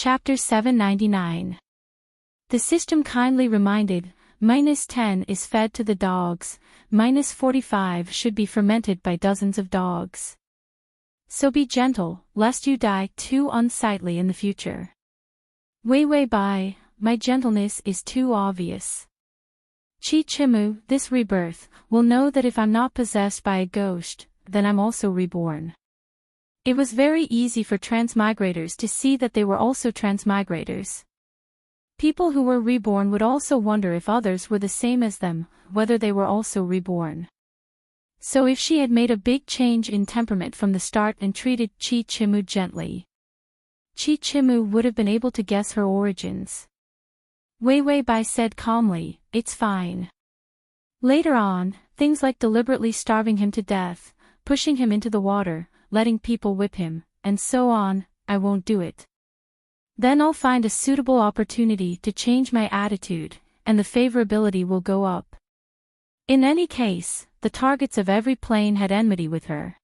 Chapter 799. The system kindly reminded, -10 is fed to the dogs, -45 should be fermented by dozens of dogs. So be gentle, lest you die too unsightly in the future. Wei Bai, my gentleness is too obvious. Chi Chimu, this rebirth, will know that if I'm not possessed by a ghost, then I'm also reborn. It was very easy for transmigrators to see that they were also transmigrators. People who were reborn would also wonder if others were the same as them, whether they were also reborn. So if she had made a big change in temperament from the start and treated Chi Chimu gently, Chi Chimu would have been able to guess her origins. Wei Bai said calmly, "It's fine." Later on, things like deliberately starving him to death, pushing him into the water, letting people whip him, and so on, I won't do it. Then I'll find a suitable opportunity to change my attitude, and the favorability will go up. In any case, the targets of every plane had enmity with her.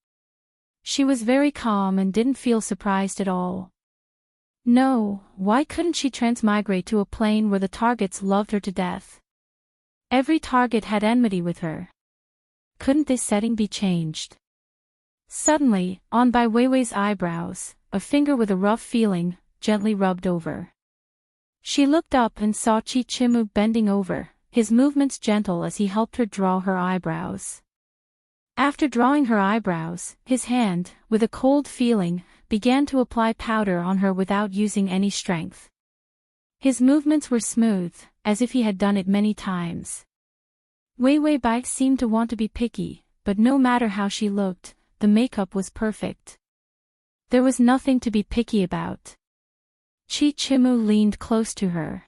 She was very calm and didn't feel surprised at all. No, why couldn't she transmigrate to a plane where the targets loved her to death? Every target had enmity with her. Couldn't this setting be changed? Suddenly, on by Weiwei's eyebrows, a finger with a rough feeling, gently rubbed over. She looked up and saw Chi Chimu bending over, his movements gentle as he helped her draw her eyebrows. After drawing her eyebrows, his hand, with a cold feeling, began to apply powder on her without using any strength. His movements were smooth, as if he had done it many times. Wei Bai seemed to want to be picky, but no matter how she looked, the makeup was perfect. There was nothing to be picky about. Chi Chimu leaned close to her.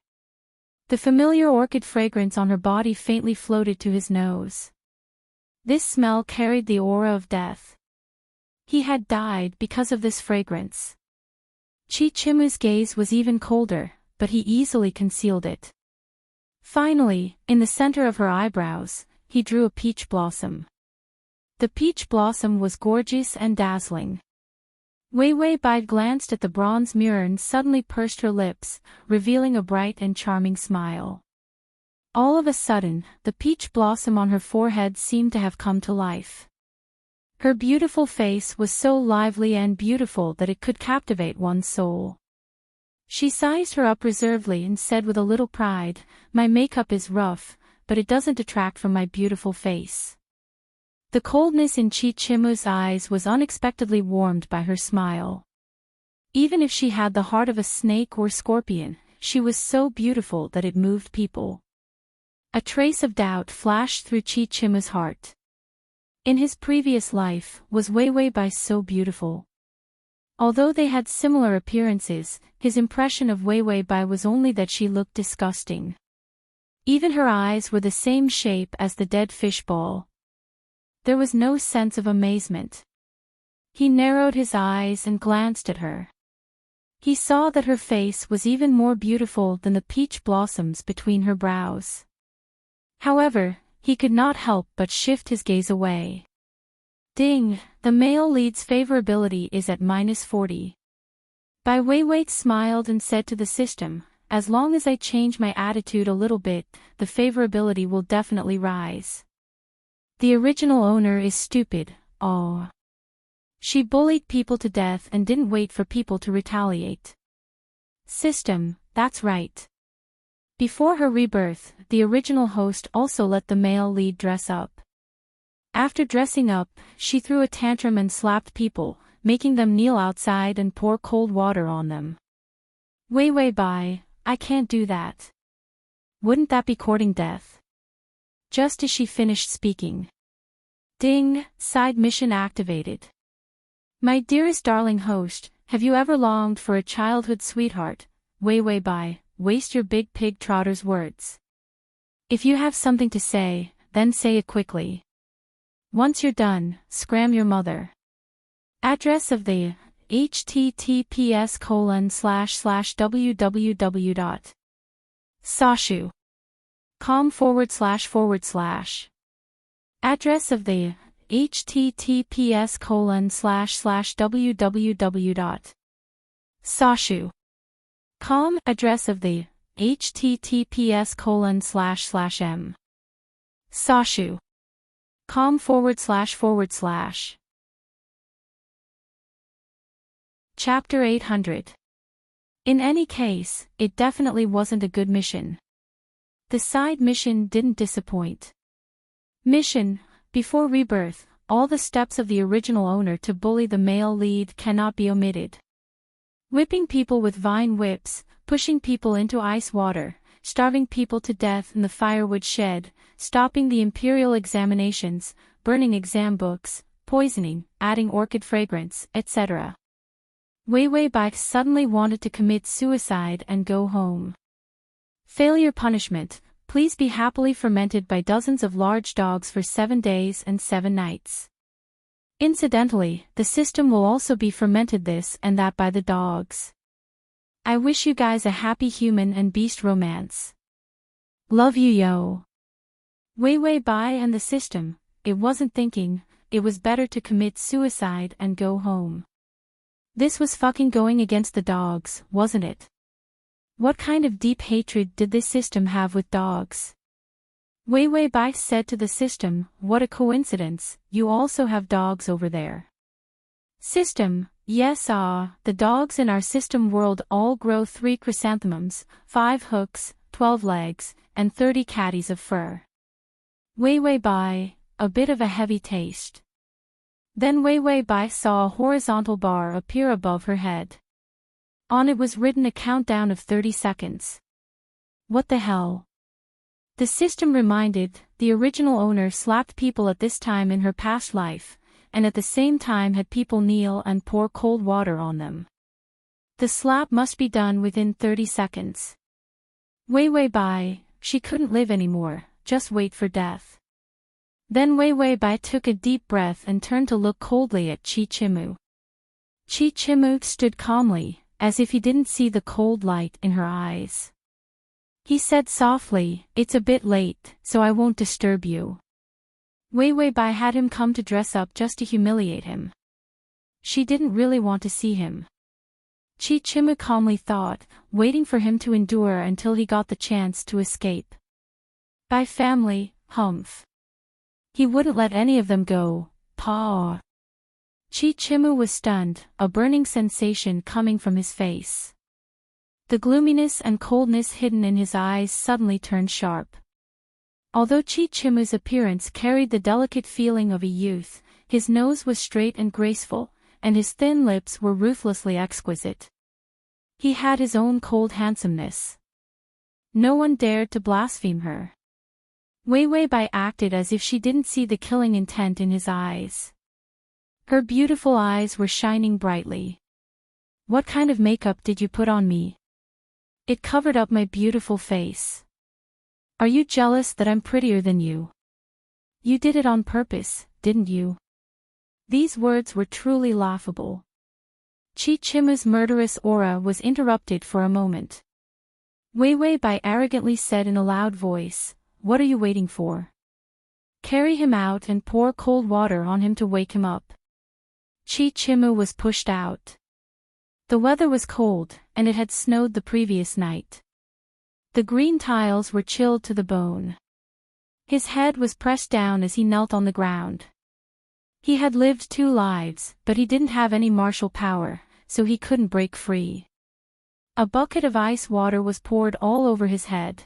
The familiar orchid fragrance on her body faintly floated to his nose. This smell carried the aura of death. He had died because of this fragrance. Chi Chimu's gaze was even colder, but he easily concealed it. Finally, in the center of her eyebrows, he drew a peach blossom. The peach blossom was gorgeous and dazzling. Wei Bai glanced at the bronze mirror and suddenly pursed her lips, revealing a bright and charming smile. All of a sudden, the peach blossom on her forehead seemed to have come to life. Her beautiful face was so lively and beautiful that it could captivate one's soul. She sized her up reservedly and said with a little pride, "My makeup is rough, but it doesn't detract from my beautiful face." The coldness in Chi Chimu's eyes was unexpectedly warmed by her smile. Even if she had the heart of a snake or scorpion, she was so beautiful that it moved people. A trace of doubt flashed through Chi Chimu's heart. In his previous life, was Wei Bai so beautiful? Although they had similar appearances, his impression of Wei Bai was only that she looked disgusting. Even her eyes were the same shape as the dead fish ball. There was no sense of amazement. He narrowed his eyes and glanced at her. He saw that her face was even more beautiful than the peach blossoms between her brows. However, he could not help but shift his gaze away. Ding, the male lead's favorability is at -40. Bai Weiwei smiled and said to the system, "As long as I change my attitude a little bit, the favorability will definitely rise." The original owner is stupid, oh. She bullied people to death and didn't wait for people to retaliate. System, that's right. Before her rebirth, the original host also let the male lead dress up. After dressing up, she threw a tantrum and slapped people, making them kneel outside and pour cold water on them. Wei Bai, I can't do that. Wouldn't that be courting death? Just as she finished speaking. Ding, side mission activated. My dearest darling host, have you ever longed for a childhood sweetheart? Wei Bai, waste your big pig trotter's words. If you have something to say, then say it quickly. Once you're done, scram your mother. Address of the https://www.sashu.com// Address of the https://www.sashu.com// address of the https://m. Sashu. com//. Chapter 800. In any case, it definitely wasn't a good mission. The side mission didn't disappoint. Mission: before rebirth, all the steps of the original owner to bully the male lead cannot be omitted. Whipping people with vine whips, pushing people into ice water, starving people to death in the firewood shed, stopping the imperial examinations, burning exam books, poisoning, adding orchid fragrance, etc. Wei Wei Bai suddenly wanted to commit suicide and go home. Failure punishment: please be happily fermented by dozens of large dogs for 7 days and 7 nights. Incidentally, the system will also be fermented this and that by the dogs. I wish you guys a happy human and beast romance. Love you yo. Wei Wei Bai and the system, it wasn't thinking, it was better to commit suicide and go home. This was fucking going against the dogs, wasn't it? What kind of deep hatred did this system have with dogs? Wei Wei Bai said to the system, what a coincidence, you also have dogs over there. System: yes the dogs in our system world all grow 3 chrysanthemums, 5 hooks, 12 legs, and 30 caddies of fur. Wei Wei Bai, a bit of a heavy taste. Then Wei Wei Bai saw a horizontal bar appear above her head. On it was written a countdown of 30 seconds. What the hell? The system reminded, the original owner slapped people at this time in her past life, and at the same time had people kneel and pour cold water on them. The slap must be done within 30 seconds. Wei Wei Bai, she couldn't live anymore, just wait for death. Then Wei Wei Bai took a deep breath and turned to look coldly at Chi Chimu. Chi Chimu stood calmly, as if he didn't see the cold light in her eyes. He said softly, it's a bit late, so I won't disturb you. Wei Wei Bai had him come to dress up just to humiliate him. She didn't really want to see him. Chi Chimu calmly thought, waiting for him to endure until he got the chance to escape. Bai family, humph. He wouldn't let any of them go, paw. Chi Chimu was stunned, a burning sensation coming from his face. The gloominess and coldness hidden in his eyes suddenly turned sharp. Although Chi Chimu's appearance carried the delicate feeling of a youth, his nose was straight and graceful, and his thin lips were ruthlessly exquisite. He had his own cold handsomeness. No one dared to blaspheme her. Wei Wei Bai acted as if she didn't see the killing intent in his eyes. Her beautiful eyes were shining brightly. What kind of makeup did you put on me? It covered up my beautiful face. Are you jealous that I'm prettier than you? You did it on purpose, didn't you? These words were truly laughable. Chi Chimu's murderous aura was interrupted for a moment. Wei Wei Bai arrogantly said in a loud voice, what are you waiting for? Carry him out and pour cold water on him to wake him up. Chi Chimu was pushed out. The weather was cold, and it had snowed the previous night. The green tiles were chilled to the bone. His head was pressed down as he knelt on the ground. He had lived 2 lives, but he didn't have any martial power, so he couldn't break free. A bucket of ice water was poured all over his head.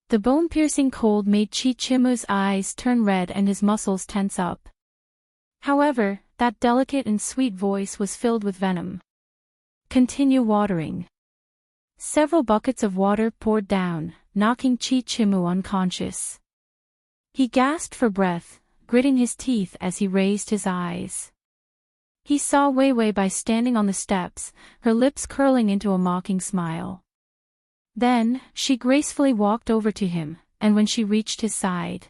The bone-piercing cold made Chi Chimu's eyes turn red and his muscles tense up. However, that delicate and sweet voice was filled with venom. Continue watering. Several buckets of water poured down, knocking Chi Chimu unconscious. He gasped for breath, gritting his teeth as he raised his eyes. He saw Wei Wei Bai standing on the steps, her lips curling into a mocking smile. Then, she gracefully walked over to him, and when she reached his side,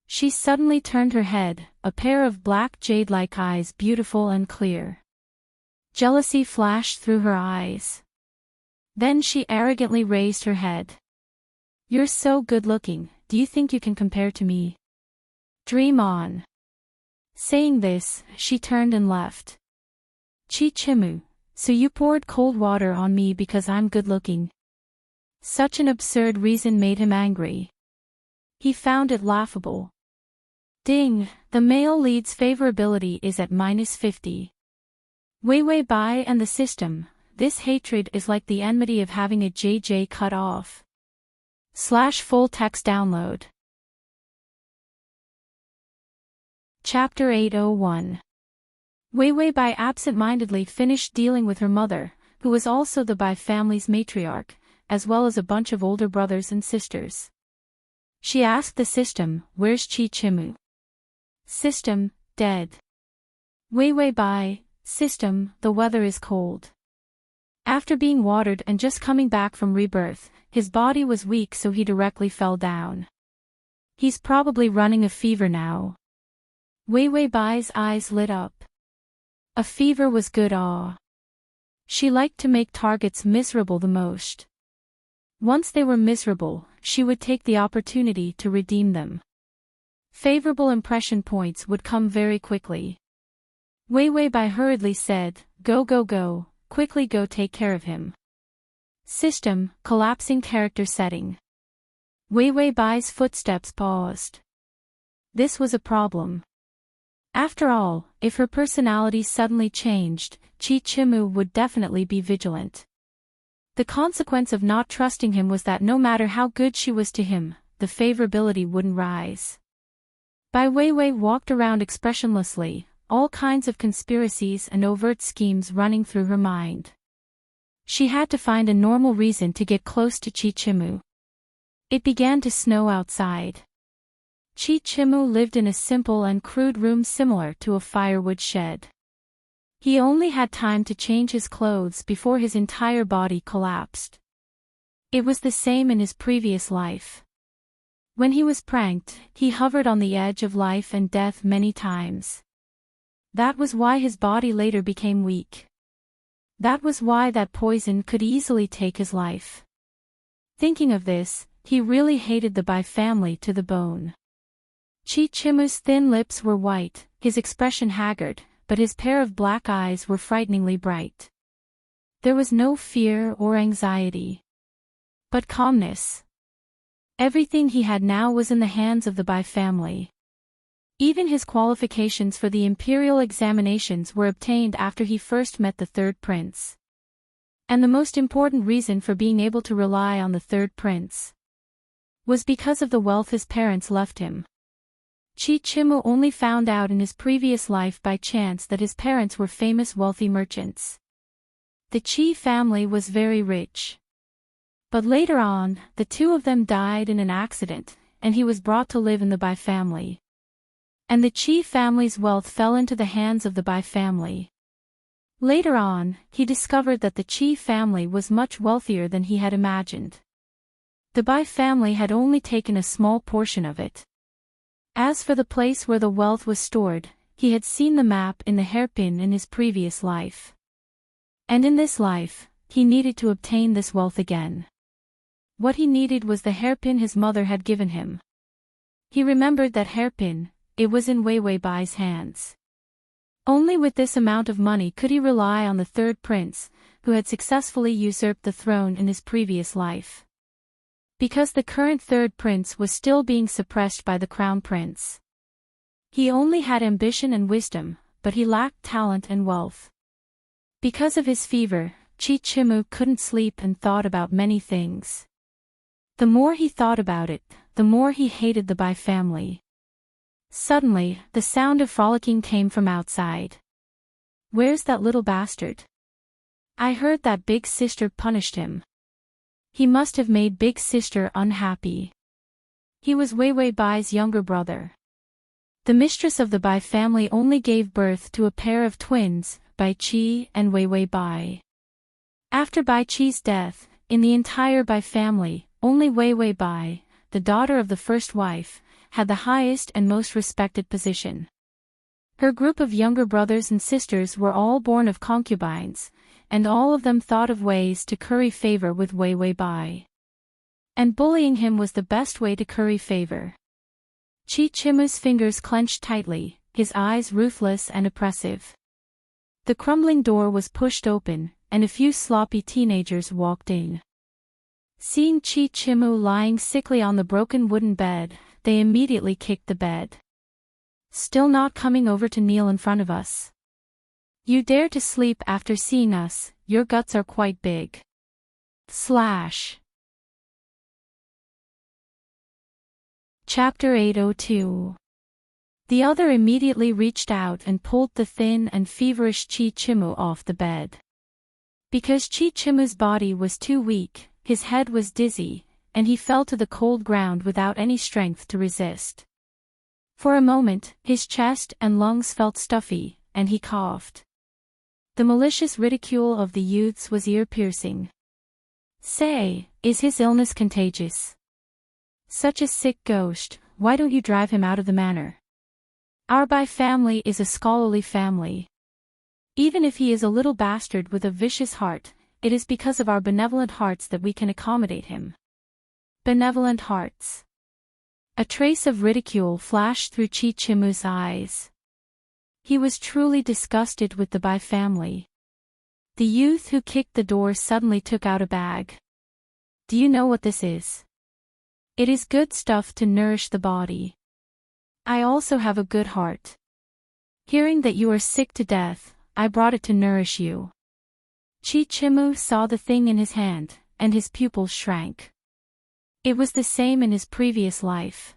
she suddenly turned her head, a pair of black jade-like eyes beautiful and clear. Jealousy flashed through her eyes. Then she arrogantly raised her head. You're so good-looking, do you think you can compare to me? Dream on. Saying this, she turned and left. Chi Chimu, So you poured cold water on me because I'm good-looking. Such an absurd reason made him angry. He found it laughable. Ding, the male lead's favorability is at -50. Wei Bai and the system, this hatred is like the enmity of having a JJ cut off. /full text download. Chapter 801. Wei Bai absent-mindedly finished dealing with her mother, who was also the Bai family's matriarch, as well as a bunch of older brothers and sisters. She asked the system, "Where's Chi Chimu?" System, "Dead." Wei Bai, system, "The weather is cold." After being watered and just coming back from rebirth, his body was weak, so he directly fell down. He's probably running a fever now. Wei Bai's eyes lit up. A fever was good. She liked to make targets miserable the most. Once they were miserable, she would take the opportunity to redeem them. Favorable impression points would come very quickly. Wei Bai hurriedly said, Go, quickly go take care of him." System, collapsing character setting. Wei Bai's footsteps paused. This was a problem. After all, if her personality suddenly changed, Chi Chimu would definitely be vigilant. The consequence of not trusting him was that no matter how good she was to him, the favorability wouldn't rise. Bai Wei walked around expressionlessly, all kinds of conspiracies and overt schemes running through her mind. She had to find a normal reason to get close to Chi Chimu. It began to snow outside. Chi Chimu lived in a simple and crude room similar to a firewood shed. He only had time to change his clothes before his entire body collapsed. It was the same in his previous life. When he was pranked, he hovered on the edge of life and death many times. That was why his body later became weak. That was why that poison could easily take his life. Thinking of this, he really hated the Bai family to the bone. Chi Chimu's thin lips were white, his expression haggard, but his pair of black eyes were frighteningly bright. There was no fear or anxiety, but calmness. Everything he had now was in the hands of the Bai family. Even his qualifications for the imperial examinations were obtained after he first met the third prince. And the most important reason for being able to rely on the third prince was because of the wealth his parents left him. Chi Chimu only found out in his previous life by chance that his parents were famous wealthy merchants. The Chi family was very rich. But later on, the two of them died in an accident, and he was brought to live in the Bai family. And the Chi family's wealth fell into the hands of the Bai family. Later on, he discovered that the Chi family was much wealthier than he had imagined. The Bai family had only taken a small portion of it. As for the place where the wealth was stored, he had seen the map in the hairpin in his previous life. And in this life, he needed to obtain this wealth again. What he needed was the hairpin his mother had given him. He remembered that hairpin. It was in Wei Bai's hands. Only with this amount of money could he rely on the third prince, who had successfully usurped the throne in his previous life. Because the current third prince was still being suppressed by the crown prince. He only had ambition and wisdom, but he lacked talent and wealth. Because of his fever, Chi Chimu couldn't sleep and thought about many things. The more he thought about it, the more he hated the Bai family. Suddenly, the sound of frolicking came from outside. "Where's that little bastard? I heard that big sister punished him. He must have made big sister unhappy." He was Wei Bai's younger brother. The mistress of the Bai family only gave birth to a pair of twins, Bai Qi and Wei Bai. After Bai Qi's death, in the entire Bai family, only Wei Bai, the daughter of the first wife, had the highest and most respected position. Her group of younger brothers and sisters were all born of concubines, and all of them thought of ways to curry favor with Wei Bai. And bullying him was the best way to curry favor. Chi Chimu's fingers clenched tightly, his eyes ruthless and oppressive. The crumbling door was pushed open, and a few sloppy teenagers walked in. Seeing Chichimu lying sickly on the broken wooden bed, they immediately kicked the bed. Still not coming over to kneel in front of us? You dare to sleep after seeing us, your guts are quite big. Chapter 802. The other immediately reached out and pulled the thin and feverish Chichimu off the bed. Because Chichimu's body was too weak, his head was dizzy, and he fell to the cold ground without any strength to resist. For a moment, his chest and lungs felt stuffy, and he coughed. The malicious ridicule of the youths was ear-piercing. Say, is his illness contagious? Such a sick ghost, why don't you drive him out of the manor? Our Bai family is a scholarly family. Even if he is a little bastard with a vicious heart, it is because of our benevolent hearts that we can accommodate him. Benevolent hearts. A trace of ridicule flashed through Chichimu's eyes. He was truly disgusted with the Bai family. The youth who kicked the door suddenly took out a bag. Do you know what this is? It is good stuff to nourish the body. I also have a good heart. Hearing that you are sick to death, I brought it to nourish you. Chichimu saw the thing in his hand, and his pupils shrank. It was the same in his previous life.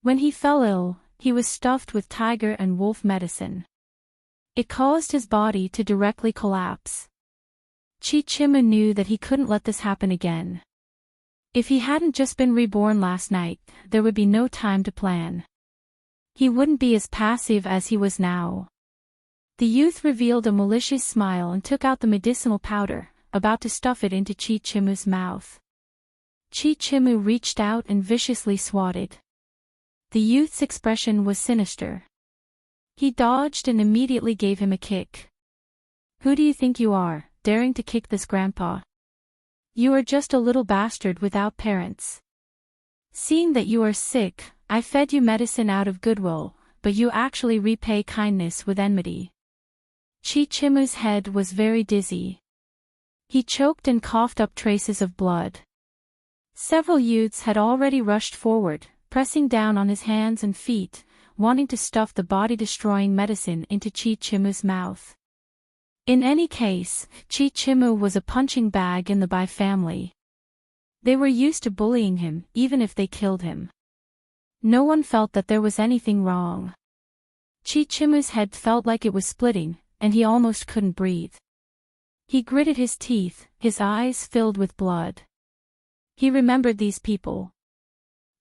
When he fell ill, he was stuffed with tiger and wolf medicine. It caused his body to directly collapse. Chichimu knew that he couldn't let this happen again. If he hadn't just been reborn last night, there would be no time to plan. He wouldn't be as passive as he was now. The youth revealed a malicious smile and took out the medicinal powder, about to stuff it into Chichimu's mouth. Chichimu reached out and viciously swatted. The youth's expression was sinister. He dodged and immediately gave him a kick. Who do you think you are, daring to kick this grandpa? You are just a little bastard without parents. Seeing that you are sick, I fed you medicine out of goodwill, but you actually repay kindness with enmity. Chichimu's head was very dizzy. He choked and coughed up traces of blood. Several youths had already rushed forward, pressing down on his hands and feet, wanting to stuff the body-destroying medicine into Chichimu's mouth. In any case, Chichimu was a punching bag in the Bai family. They were used to bullying him, even if they killed him. No one felt that there was anything wrong. Chichimu's head felt like it was splitting, and he almost couldn't breathe. He gritted his teeth, his eyes filled with blood. He remembered these people.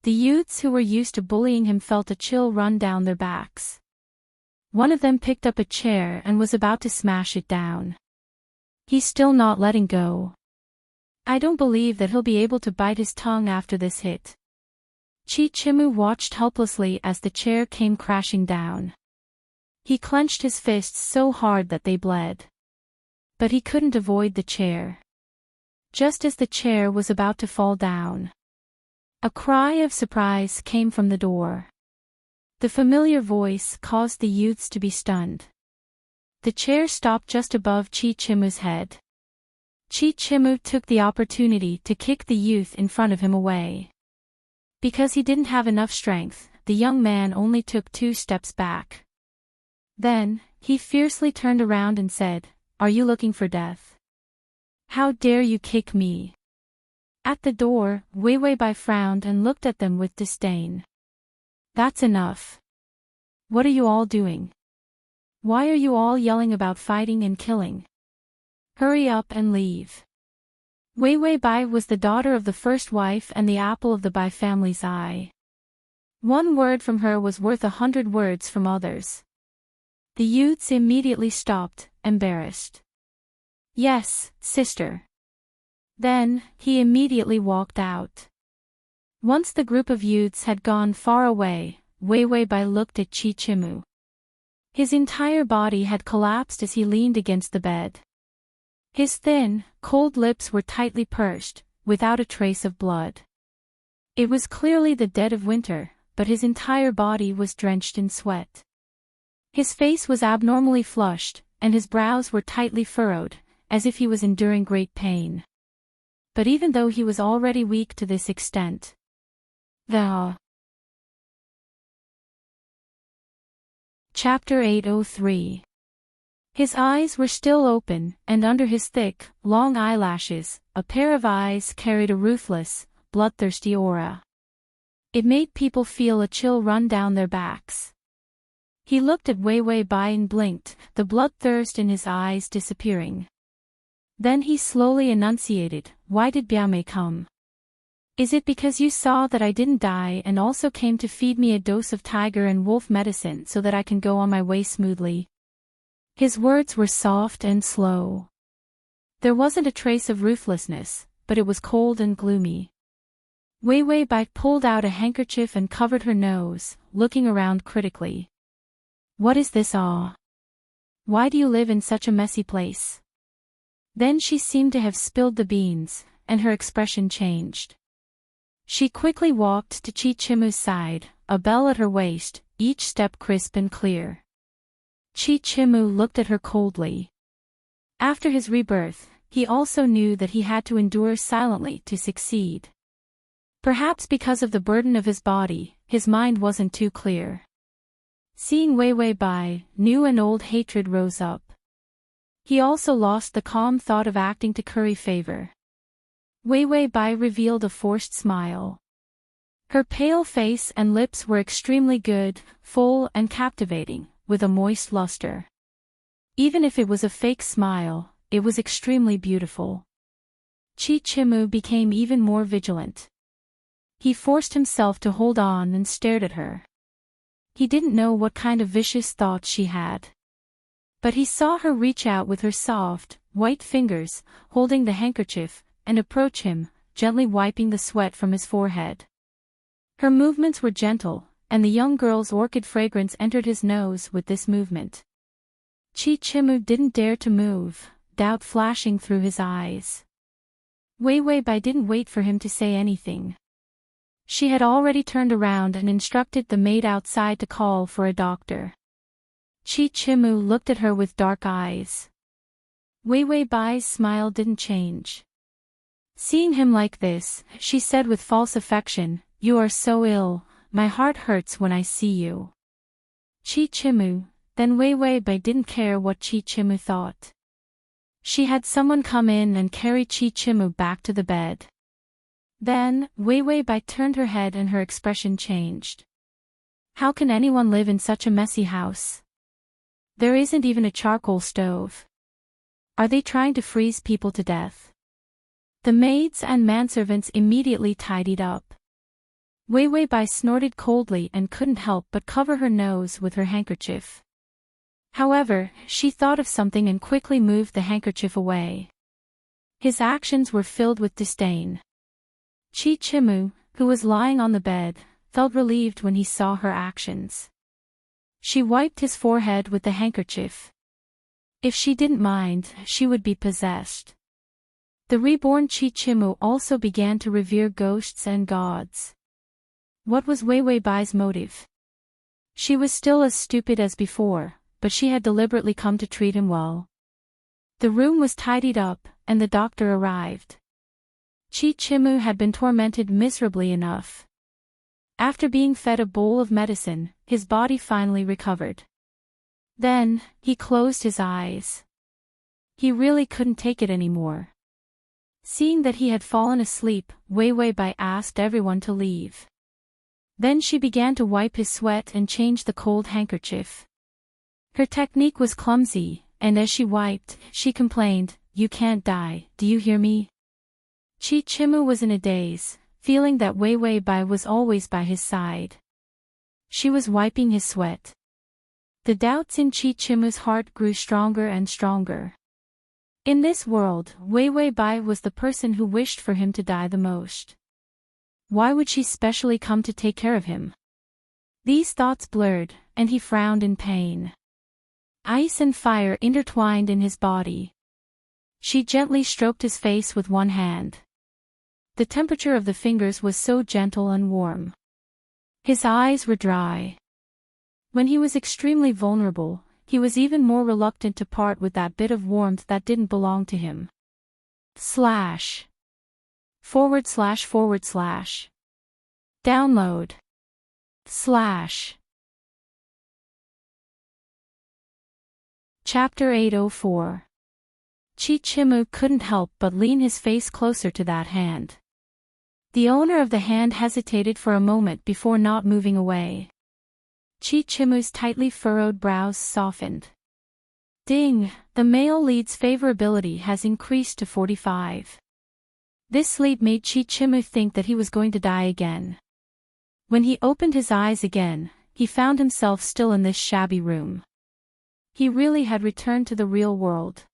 The youths who were used to bullying him felt a chill run down their backs. One of them picked up a chair and was about to smash it down. He's still not letting go. I don't believe that he'll be able to bite his tongue after this hit. Chichimu watched helplessly as the chair came crashing down. He clenched his fists so hard that they bled. But he couldn't avoid the chair. Just as the chair was about to fall down, a cry of surprise came from the door. The familiar voice caused the youths to be stunned. The chair stopped just above Chichimu's head. Chichimu took the opportunity to kick the youth in front of him away. Because he didn't have enough strength, the young man only took 2 steps back. Then, he fiercely turned around and said, "Are you looking for death? How dare you kick me?" At the door, Wei Bai frowned and looked at them with disdain. That's enough. What are you all doing? Why are you all yelling about fighting and killing? Hurry up and leave. Wei Bai was the daughter of the first wife and the apple of the Bai family's eye. One word from her was worth 100 words from others. The youths immediately stopped, embarrassed. Yes, sister. Then, he immediately walked out. Once the group of youths had gone far away, Wei Bai looked at Chichimu. His entire body had collapsed as he leaned against the bed. His thin, cold lips were tightly pursed, without a trace of blood. It was clearly the dead of winter, but his entire body was drenched in sweat. His face was abnormally flushed, and his brows were tightly furrowed, as if he was enduring great pain. But even though he was already weak to this extent, Chapter 803. His eyes were still open, and under his thick, long eyelashes, a pair of eyes carried a ruthless, bloodthirsty aura. It made people feel a chill run down their backs. He looked at Wei Wei Bai and blinked, the bloodthirst in his eyes disappearing. Then he slowly enunciated, "Why did Biao come? Is it because you saw that I didn't die and also came to feed me a dose of tiger and wolf medicine so that I can go on my way smoothly?" His words were soft and slow. There wasn't a trace of ruthlessness, but it was cold and gloomy. Wei Wei Bai pulled out a handkerchief and covered her nose, looking around critically. "What is this awe? Why do you live in such a messy place?" Then she seemed to have spilled the beans, and her expression changed. She quickly walked to Chi Chimu's side, a bell at her waist, each step crisp and clear. Chi Chimu looked at her coldly. After his rebirth, he also knew that he had to endure silently to succeed. Perhaps because of the burden of his body, his mind wasn't too clear. Seeing Wei Wei Bai, new and old hatred rose up. He also lost the calm thought of acting to curry favor. Wei Wei Bai revealed a forced smile. Her pale face and lips were extremely good, full and captivating, with a moist luster. Even if it was a fake smile, it was extremely beautiful. Chi Chimu became even more vigilant. He forced himself to hold on and stared at her. He didn't know what kind of vicious thoughts she had. But he saw her reach out with her soft, white fingers, holding the handkerchief, and approach him, gently wiping the sweat from his forehead. Her movements were gentle, and the young girl's orchid fragrance entered his nose with this movement. Chi Chimu didn't dare to move, doubt flashing through his eyes. Wei Wei Bai didn't wait for him to say anything. She had already turned around and instructed the maid outside to call for a doctor. Chi Chimu looked at her with dark eyes. Wei Wei Bai's smile didn't change. Seeing him like this, she said with false affection, "You are so ill, my heart hurts when I see you." Chi Chimu, then Wei Wei Bai didn't care what Chi Chimu thought. She had someone come in and carry Chi Chimu back to the bed. Then, Wei Wei Bai turned her head and her expression changed. How can anyone live in such a messy house? There isn't even a charcoal stove. Are they trying to freeze people to death? The maids and manservants immediately tidied up. Wei Wei Bai snorted coldly and couldn't help but cover her nose with her handkerchief. However, she thought of something and quickly moved the handkerchief away. His actions were filled with disdain. Chi Chimu, who was lying on the bed, felt relieved when he saw her actions. She wiped his forehead with the handkerchief. If she didn't mind, she would be possessed. The reborn Chi Chimu also began to revere ghosts and gods. What was Wei Wei Bai's motive? She was still as stupid as before, but she had deliberately come to treat him well. The room was tidied up, and the doctor arrived. Chi Chimu had been tormented miserably enough. After being fed a bowl of medicine, his body finally recovered. Then, he closed his eyes. He really couldn't take it anymore. Seeing that he had fallen asleep, Wei Wei Bai asked everyone to leave. Then she began to wipe his sweat and change the cold handkerchief. Her technique was clumsy, and as she wiped, she complained, "You can't die, do you hear me?" Chi Chimu was in a daze, feeling that Wei Wei Bai was always by his side. She was wiping his sweat. The doubts in Chi Chimu's heart grew stronger and stronger. In this world, Wei Wei Bai was the person who wished for him to die the most. Why would she specially come to take care of him? These thoughts blurred, and he frowned in pain. Ice and fire intertwined in his body. She gently stroked his face with one hand. The temperature of the fingers was so gentle and warm. His eyes were dry. When he was extremely vulnerable, he was even more reluctant to part with that bit of warmth that didn't belong to him. // Download. / Chapter 804. Chichimu couldn't help but lean his face closer to that hand. The owner of the hand hesitated for a moment before not moving away. Chichimu's tightly furrowed brows softened. Ding, the male lead's favorability has increased to 45. This sleep made Chichimu think that he was going to die again. When he opened his eyes again, he found himself still in this shabby room. He really had returned to the real world.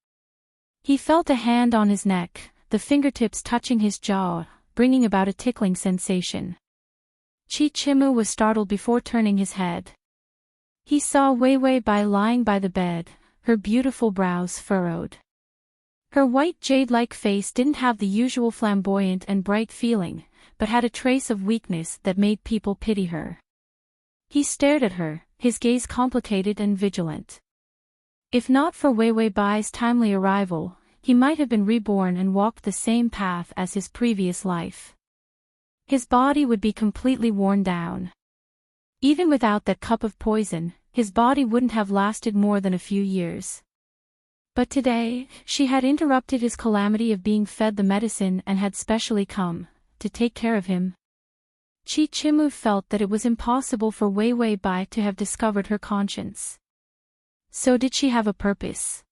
He felt a hand on his neck, the fingertips touching his jaw, bringing about a tickling sensation. Chichimu was startled before turning his head. He saw Weiwei Bai lying by the bed, her beautiful brows furrowed. Her white jade-like face didn't have the usual flamboyant and bright feeling, but had a trace of weakness that made people pity her. He stared at her, his gaze complicated and vigilant. If not for Weiwei Bai's timely arrival, he might have been reborn and walked the same path as his previous life. His body would be completely worn down. Even without that cup of poison, his body wouldn't have lasted more than a few years. But today, she had interrupted his calamity of being fed the medicine and had specially come to take care of him. Chichimu felt that it was impossible for Weiwei Bai to have discovered her conscience. So did she have a purpose?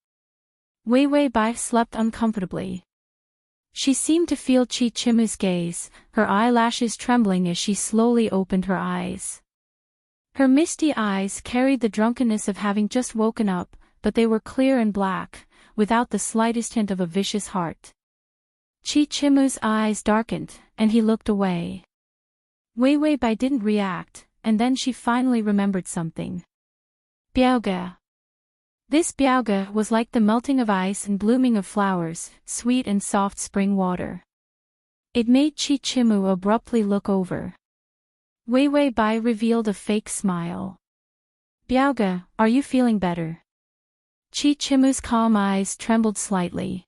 Weiwei Bai slept uncomfortably. She seemed to feel Chichimu's gaze, her eyelashes trembling as she slowly opened her eyes. Her misty eyes carried the drunkenness of having just woken up, but they were clear and black, without the slightest hint of a vicious heart. Chichimu's eyes darkened, and he looked away. Weiwei Bai didn't react, and then she finally remembered something. Biaoge. This biaoge was like the melting of ice and blooming of flowers, sweet and soft spring water. It made Chichimu abruptly look over. Weiwei Bai revealed a fake smile. Biaoge, are you feeling better? Chichimu's calm eyes trembled slightly.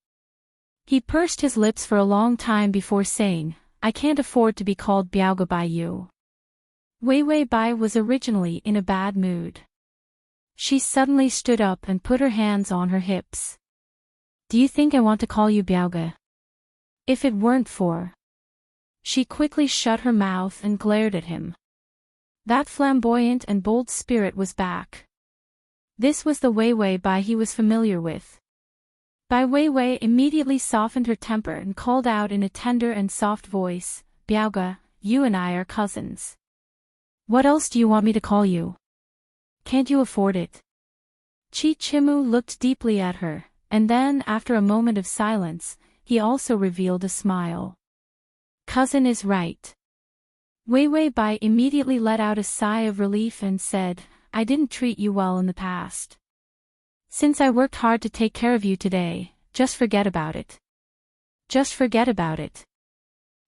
He pursed his lips for a long time before saying, I can't afford to be called Biaoge by you. Weiwei Bai was originally in a bad mood. She suddenly stood up and put her hands on her hips. Do you think I want to call you Biaoge? If it weren't for... She quickly shut her mouth and glared at him. That flamboyant and bold spirit was back. This was the Weiwei Bai he was familiar with. Bai Weiwei immediately softened her temper and called out in a tender and soft voice, Biaoge, you and I are cousins. What else do you want me to call you? Can't you afford it? Chichimu looked deeply at her, and then after a moment of silence, he also revealed a smile. Cousin is right. Weiwei Bai immediately let out a sigh of relief and said, I didn't treat you well in the past. Since I worked hard to take care of you today, just forget about it. Just forget about it.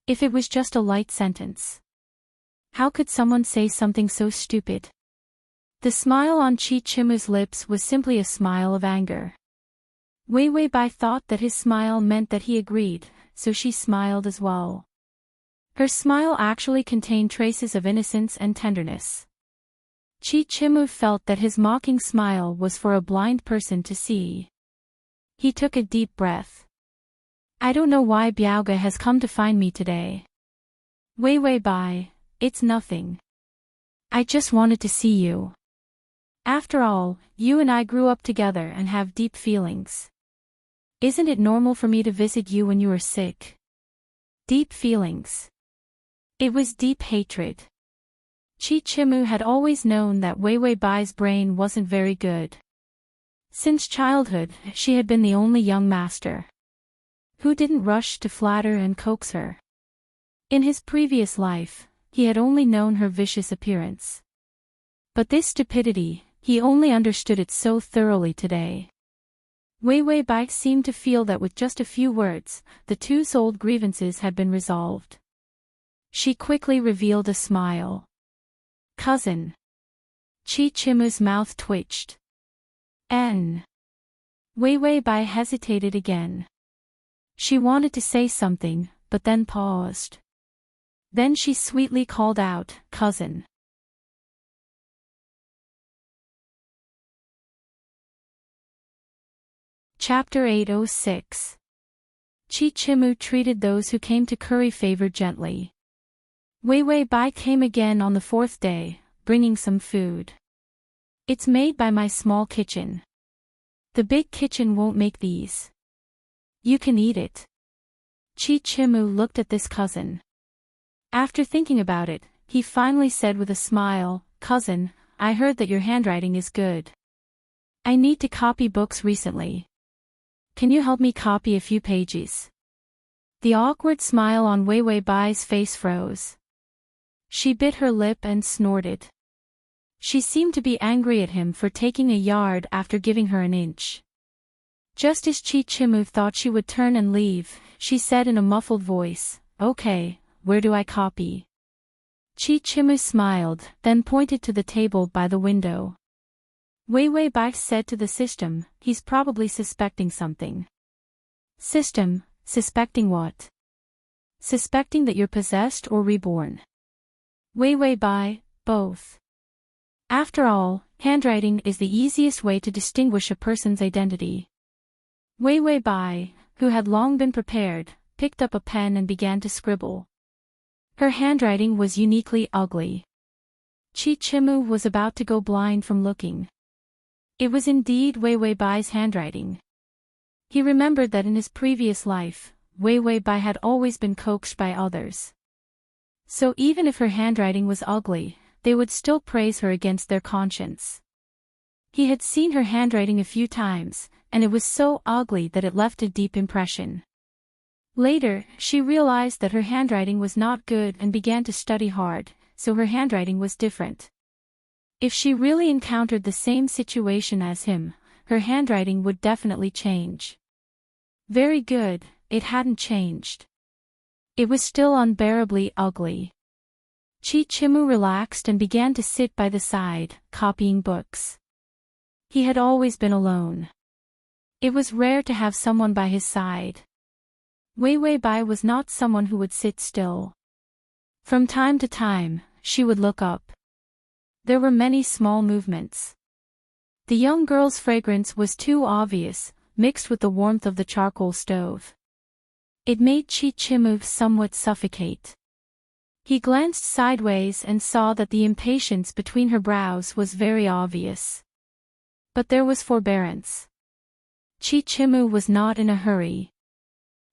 If it was just a light sentence. How could someone say something so stupid? The smile on Chichimu's lips was simply a smile of anger. Weiwei Bai thought that his smile meant that he agreed, so she smiled as well. Her smile actually contained traces of innocence and tenderness. Chichimu felt that his mocking smile was for a blind person to see. He took a deep breath. I don't know why Biaoge has come to find me today. Weiwei Bai, it's nothing. I just wanted to see you. After all, you and I grew up together and have deep feelings. Isn't it normal for me to visit you when you are sick? Deep feelings. It was deep hatred. Chichimu had always known that Weiwei Bai's brain wasn't very good. Since childhood, she had been the only young master who didn't rush to flatter and coax her. In his previous life, he had only known her vicious appearance. But this stupidity, he only understood it so thoroughly today. Weiwei Bai seemed to feel that with just a few words, the two old grievances had been resolved. She quickly revealed a smile. Cousin. Chichimu's mouth twitched. N. Wei Wei Bai hesitated again. She wanted to say something, but then paused. Then she sweetly called out, "Cousin." Chapter 806. Chi Chimu treated those who came to curry favor gently. Wei Wei Bai came again on the fourth day, bringing some food. "It's made by my small kitchen. The big kitchen won't make these. You can eat it." Chi Chimu looked at this cousin. After thinking about it, he finally said with a smile, "Cousin, I heard that your handwriting is good. I need to copy books recently. Can you help me copy a few pages?" The awkward smile on Wei Wei Bai's face froze. She bit her lip and snorted. She seemed to be angry at him for taking a yard after giving her an inch. Just as Chi Chimu thought she would turn and leave, she said in a muffled voice, "Okay, where do I copy?" Chi Chimu smiled, then pointed to the table by the window. Wei Wei Bai said to the system, "He's probably suspecting something." "System, suspecting what?" "Suspecting that you're possessed or reborn." Wei Wei Bai, "Both. After all, handwriting is the easiest way to distinguish a person's identity." Wei Wei Bai, who had long been prepared, picked up a pen and began to scribble. Her handwriting was uniquely ugly. Chi Chimu was about to go blind from looking. It was indeed Wei Wei Bai's handwriting. He remembered that in his previous life, Wei Wei Bai had always been coaxed by others. So even if her handwriting was ugly, they would still praise her against their conscience. He had seen her handwriting a few times, and it was so ugly that it left a deep impression. Later, she realized that her handwriting was not good and began to study hard, so her handwriting was different. If she really encountered the same situation as him, her handwriting would definitely change. Very good, it hadn't changed. It was still unbearably ugly. Chi Chimu relaxed and began to sit by the side, copying books. He had always been alone. It was rare to have someone by his side. Wei Wei Bai was not someone who would sit still. From time to time, she would look up. There were many small movements. The young girl's fragrance was too obvious, mixed with the warmth of the charcoal stove. It made Chi Chimu somewhat suffocate. He glanced sideways and saw that the impatience between her brows was very obvious. But there was forbearance. Chi Chimu was not in a hurry.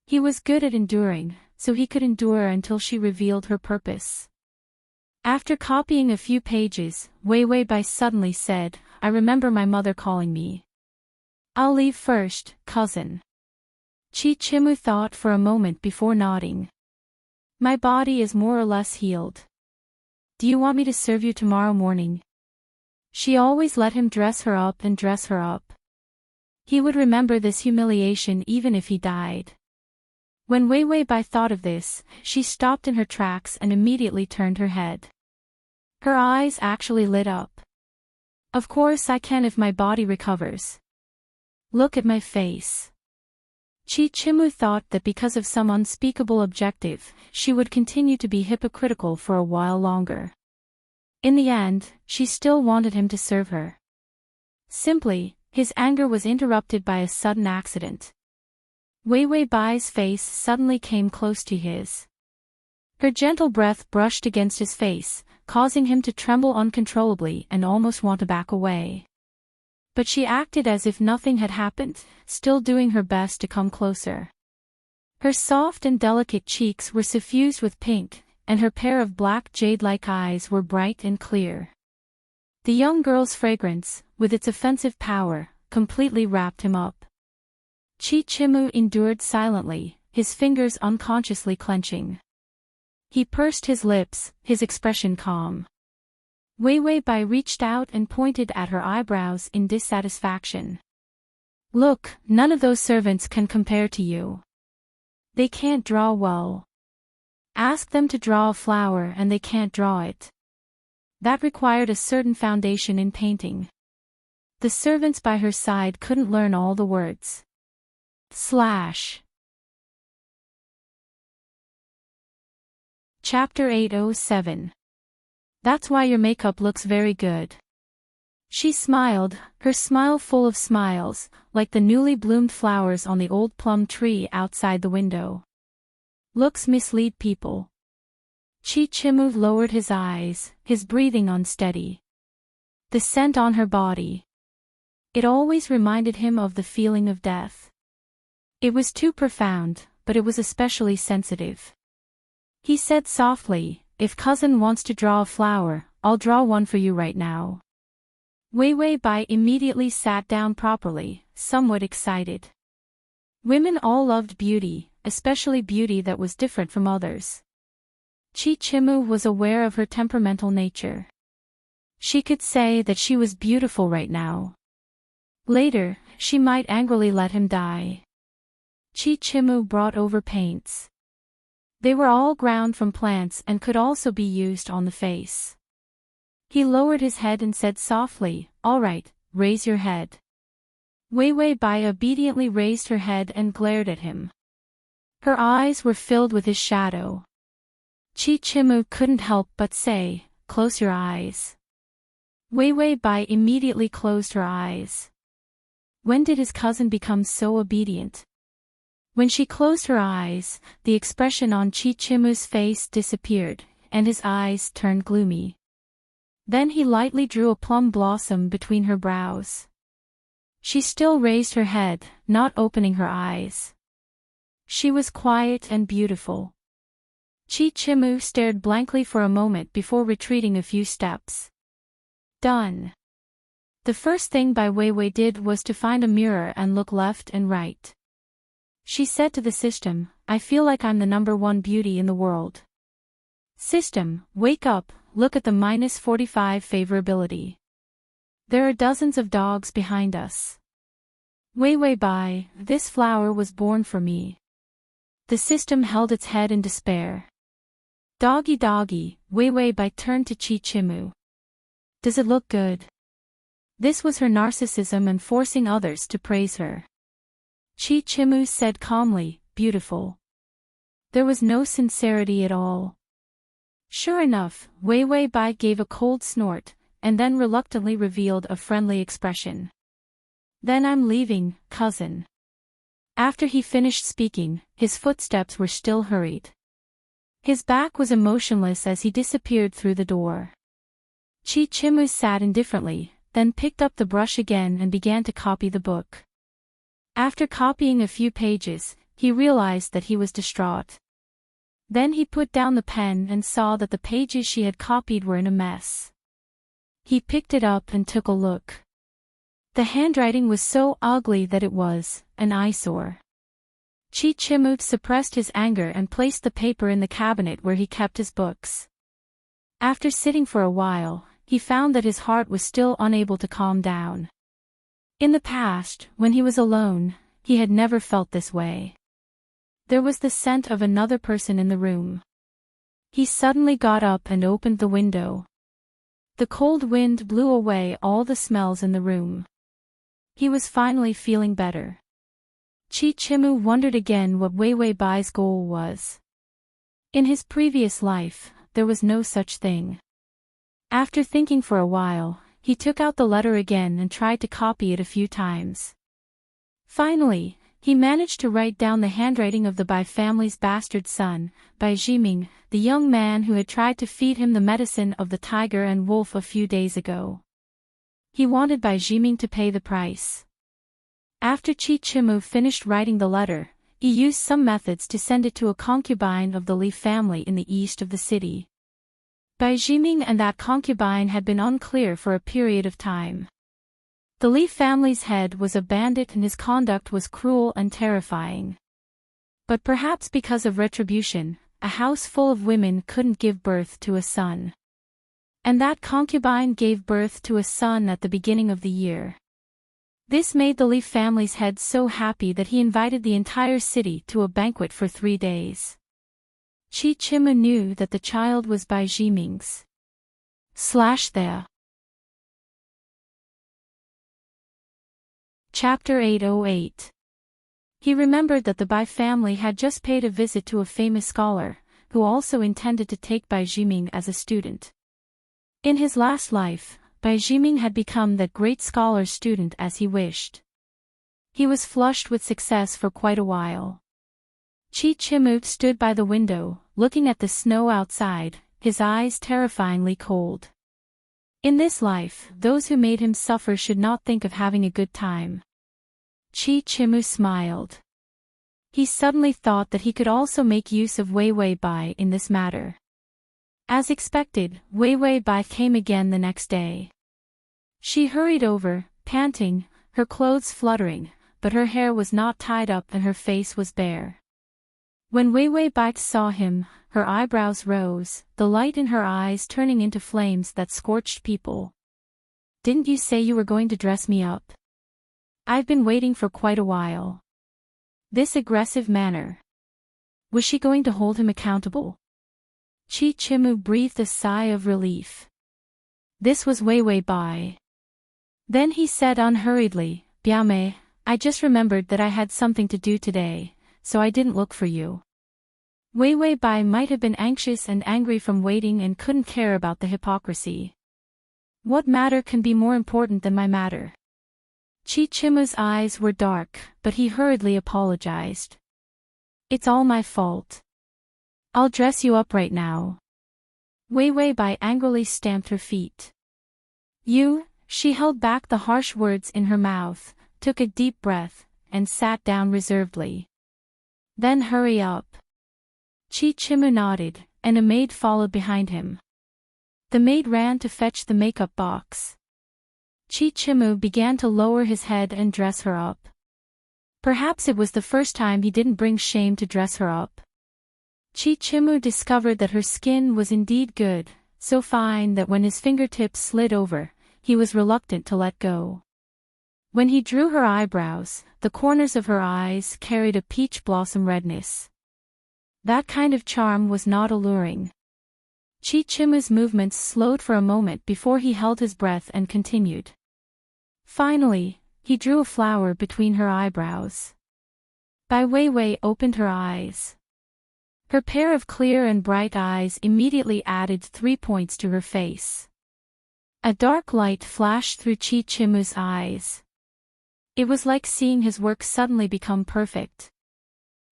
He was good at enduring, so he could endure until she revealed her purpose. After copying a few pages, Wei Wei Bai suddenly said, "I remember my mother calling me." "I'll leave first, cousin." Chi Chimu thought for a moment before nodding. "My body is more or less healed. Do you want me to serve you tomorrow morning?" She always let him dress her up and dress her up. He would remember this humiliation even if he died. When Wei Wei Bai thought of this, she stopped in her tracks and immediately turned her head. Her eyes actually lit up. "Of course I can if my body recovers. Look at my face." Chi Chimu thought that because of some unspeakable objective, she would continue to be hypocritical for a while longer. In the end, she still wanted him to serve her. Simply, his anger was interrupted by a sudden accident. Wei Wei Bai's face suddenly came close to his. Her gentle breath brushed against his face, causing him to tremble uncontrollably and almost want to back away. But she acted as if nothing had happened, still doing her best to come closer. Her soft and delicate cheeks were suffused with pink, and her pair of black jade-like eyes were bright and clear. The young girl's fragrance, with its offensive power, completely wrapped him up. Chi Chimu endured silently, his fingers unconsciously clenching. He pursed his lips, his expression calm. Wei Wei Bai reached out and pointed at her eyebrows in dissatisfaction. "Look, none of those servants can compare to you. They can't draw well. Ask them to draw a flower and they can't draw it. That required a certain foundation in painting. The servants by her side couldn't learn all the words. Chapter 807. That's why your makeup looks very good. She smiled, her smile full of smiles, like the newly bloomed flowers on the old plum tree outside the window. Looks mislead people. Chichimu lowered his eyes, his breathing unsteady. The scent on her body. It always reminded him of the feeling of death. It was too profound, but it was especially sensitive. He said softly, "If cousin wants to draw a flower, I'll draw one for you right now." Wei Bai immediately sat down properly, somewhat excited. Women all loved beauty, especially beauty that was different from others. Chichimu was aware of her temperamental nature. She could say that she was beautiful right now. Later, she might angrily let him die. Chichimu brought over paints. They were all ground from plants and could also be used on the face. He lowered his head and said softly, "All right, raise your head." Wei Bai obediently raised her head and glared at him. Her eyes were filled with his shadow. Chichimu couldn't help but say, "Close your eyes." Wei Bai immediately closed her eyes. When did his cousin become so obedient? When she closed her eyes, the expression on Chichimu's face disappeared, and his eyes turned gloomy. Then he lightly drew a plum blossom between her brows. She still raised her head, not opening her eyes. She was quiet and beautiful. Chichimu stared blankly for a moment before retreating a few steps. Done. The first thing Bai Weiwei did was to find a mirror and look left and right. She said to the system, "I feel like I'm the #1 beauty in the world. System, wake up, look at the -45 favorability. There are dozens of dogs behind us. Wei Bai, this flower was born for me." The system held its head in despair. Doggy doggy, Wei Bai turned to Chichimu. "Does it look good?" This was her narcissism and forcing others to praise her. Chichimu said calmly, "Beautiful." There was no sincerity at all. Sure enough, Wei Bai gave a cold snort, and then reluctantly revealed a friendly expression. "Then I'm leaving, cousin." After he finished speaking, his footsteps were still hurried. His back was emotionless as he disappeared through the door. Chichimu sat indifferently, then picked up the brush again and began to copy the book. After copying a few pages, he realized that he was distraught. Then he put down the pen and saw that the pages she had copied were in a mess. He picked it up and took a look. The handwriting was so ugly that it was an eyesore. Chichimu suppressed his anger and placed the paper in the cabinet where he kept his books. After sitting for a while, he found that his heart was still unable to calm down. In the past, when he was alone, he had never felt this way. There was the scent of another person in the room. He suddenly got up and opened the window. The cold wind blew away all the smells in the room. He was finally feeling better. Chichimu wondered again what Wei Bai's goal was. In his previous life, there was no such thing. After thinking for a while, he took out the letter again and tried to copy it a few times. Finally, he managed to write down the handwriting of the Bai family's bastard son, Bai Jiming, the young man who had tried to feed him the medicine of the tiger and wolf a few days ago. He wanted Bai Jiming to pay the price. After Chichimu finished writing the letter, he used some methods to send it to a concubine of the Li family in the east of the city. Bai Jiming and that concubine had been unclear for a period of time. The Li family's head was a bandit and his conduct was cruel and terrifying. But perhaps because of retribution, a house full of women couldn't give birth to a son. And that concubine gave birth to a son at the beginning of the year. This made the Li family's head so happy that he invited the entire city to a banquet for 3 days. Chichimu knew that the child was Bai Jiming's. There. Chapter 808. He remembered that the Bai family had just paid a visit to a famous scholar, who also intended to take Bai Jiming as a student. In his last life, Bai Jiming had become that great scholar's student as he wished. He was flushed with success for quite a while. Chi Chimu stood by the window, looking at the snow outside, his eyes terrifyingly cold. In this life, those who made him suffer should not think of having a good time. Chi Chimu smiled. He suddenly thought that he could also make use of Wei Wei Bai in this matter. As expected, Wei Wei Bai came again the next day. She hurried over, panting, her clothes fluttering, but her hair was not tied up and her face was bare. When Wei Wei Bai saw him, her eyebrows rose, the light in her eyes turning into flames that scorched people. "Didn't you say you were going to dress me up? I've been waiting for quite a while." This aggressive manner. Was she going to hold him accountable? Chi Chimu breathed a sigh of relief. This was Wei Wei Bai. Then he said unhurriedly, "Biaomei, I just remembered that I had something to do today, so I didn't look for you." Wei Wei Bai might have been anxious and angry from waiting and couldn't care about the hypocrisy. What matter can be more important than my matter? Chi Chimu's eyes were dark, but he hurriedly apologized. "It's all my fault. I'll dress you up right now." Wei Wei Bai angrily stamped her feet. "You," she held back the harsh words in her mouth, took a deep breath, and sat down reservedly. "Then hurry up." Chi Chimu nodded, and a maid followed behind him. The maid ran to fetch the makeup box. Chi Chimu began to lower his head and dress her up. Perhaps it was the first time he didn't bring shame to dress her up. Chi Chimu discovered that her skin was indeed good, so fine that when his fingertips slid over, he was reluctant to let go. When he drew her eyebrows, the corners of her eyes carried a peach blossom redness. That kind of charm was not alluring. Chi Chimu's movements slowed for a moment before he held his breath and continued. Finally, he drew a flower between her eyebrows. Bai Wei Wei opened her eyes. Her pair of clear and bright eyes immediately added 3 points to her face. A dark light flashed through Chi Chimu's eyes. It was like seeing his work suddenly become perfect.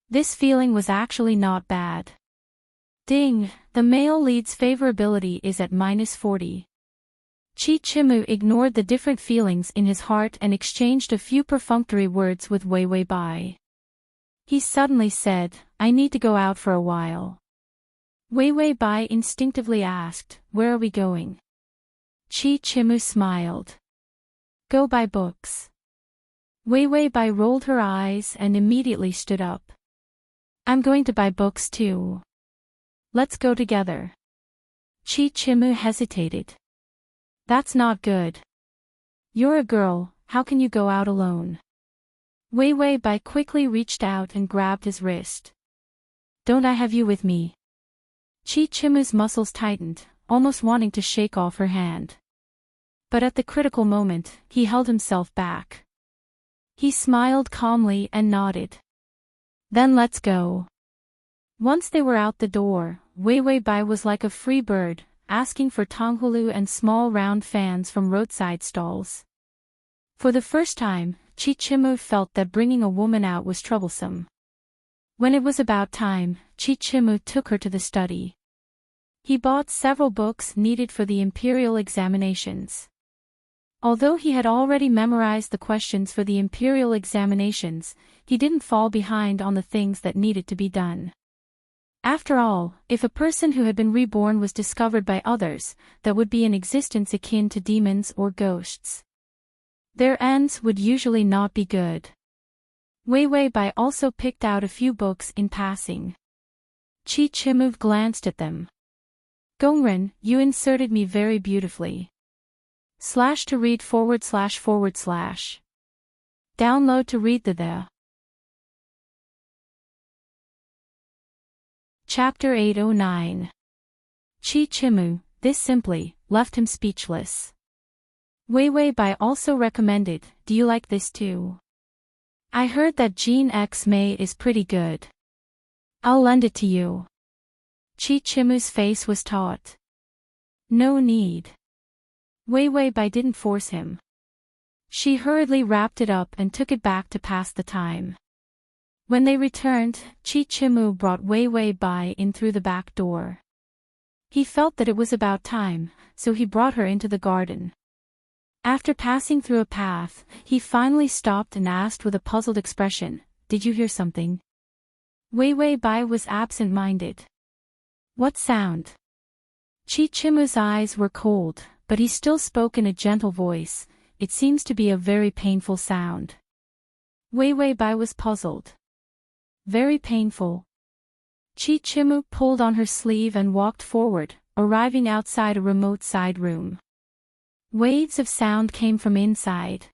This feeling was actually not bad. Ding, the male lead's favorability is at -40. Chi Chimu ignored the different feelings in his heart and exchanged a few perfunctory words with Wei Wei Bai. He suddenly said, "I need to go out for a while." Wei Wei Bai instinctively asked, "Where are we going?" Chi Chimu smiled. "Go buy books." Wei Wei Bai rolled her eyes and immediately stood up. "I'm going to buy books too. Let's go together." Chi Chimu hesitated. "That's not good. You're a girl, how can you go out alone?" Wei Wei Bai quickly reached out and grabbed his wrist. "Don't I have you with me?" Chi Chimu's muscles tightened, almost wanting to shake off her hand. But at the critical moment, he held himself back. He smiled calmly and nodded. "Then let's go." Once they were out the door, Wei Wei Bai was like a free bird, asking for tonghulu and small round fans from roadside stalls. For the first time, Chi Chimu felt that bringing a woman out was troublesome. When it was about time, Chi Chimu took her to the study. He bought several books needed for the imperial examinations. Although he had already memorized the questions for the imperial examinations, he didn't fall behind on the things that needed to be done. After all, if a person who had been reborn was discovered by others, that would be an existence akin to demons or ghosts. Their ends would usually not be good. Wei Wei Bai also picked out a few books in passing. Chi Chimu glanced at them. "Gongren, you inserted me very beautifully. To read //. Download to read the. Chapter 809. Chi Chimu, this simply, left him speechless. Wei Wei Bai also recommended, do you like this too? I heard that Jean X May is pretty good. I'll lend it to you. Chi Chimu's face was taut. No need. Wei Wei Bai didn't force him. She hurriedly wrapped it up and took it back to pass the time. When they returned, Chi Chimu brought Wei Wei Bai in through the back door. He felt that it was about time, so he brought her into the garden. After passing through a path, he finally stopped and asked with a puzzled expression, "Did you hear something?" Wei Wei Bai was absent-minded. "What sound?" Chi Chimu's eyes were cold, but he still spoke in a gentle voice. "It seems to be a very painful sound." Wei Wei Bai was puzzled. Very painful. Chi Chimu pulled on her sleeve and walked forward, arriving outside a remote side room. Waves of sound came from inside.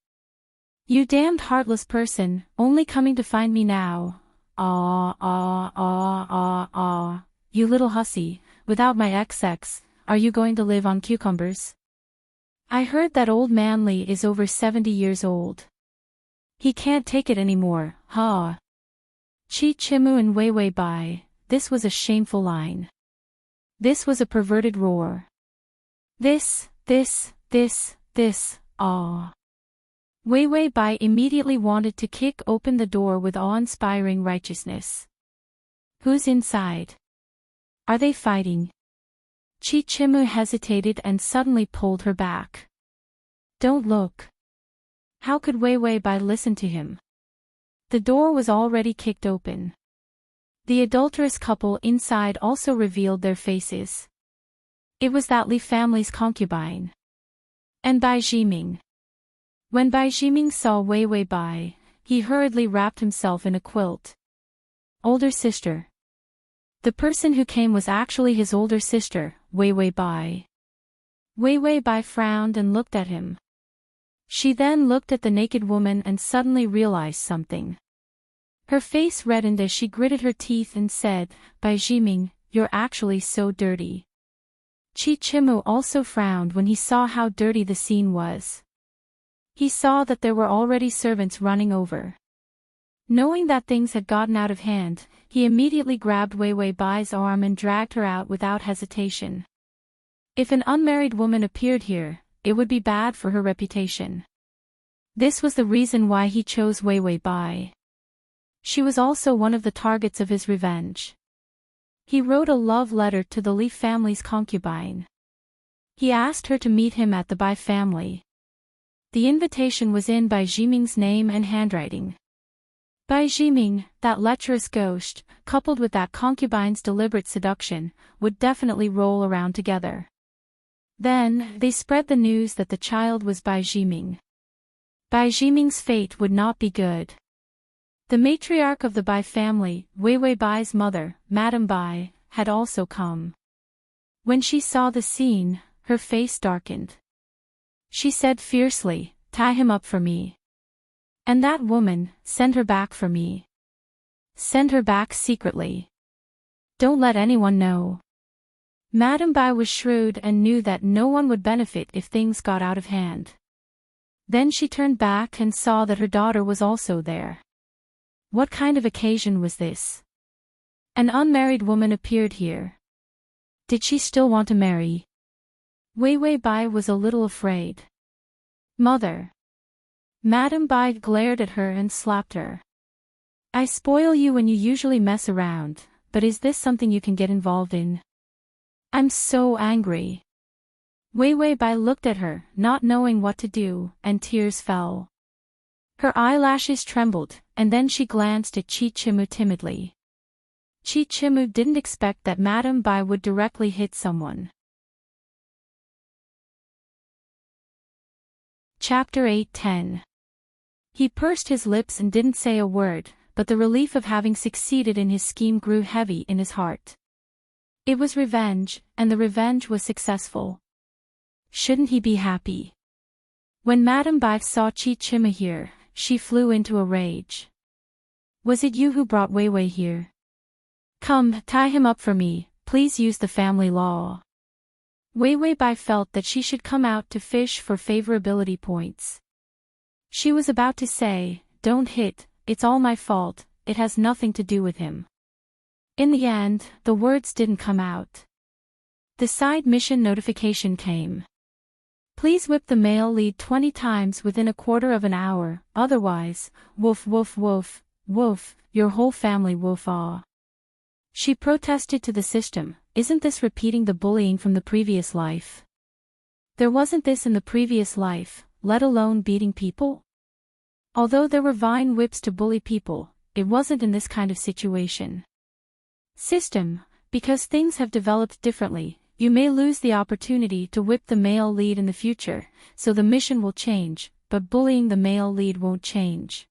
"You damned heartless person, only coming to find me now. Ah ah ah ah ah. You little hussy, without my XX, are you going to live on cucumbers? I heard that old Manly is over 70 years old. He can't take it anymore, ha." Chi Chimu and Wei Wei Bai, this was a shameful line. This was a perverted roar. This, ah. Wei Wei Bai immediately wanted to kick open the door with awe-inspiring righteousness. Who's inside? Are they fighting? Chi Chimu hesitated and suddenly pulled her back. Don't look. How could Wei Wei Bai listen to him? The door was already kicked open. The adulterous couple inside also revealed their faces. It was that Li family's concubine. And Bai Jiming. When Bai Jiming saw Wei Wei Bai, he hurriedly wrapped himself in a quilt. Older sister. The person who came was actually his older sister, Wei Wei Bai. Wei Wei Bai frowned and looked at him. She then looked at the naked woman and suddenly realized something. Her face reddened as she gritted her teeth and said, "Bai Jiming, you're actually so dirty." Chi Chimu also frowned when he saw how dirty the scene was. He saw that there were already servants running over. Knowing that things had gotten out of hand, he immediately grabbed Wei Wei Bai's arm and dragged her out without hesitation. If an unmarried woman appeared here, it would be bad for her reputation. This was the reason why he chose Wei Wei Bai. She was also one of the targets of his revenge. He wrote a love letter to the Li family's concubine. He asked her to meet him at the Bai family. The invitation was in Bai Jiming's name and handwriting. Bai Jiming, that lecherous ghost, coupled with that concubine's deliberate seduction, would definitely roll around together. Then, they spread the news that the child was Bai Jiming. Bai Jiming's fate would not be good. The matriarch of the Bai family, Wei Wei Bai's mother, Madame Bai, had also come. When she saw the scene, her face darkened. She said fiercely, "Tie him up for me. And that woman, send her back for me. Send her back secretly. Don't let anyone know." Madame Bai was shrewd and knew that no one would benefit if things got out of hand. Then she turned back and saw that her daughter was also there. What kind of occasion was this? An unmarried woman appeared here. Did she still want to marry? Wei Wei Bai was a little afraid. "Mother." Madame Bai glared at her and slapped her. "I spoil you when you usually mess around, but is this something you can get involved in? I'm so angry." Wei Wei Bai looked at her, not knowing what to do, and tears fell. Her eyelashes trembled, and then she glanced at Chi Chimu timidly. Chi Chimu didn't expect that Madame Bai would directly hit someone. Chapter 8:10. He pursed his lips and didn't say a word, but the relief of having succeeded in his scheme grew heavy in his heart. It was revenge, and the revenge was successful. Shouldn't he be happy? When Madame Bai saw Chi Chimu here, she flew into a rage. "Was it you who brought Wei Wei here? Come, tie him up for me, please use the family law." Wei Wei Bai felt that she should come out to fish for favorability points. She was about to say, "Don't hit, it's all my fault, it has nothing to do with him." In the end, the words didn't come out. The side mission notification came. Please whip the male lead 20 times within a quarter of an hour, otherwise, woof woof woof, woof, your whole family woof ah. She protested to the system, "Isn't this repeating the bullying from the previous life? There wasn't this in the previous life, let alone beating people?" Although there were vine whips to bully people, it wasn't in this kind of situation. System, because things have developed differently, you may lose the opportunity to whip the male lead in the future, so the mission will change, but bullying the male lead won't change.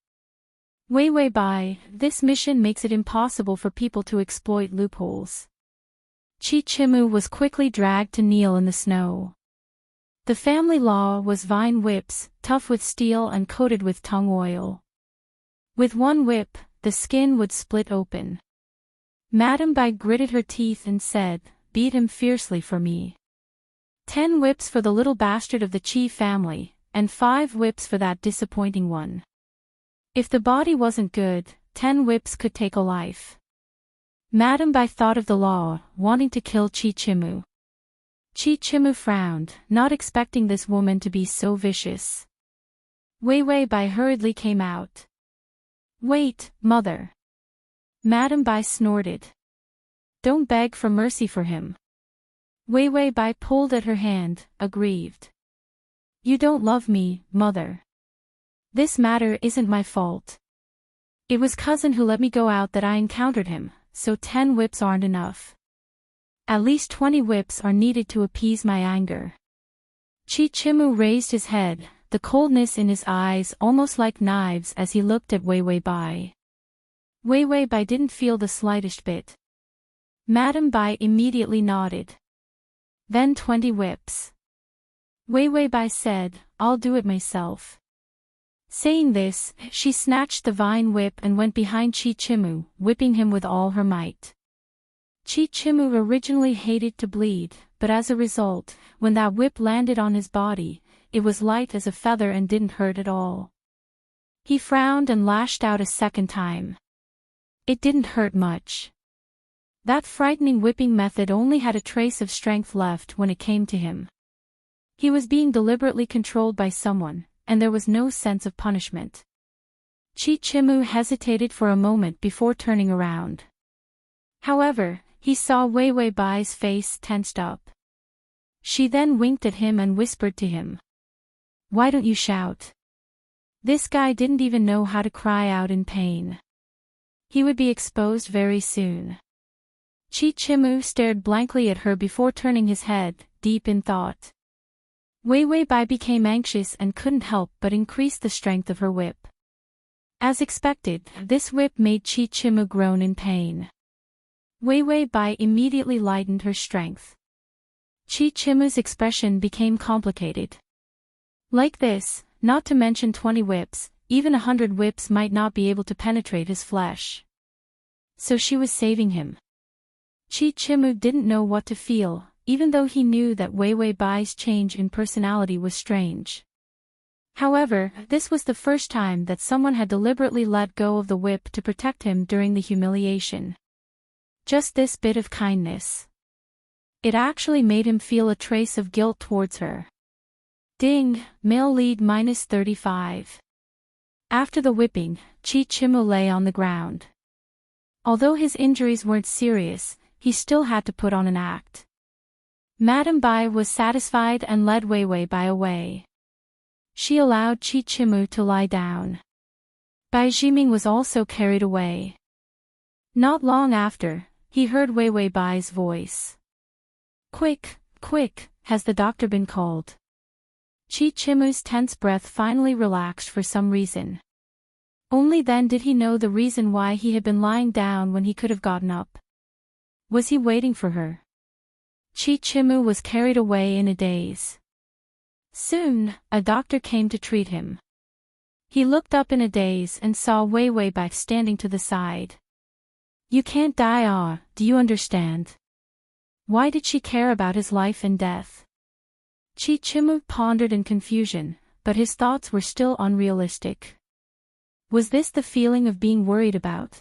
Wei Wei Bai, this mission makes it impossible for people to exploit loopholes. Chi Chimu was quickly dragged to kneel in the snow. The family law was vine whips, tough with steel and coated with tung oil. With one whip, the skin would split open. Madame Bai gritted her teeth and said, "Beat him fiercely for me. 10 whips for the little bastard of the Chi family, and 5 whips for that disappointing one. If the body wasn't good, 10 whips could take a life." Madame Bai thought of the law, wanting to kill Chi Chimu. Chi Chimu frowned, not expecting this woman to be so vicious. Wei Wei Bai hurriedly came out. "Wait, mother." Madame Bai snorted. "Don't beg for mercy for him." Wei Wei Bai pulled at her hand, aggrieved. "You don't love me, mother. This matter isn't my fault. It was cousin who let me go out that I encountered him, so 10 whips aren't enough. At least 20 whips are needed to appease my anger." Chi Chimu raised his head, the coldness in his eyes almost like knives as he looked at Wei Wei Bai. Wei Wei Bai didn't feel the slightest bit. Madame Bai immediately nodded. "Then 20 whips." Wei Wei Bai said, "I'll do it myself." Saying this, she snatched the vine whip and went behind Chi Chimu, whipping him with all her might. Chi Chimu originally hated to bleed, but as a result, when that whip landed on his body, it was light as a feather and didn't hurt at all. He frowned and lashed out a second time. It didn't hurt much. That frightening whipping method only had a trace of strength left when it came to him. He was being deliberately controlled by someone, and there was no sense of punishment. Chi Chimu hesitated for a moment before turning around. However, he saw Wei Wei Bai's face tensed up. She then winked at him and whispered to him, "Why don't you shout?" This guy didn't even know how to cry out in pain. He would be exposed very soon. Chi Chimu stared blankly at her before turning his head, deep in thought. Wei Wei Bai became anxious and couldn't help but increase the strength of her whip. As expected, this whip made Chi Chimu groan in pain. Wei Wei Bai immediately lightened her strength. Chi Chimu's expression became complicated. Like this, not to mention 20 whips, even 100 whips might not be able to penetrate his flesh. So she was saving him. Chi Chimu didn't know what to feel, even though he knew that Wei Wei Bai's change in personality was strange. However, this was the first time that someone had deliberately let go of the whip to protect him during the humiliation. Just this bit of kindness. It actually made him feel a trace of guilt towards her. Ding, male lead -35. After the whipping, Chi Chimu lay on the ground. Although his injuries weren't serious, he still had to put on an act. Madame Bai was satisfied and led Wei Wei Bai away. She allowed Chi Chimu to lie down. Bai Jiming was also carried away. Not long after, he heard Wei Wei Bai's voice. "Quick, quick, has the doctor been called?" Chi Chimu's tense breath finally relaxed for some reason. Only then did he know the reason why he had been lying down when he could have gotten up. Was he waiting for her? Chi Chimu was carried away in a daze. Soon, a doctor came to treat him. He looked up in a daze and saw Wei Wei Bai standing to the side. "You can't die, do you understand?" Why did she care about his life and death? Chichimu pondered in confusion, but his thoughts were still unrealistic. Was this the feeling of being worried about?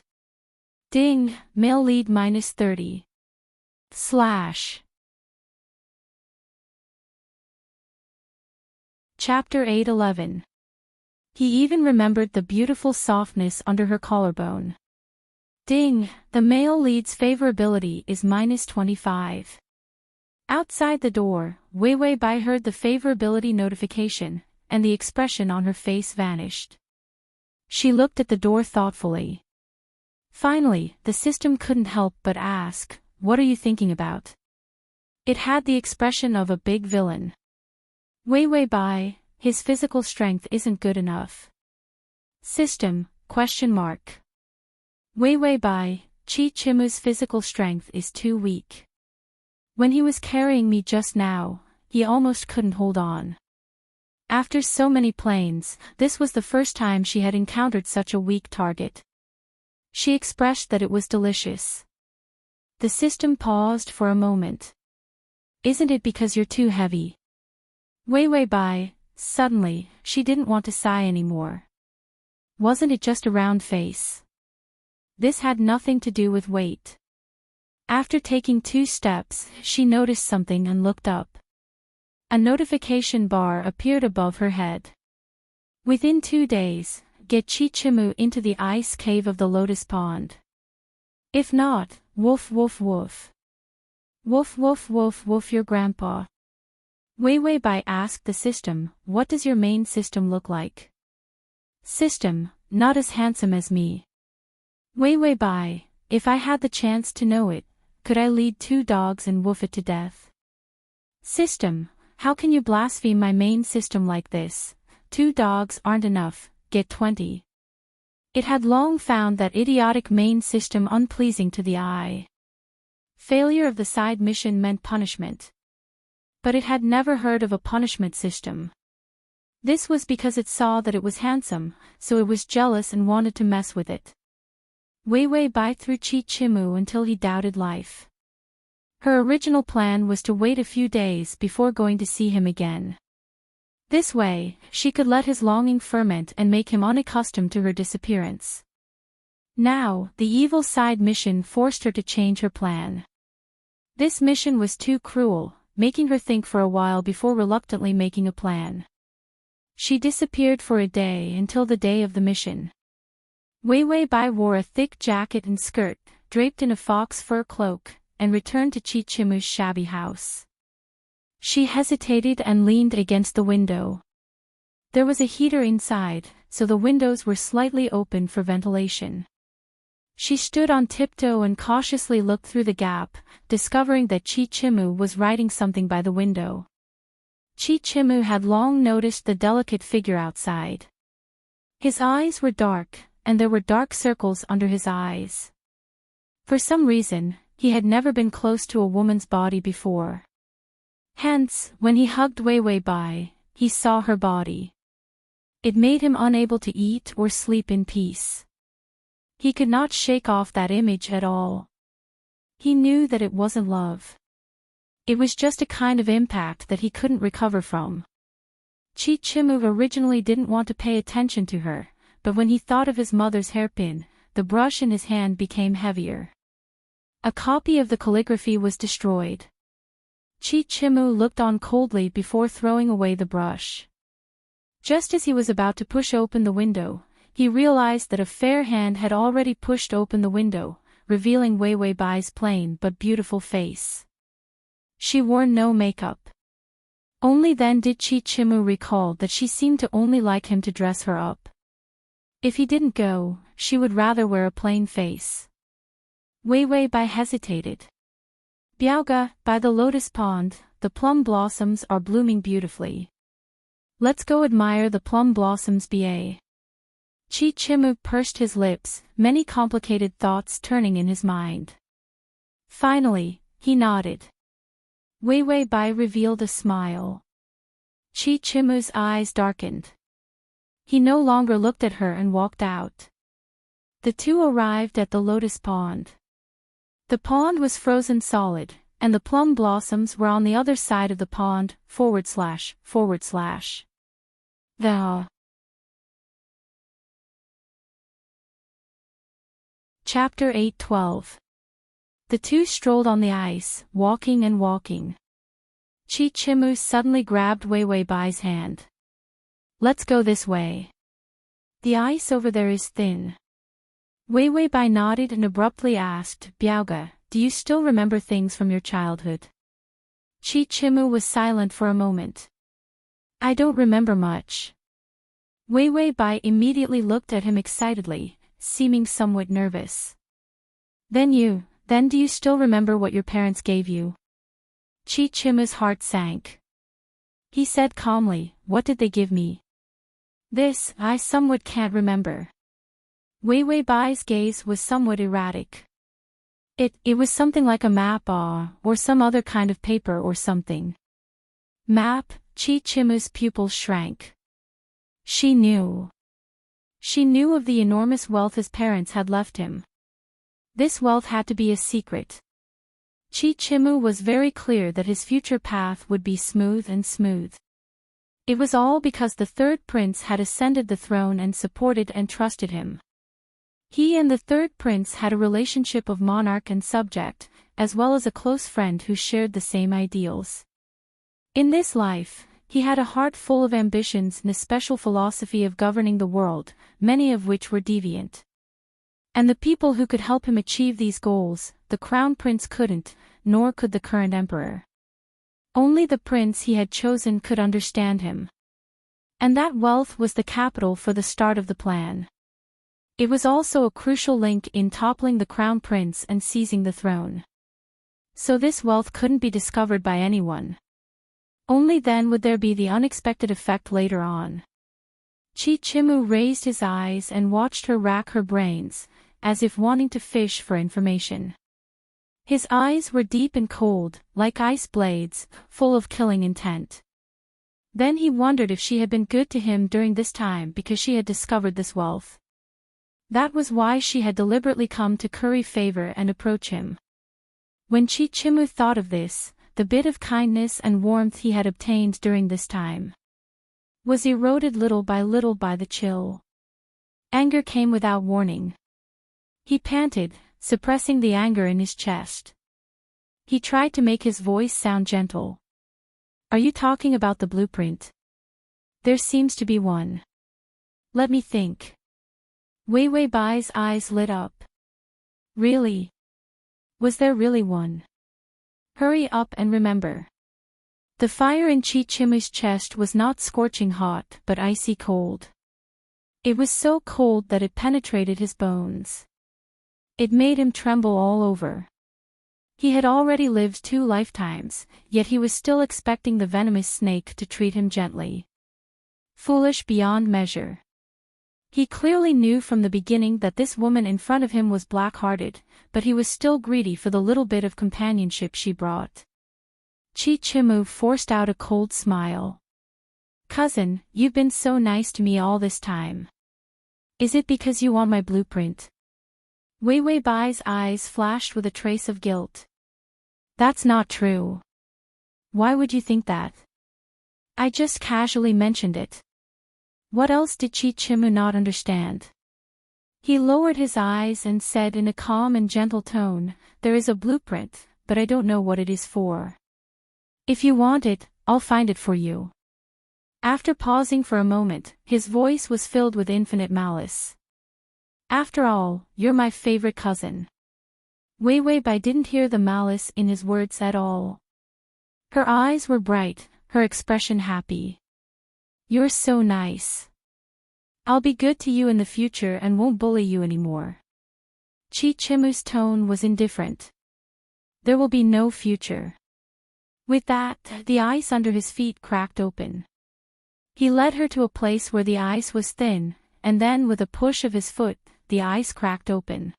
Ding, male lead -30. Chapter 8:11. He even remembered the beautiful softness under her collarbone. Ding, the male lead's favorability is -25. Outside the door, Wei Wei Bai heard the favorability notification, and the expression on her face vanished. She looked at the door thoughtfully. Finally, the system couldn't help but ask, "What are you thinking about?" It had the expression of a big villain. Wei Wei Bai, his physical strength isn't good enough. System, ? Wei Wei Bai, Chichimu's physical strength is too weak. When he was carrying me just now, he almost couldn't hold on. After so many planes, this was the first time she had encountered such a weak target. She expressed that it was delicious. The system paused for a moment. Isn't it because you're too heavy? Wei Wei Bai, suddenly, she didn't want to sigh anymore. Wasn't it just a round face? This had nothing to do with weight. After taking 2 steps, she noticed something and looked up. A notification bar appeared above her head. Within 2 days, get Chichimu into the ice cave of the lotus pond. If not, woof woof woof. Woof woof woof woof your grandpa. Wei Wei Bai asked the system, "What does your main system look like?" System, not as handsome as me. Wei Wei Bai, if I had the chance to know it, could I lead 2 dogs and woof it to death? System, how can you blaspheme my main system like this? 2 dogs aren't enough, get 20. It had long found that idiotic main system unpleasing to the eye. Failure of the side mission meant punishment. But it had never heard of a punishment system. This was because it saw that it was handsome, so it was jealous and wanted to mess with it. Wei Wei Bai threw Chichimu until he doubted life. Her original plan was to wait a few days before going to see him again. This way, she could let his longing ferment and make him unaccustomed to her disappearance. Now, the evil side mission forced her to change her plan. This mission was too cruel, making her think for a while before reluctantly making a plan. She disappeared for a day until the day of the mission. Wei Wei Bai wore a thick jacket and skirt, draped in a fox fur cloak, and returned to Chichimu's shabby house. She hesitated and leaned against the window. There was a heater inside, so the windows were slightly open for ventilation. She stood on tiptoe and cautiously looked through the gap, discovering that Chichimu was writing something by the window. Chichimu had long noticed the delicate figure outside. His eyes were dark, and there were dark circles under his eyes. For some reason, he had never been close to a woman's body before. Hence, when he hugged Wei Wei Bai, he saw her body. It made him unable to eat or sleep in peace. He could not shake off that image at all. He knew that it wasn't love. It was just a kind of impact that he couldn't recover from. Chichimu originally didn't want to pay attention to her, but when he thought of his mother's hairpin, the brush in his hand became heavier. A copy of the calligraphy was destroyed. Chichimu looked on coldly before throwing away the brush. Just as he was about to push open the window, he realized that a fair hand had already pushed open the window, revealing Wei Wei Bai's plain but beautiful face. She wore no makeup. Only then did Chichimu recall that she seemed to only like him to dress her up. If he didn't go, she would rather wear a plain face. Wei Wei Bai hesitated. Biaoga, by the lotus pond, the plum blossoms are blooming beautifully. Let's go admire the plum blossoms ba. Chichimu pursed his lips, many complicated thoughts turning in his mind. Finally, he nodded. Wei Wei Bai revealed a smile. Chichimu's eyes darkened. He no longer looked at her and walked out. The two arrived at the lotus pond. The pond was frozen solid, and the plum blossoms were on the other side of the pond, // The Chapter 8:12. The two strolled on the ice, walking and walking. Chichimu suddenly grabbed Weiwei-bai's hand. Let's go this way. The ice over there is thin. Weiwei-bai nodded and abruptly asked, Biaoga, do you still remember things from your childhood? Chichimu was silent for a moment. I don't remember much. Weiwei-bai immediately looked at him excitedly, seeming somewhat nervous. Then do you still remember what your parents gave you? Chichimu's heart sank. He said calmly, what did they give me? This, I somewhat can't remember. Weiwei-bai's gaze was somewhat erratic. It was something like a map or some other kind of paper or something. Map? Chichimu's pupils shrank. She knew. She knew of the enormous wealth his parents had left him. This wealth had to be a secret. Chichimu was very clear that his future path would be smooth and smooth. It was all because the third prince had ascended the throne and supported and trusted him. He and the third prince had a relationship of monarch and subject, as well as a close friend who shared the same ideals. In this life, he had a heart full of ambitions and a special philosophy of governing the world, many of which were deviant. And the people who could help him achieve these goals, the crown prince couldn't, nor could the current emperor. Only the prince he had chosen could understand him. And that wealth was the capital for the start of the plan. It was also a crucial link in toppling the crown prince and seizing the throne. So this wealth couldn't be discovered by anyone. Only then would there be the unexpected effect later on. Chichimu raised his eyes and watched her rack her brains, as if wanting to fish for information. His eyes were deep and cold, like ice blades, full of killing intent. Then he wondered if she had been good to him during this time because she had discovered this wealth. That was why she had deliberately come to curry favor and approach him. When Chichimu thought of this, the bit of kindness and warmth he had obtained during this time was eroded little by the chill. Anger came without warning. He panted, suppressing the anger in his chest. He tried to make his voice sound gentle. Are you talking about the blueprint? There seems to be one. Let me think. Weiwei-bai's eyes lit up. Really? Was there really one? Hurry up and remember. The fire in Chichimu's chest was not scorching hot but icy cold. It was so cold that it penetrated his bones. It made him tremble all over. He had already lived 2 lifetimes, yet he was still expecting the venomous snake to treat him gently. Foolish beyond measure. He clearly knew from the beginning that this woman in front of him was black-hearted, but he was still greedy for the little bit of companionship she brought. Chichimu forced out a cold smile. Cousin, you've been so nice to me all this time. Is it because you want my blueprint? Weiwei-bai's eyes flashed with a trace of guilt. That's not true. Why would you think that? I just casually mentioned it. What else did Chichimu not understand? He lowered his eyes and said in a calm and gentle tone, there is a blueprint, but I don't know what it is for. If you want it, I'll find it for you. After pausing for a moment, his voice was filled with infinite malice. After all, you're my favorite cousin. Weiwei-bai didn't hear the malice in his words at all. Her eyes were bright, her expression happy. You're so nice. I'll be good to you in the future and won't bully you anymore. Chichimu's tone was indifferent. There will be no future. With that, the ice under his feet cracked open. He led her to a place where the ice was thin, and then with a push of his foot, the ice cracked open.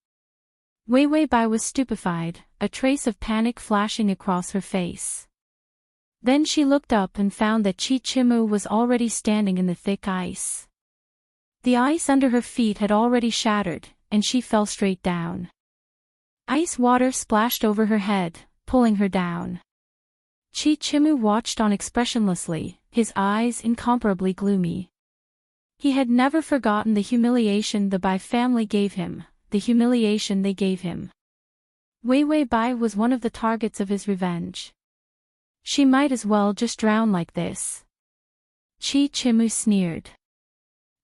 Weiwei-bai was stupefied, a trace of panic flashing across her face. Then she looked up and found that Chichimu was already standing in the thick ice. The ice under her feet had already shattered, and she fell straight down. Ice water splashed over her head, pulling her down. Chichimu watched on expressionlessly, his eyes incomparably gloomy. He had never forgotten the humiliation the Bai family gave him, the humiliation they gave him. Wei Wei Bai was one of the targets of his revenge. She might as well just drown like this. Chichimu sneered.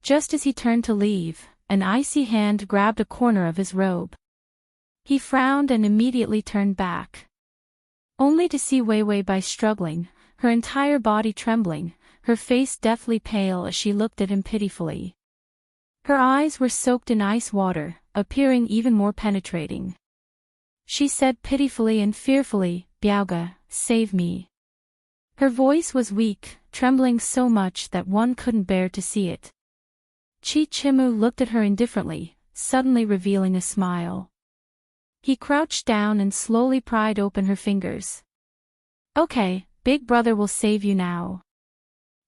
Just as he turned to leave, an icy hand grabbed a corner of his robe. He frowned and immediately turned back. Only to see Wei Wei Bai struggling, her entire body trembling, her face deathly pale as she looked at him pitifully. Her eyes were soaked in ice water, appearing even more penetrating. She said pitifully and fearfully, "Biaoga, save me." Her voice was weak, trembling so much that one couldn't bear to see it. Chichimu looked at her indifferently, suddenly revealing a smile. He crouched down and slowly pried open her fingers. "Okay, Big Brother will save you now."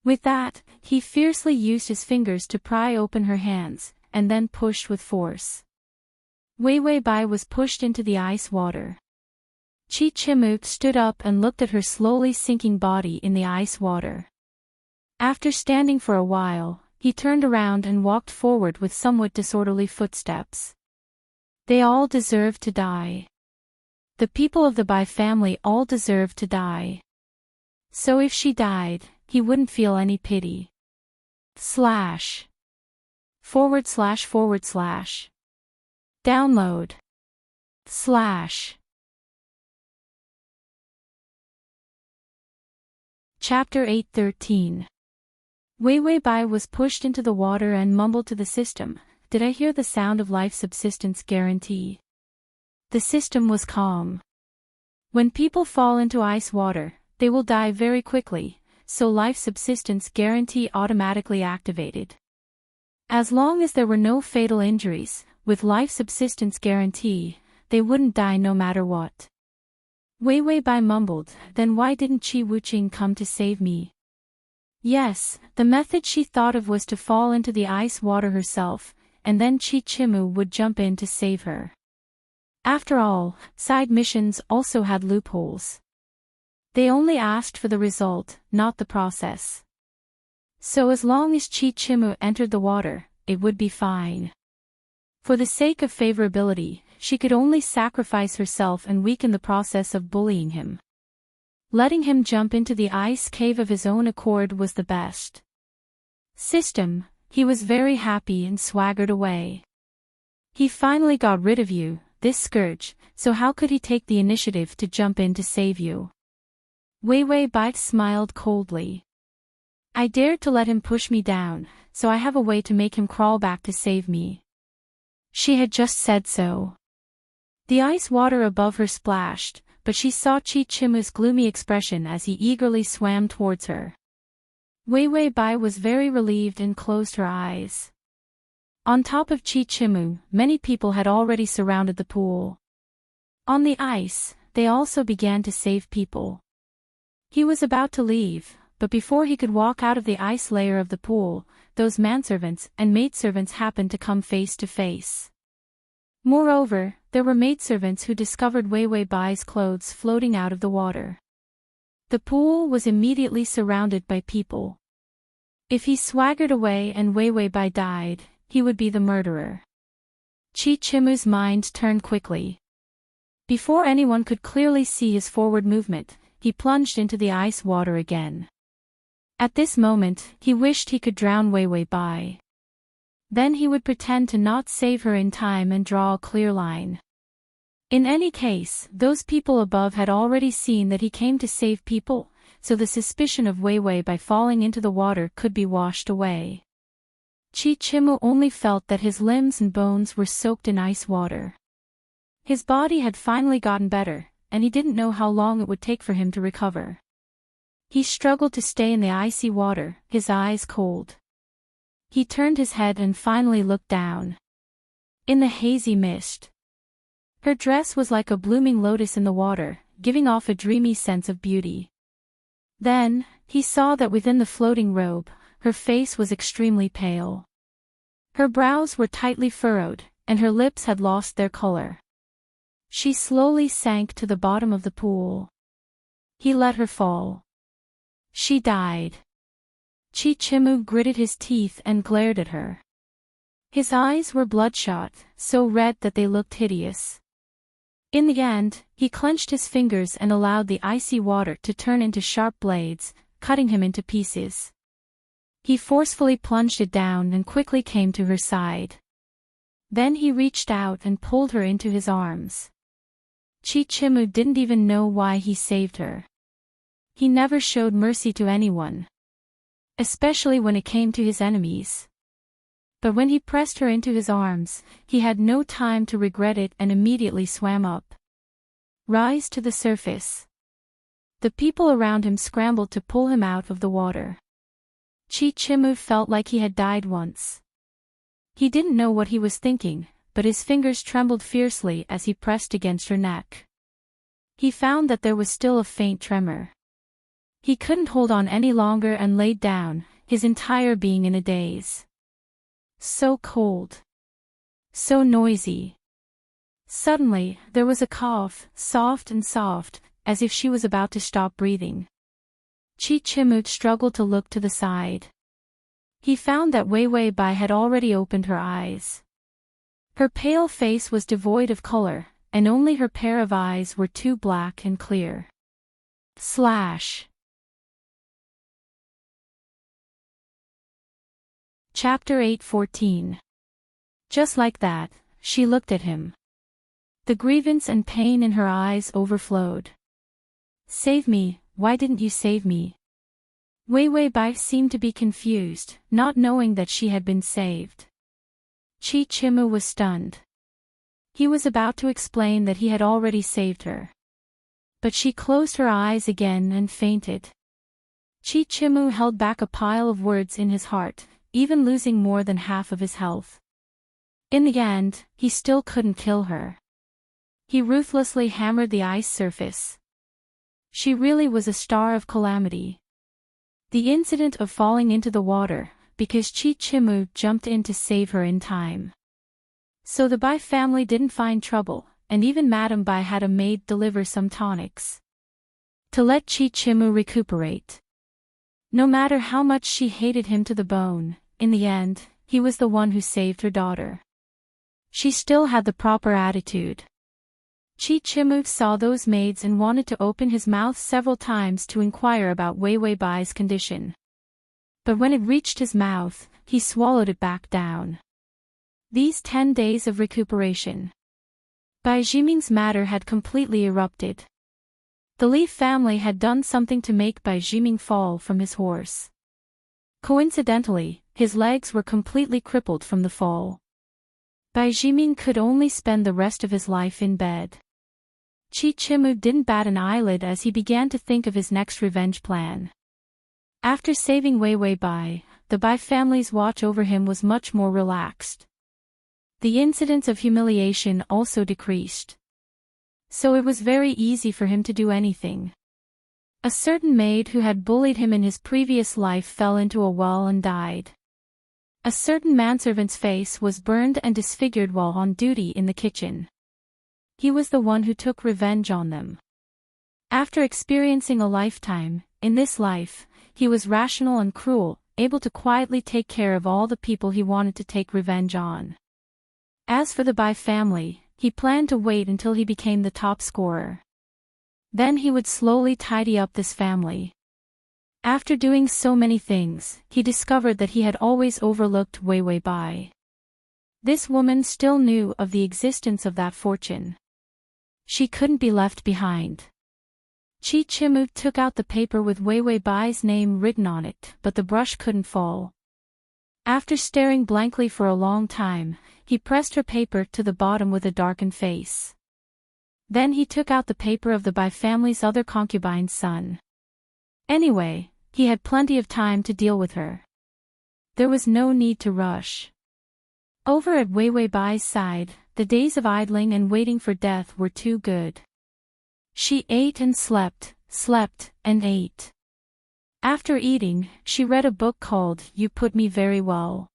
With that, he fiercely used his fingers to pry open her hands, and then pushed with force. Wei Wei Bai was pushed into the ice water. Chichimu stood up and looked at her slowly sinking body in the ice water. After standing for a while, he turned around and walked forward with somewhat disorderly footsteps. They all deserved to die. The people of the Bai family all deserved to die. So if she died, he wouldn't feel any pity. // Download. / Chapter 8:13. Wei Wei Bai was pushed into the water and mumbled to the system, "Did I hear the sound of life subsistence guarantee?" The system was calm. When people fall into ice water, they will die very quickly, so life subsistence guarantee automatically activated. As long as there were no fatal injuries, with life subsistence guarantee, they wouldn't die no matter what. Wei Wei Bai mumbled, "Then why didn't Chi Wuqing come to save me?" Yes, the method she thought of was to fall into the ice water herself, and then Chichimu would jump in to save her. After all, side missions also had loopholes. They only asked for the result, not the process. So as long as Chichimu entered the water, it would be fine. For the sake of favorability, she could only sacrifice herself and weaken the process of bullying him. Letting him jump into the ice cave of his own accord was the best. System, he was very happy and swaggered away. He finally got rid of you, this scourge, so how could he take the initiative to jump in to save you? Wei Wei Bai smiled coldly. I dared to let him push me down, so I have a way to make him crawl back to save me. She had just said so. The ice water above her splashed, but she saw Chichimu's gloomy expression as he eagerly swam towards her. Wei Wei Bai was very relieved and closed her eyes. On top of Chichimu, many people had already surrounded the pool. On the ice, they also began to save people. He was about to leave, but before he could walk out of the ice layer of the pool, those manservants and maidservants happened to come face to face. Moreover, there were maidservants who discovered Wei Wei Bai's clothes floating out of the water. The pool was immediately surrounded by people. If he swaggered away and Wei Wei Bai died, he would be the murderer. Chichimu's mind turned quickly. Before anyone could clearly see his forward movement, he plunged into the ice water again. At this moment, he wished he could drown Wei Wei Bai. Then he would pretend to not save her in time and draw a clear line. In any case, those people above had already seen that he came to save people, so the suspicion of Wei Wei Bai falling into the water could be washed away. Chichimu only felt that his limbs and bones were soaked in ice water. His body had finally gotten better, and he didn't know how long it would take for him to recover. He struggled to stay in the icy water, his eyes cold. He turned his head and finally looked down. In the hazy mist. Her dress was like a blooming lotus in the water, giving off a dreamy sense of beauty. Then, he saw that within the floating robe, her face was extremely pale. Her brows were tightly furrowed, and her lips had lost their color. She slowly sank to the bottom of the pool. He let her fall. She died. Chichimu gritted his teeth and glared at her. His eyes were bloodshot, so red that they looked hideous. In the end, he clenched his fingers and allowed the icy water to turn into sharp blades, cutting him into pieces. He forcefully plunged it down and quickly came to her side. Then he reached out and pulled her into his arms. Chichimu didn't even know why he saved her. He never showed mercy to anyone, especially when it came to his enemies. But when he pressed her into his arms, he had no time to regret it and immediately swam up. Rise to the surface. The people around him scrambled to pull him out of the water. Chichimu felt like he had died once. He didn't know what he was thinking, but his fingers trembled fiercely as he pressed against her neck. He found that there was still a faint tremor. He couldn't hold on any longer and laid down, his entire being in a daze. So cold. So noisy. Suddenly, there was a cough, soft and soft, as if she was about to stop breathing. Chichimu struggled to look to the side. He found that Wei Bai had already opened her eyes. Her pale face was devoid of color, and only her pair of eyes were too black and clear. Slash. Chapter 8:14. Just like that, she looked at him. The grievance and pain in her eyes overflowed. Save me, why didn't you save me? Wei Bai seemed to be confused, not knowing that she had been saved. Chichimu was stunned. He was about to explain that he had already saved her. But she closed her eyes again and fainted. Chichimu held back a pile of words in his heart, even losing more than half of his health. In the end, he still couldn't kill her. He ruthlessly hammered the ice surface. She really was a star of calamity. The incident of falling into the water, because Chichimu jumped in to save her in time. So the Bai family didn't find trouble, and even Madame Bai had a maid deliver some tonics to let Chichimu recuperate. No matter how much she hated him to the bone, in the end, he was the one who saved her daughter. She still had the proper attitude. Chichimu saw those maids and wanted to open his mouth several times to inquire about Wei Bai's condition. But when it reached his mouth, he swallowed it back down. These 10 days of recuperation. Bai Jiming's matter had completely erupted. The Li family had done something to make Bai Jiming fall from his horse. Coincidentally, his legs were completely crippled from the fall. Bai Jiming could only spend the rest of his life in bed. Chichimu didn't bat an eyelid as he began to think of his next revenge plan. After saving Wei Bai, the Bai family's watch over him was much more relaxed. The incidents of humiliation also decreased. So it was very easy for him to do anything. A certain maid who had bullied him in his previous life fell into a well and died. A certain manservant's face was burned and disfigured while on duty in the kitchen. He was the one who took revenge on them. After experiencing a lifetime, in this life, he was rational and cruel, able to quietly take care of all the people he wanted to take revenge on. As for the Bai family, he planned to wait until he became the top scorer. Then he would slowly tidy up this family. After doing so many things, he discovered that he had always overlooked Wei Bai. This woman still knew of the existence of that fortune. She couldn't be left behind. Chichimu took out the paper with Wei Bai's name written on it, but the brush couldn't fall. After staring blankly for a long time, he pressed her paper to the bottom with a darkened face. Then he took out the paper of the Bai family's other concubine's son. Anyway, he had plenty of time to deal with her. There was no need to rush. Over at Wei Bai's side, the days of idling and waiting for death were too good. She ate and slept, slept and ate. After eating, she read a book called You Put Me Very Well.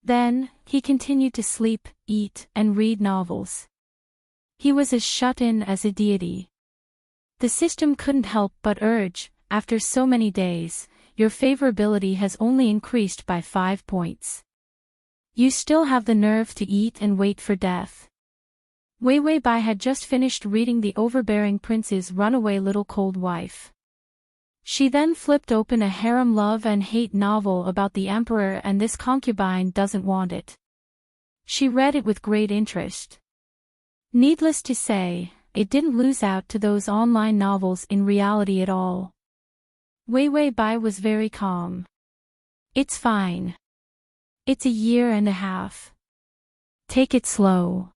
Then, he continued to sleep, eat, and read novels. He was as shut-in as a deity. The system couldn't help but urge, after so many days, your favorability has only increased by 5 points. You still have the nerve to eat and wait for death. Wei Wei Bai had just finished reading the overbearing prince's runaway little cold wife. She then flipped open a harem love and hate novel about the emperor, and this concubine doesn't want it. She read it with great interest. Needless to say, it didn't lose out to those online novels in reality at all. Wei Wei Bai was very calm. It's fine. It's a year and a half. Take it slow.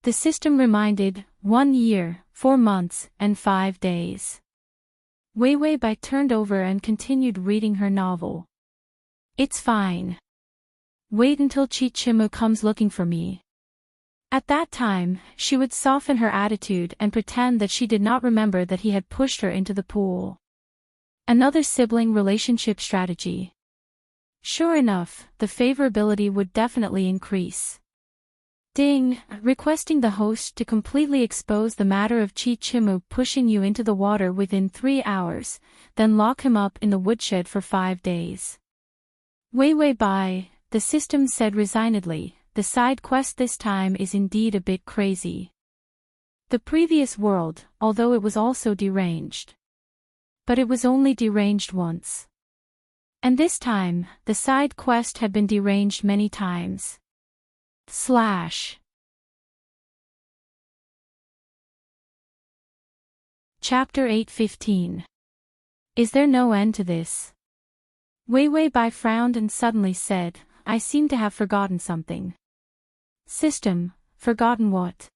The system reminded, 1 year, 4 months, and 5 days. Wei Wei Bai turned over and continued reading her novel. It's fine. Wait until Chi Chimu comes looking for me. At that time, she would soften her attitude and pretend that she did not remember that he had pushed her into the pool. Another sibling relationship strategy. Sure enough, the favorability would definitely increase. Ding, requesting the host to completely expose the matter of Chi Chimu pushing you into the water within 3 hours, then lock him up in the woodshed for 5 days. Wei Wei Bai, the system said resignedly, the side quest this time is indeed a bit crazy. The previous world, although it was also deranged. But it was only deranged once. And this time, the side quest had been deranged many times. Chapter 8:15. Is there no end to this? Wei Wei Bai frowned and suddenly said, I seem to have forgotten something. System, forgotten what?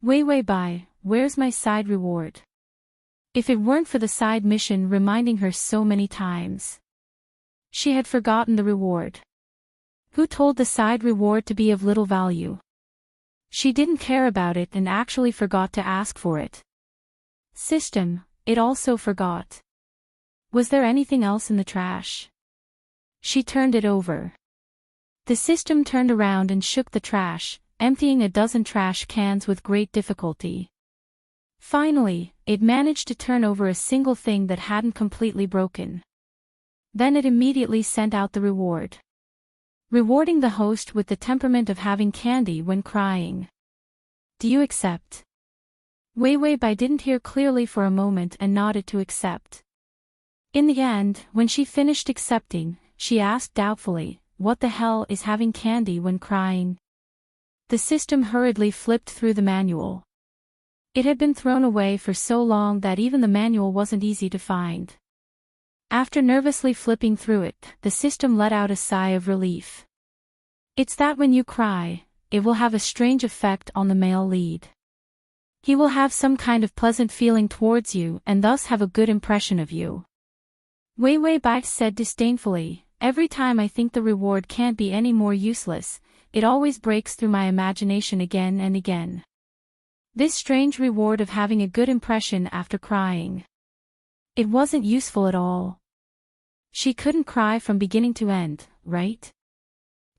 Wei Wei Bai, where's my side reward? If it weren't for the side mission reminding her so many times. She had forgotten the reward. Who told the side reward to be of little value? She didn't care about it and actually forgot to ask for it. System, it also forgot. Was there anything else in the trash? She turned it over. The system turned around and shook the trash, emptying a dozen trash cans with great difficulty. Finally, it managed to turn over a single thing that hadn't completely broken. Then it immediately sent out the reward. Rewarding the host with the temperament of having candy when crying. Do you accept? Wei Wei Bai didn't hear clearly for a moment and nodded to accept. In the end, when she finished accepting, she asked doubtfully, what the hell is having candy when crying? The system hurriedly flipped through the manual. It had been thrown away for so long that even the manual wasn't easy to find. After nervously flipping through it, the system let out a sigh of relief. It's that when you cry, it will have a strange effect on the male lead. He will have some kind of pleasant feeling towards you and thus have a good impression of you. Wei Wei Bai said disdainfully, every time I think the reward can't be any more useless, it always breaks through my imagination again and again. This strange reward of having a good impression after crying. It wasn't useful at all. She couldn't cry from beginning to end, right?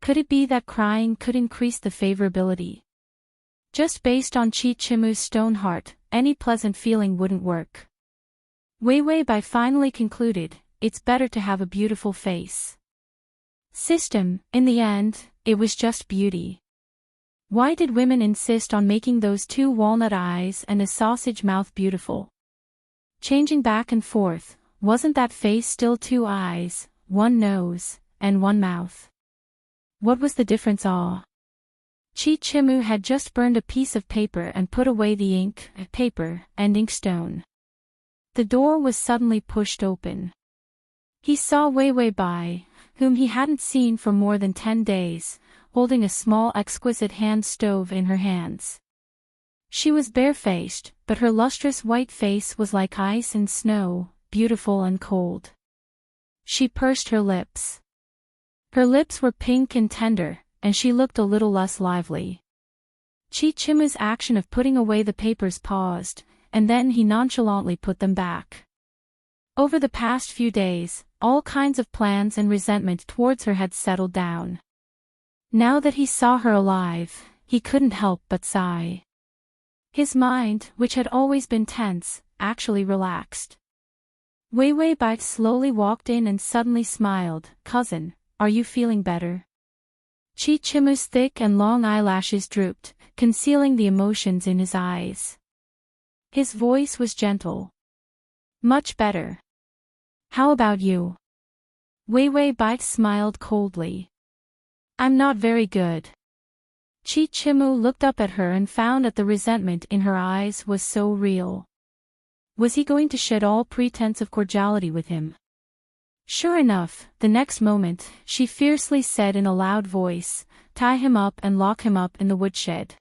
Could it be that crying could increase the favorability? Just based on Chi Chimu's stone heart, any pleasant feeling wouldn't work. Wei Wei Bai finally concluded, it's better to have a beautiful face. System, in the end, it was just beauty. Why did women insist on making those 2 walnut eyes and a sausage mouth beautiful? Changing back and forth, wasn't that face still 2 eyes, 1 nose, and 1 mouth? What was the difference? Chi Chimu had just burned a piece of paper and put away the ink, paper, and inkstone. The door was suddenly pushed open. He saw Wei Wei Bai, whom he hadn't seen for more than 10 days, holding a small exquisite hand stove in her hands. She was barefaced, but her lustrous white face was like ice and snow, beautiful and cold. She pursed her lips. Her lips were pink and tender, and she looked a little less lively. Chi Chimu's action of putting away the papers paused, and then he nonchalantly put them back. Over the past few days, all kinds of plans and resentment towards her had settled down. Now that he saw her alive, he couldn't help but sigh. His mind, which had always been tense, actually relaxed. Wei Wei Bai slowly walked in and suddenly smiled. "Cousin, are you feeling better?" Chi Chimu's thick and long eyelashes drooped, concealing the emotions in his eyes. His voice was gentle. "Much better. How about you?" Wei Wei Bai smiled coldly. "I'm not very good." Chi Chimu looked up at her and found that the resentment in her eyes was so real. Was he going to shed all pretense of cordiality with him? Sure enough, the next moment, she fiercely said in a loud voice, "Tie him up and lock him up in the woodshed."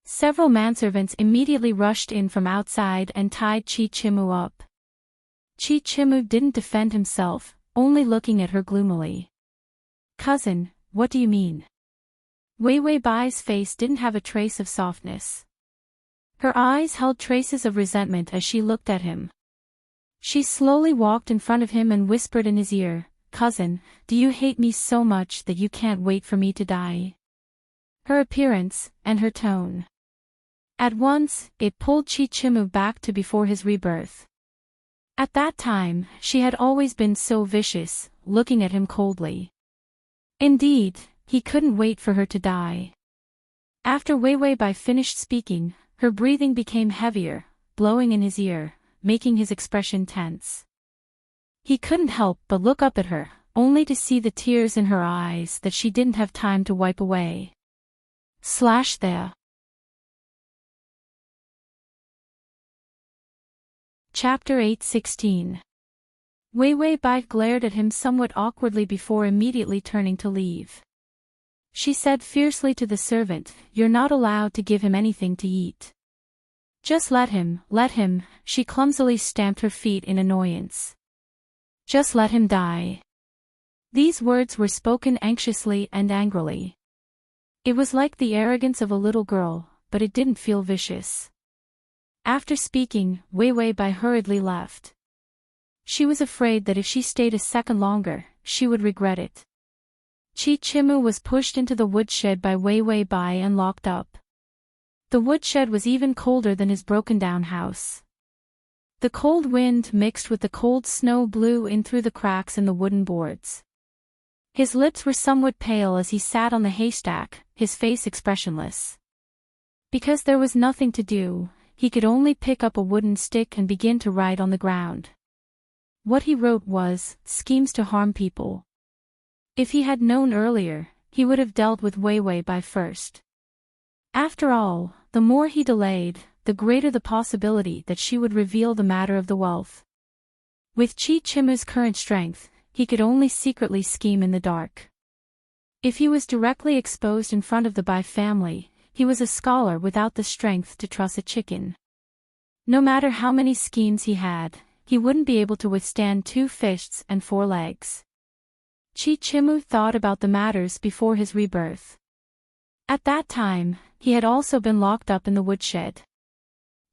Several manservants immediately rushed in from outside and tied Chi Chimu up. Chi Chimu didn't defend himself, only looking at her gloomily. "Cousin, what do you mean?" Wei Wei Bai's face didn't have a trace of softness. Her eyes held traces of resentment as she looked at him. She slowly walked in front of him and whispered in his ear, "Cousin, do you hate me so much that you can't wait for me to die?" Her appearance, and her tone. At once, it pulled Chi Chimu back to before his rebirth. At that time, she had always been so vicious, looking at him coldly. Indeed, he couldn't wait for her to die. After Wei Wei Bai finished speaking, her breathing became heavier, blowing in his ear, making his expression tense. He couldn't help but look up at her, only to see the tears in her eyes that she didn't have time to wipe away. There. Chapter 8:16. Wei Wei Bai glared at him somewhat awkwardly before immediately turning to leave. She said fiercely to the servant, "You're not allowed to give him anything to eat. Just let him," she clumsily stamped her feet in annoyance. "Just let him die." These words were spoken anxiously and angrily. It was like the arrogance of a little girl, but it didn't feel vicious. After speaking, Wei Wei Bai hurriedly left. She was afraid that if she stayed a second longer, she would regret it. Chi Chimu was pushed into the woodshed by Wei Wei Bai and locked up. The woodshed was even colder than his broken-down house. The cold wind mixed with the cold snow blew in through the cracks in the wooden boards. His lips were somewhat pale as he sat on the haystack, his face expressionless. Because there was nothing to do, he could only pick up a wooden stick and begin to write on the ground. What he wrote was, schemes to harm people. If he had known earlier, he would have dealt with Wei Wei Bai first. After all, the more he delayed, the greater the possibility that she would reveal the matter of the wealth. With Chi Chimu's current strength, he could only secretly scheme in the dark. If he was directly exposed in front of the Bai family, he was a scholar without the strength to truss a chicken. No matter how many schemes he had, he wouldn't be able to withstand 2 fists and 4 legs. Chi Chimu thought about the matters before his rebirth. At that time, he had also been locked up in the woodshed.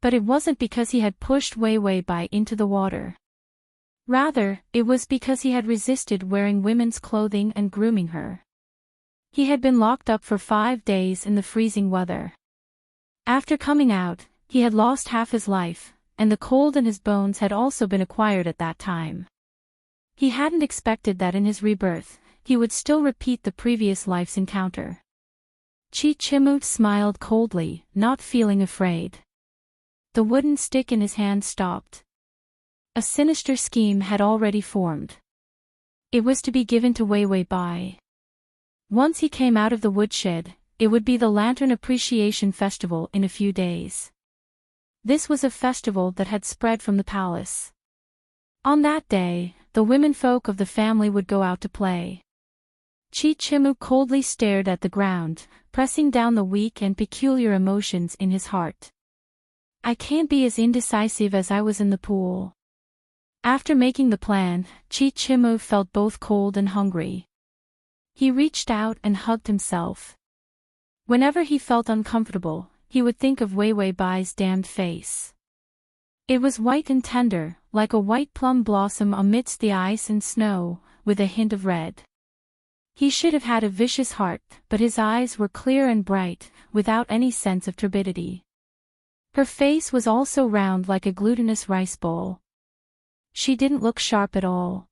But it wasn't because he had pushed Wei Wei Bai into the water. Rather, it was because he had resisted wearing women's clothing and grooming her. He had been locked up for 5 days in the freezing weather. After coming out, he had lost half his life, and the cold in his bones had also been acquired at that time. He hadn't expected that in his rebirth, he would still repeat the previous life's encounter. Chi Chimu smiled coldly, not feeling afraid. The wooden stick in his hand stopped. A sinister scheme had already formed. It was to be given to Wei Wei Bai. Once he came out of the woodshed, it would be the Lantern Appreciation Festival in a few days. This was a festival that had spread from the palace. On that day, the womenfolk of the family would go out to play. Chi Chimu coldly stared at the ground, pressing down the weak and peculiar emotions in his heart. I can't be as indecisive as I was in the pool. After making the plan, Chi Chimu felt both cold and hungry. He reached out and hugged himself. Whenever he felt uncomfortable, he would think of Wei Wei Bai's damned face. It was white and tender, like a white plum blossom amidst the ice and snow, with a hint of red. He should have had a vicious heart, but his eyes were clear and bright, without any sense of turbidity. Her face was also round like a glutinous rice bowl. She didn't look sharp at all.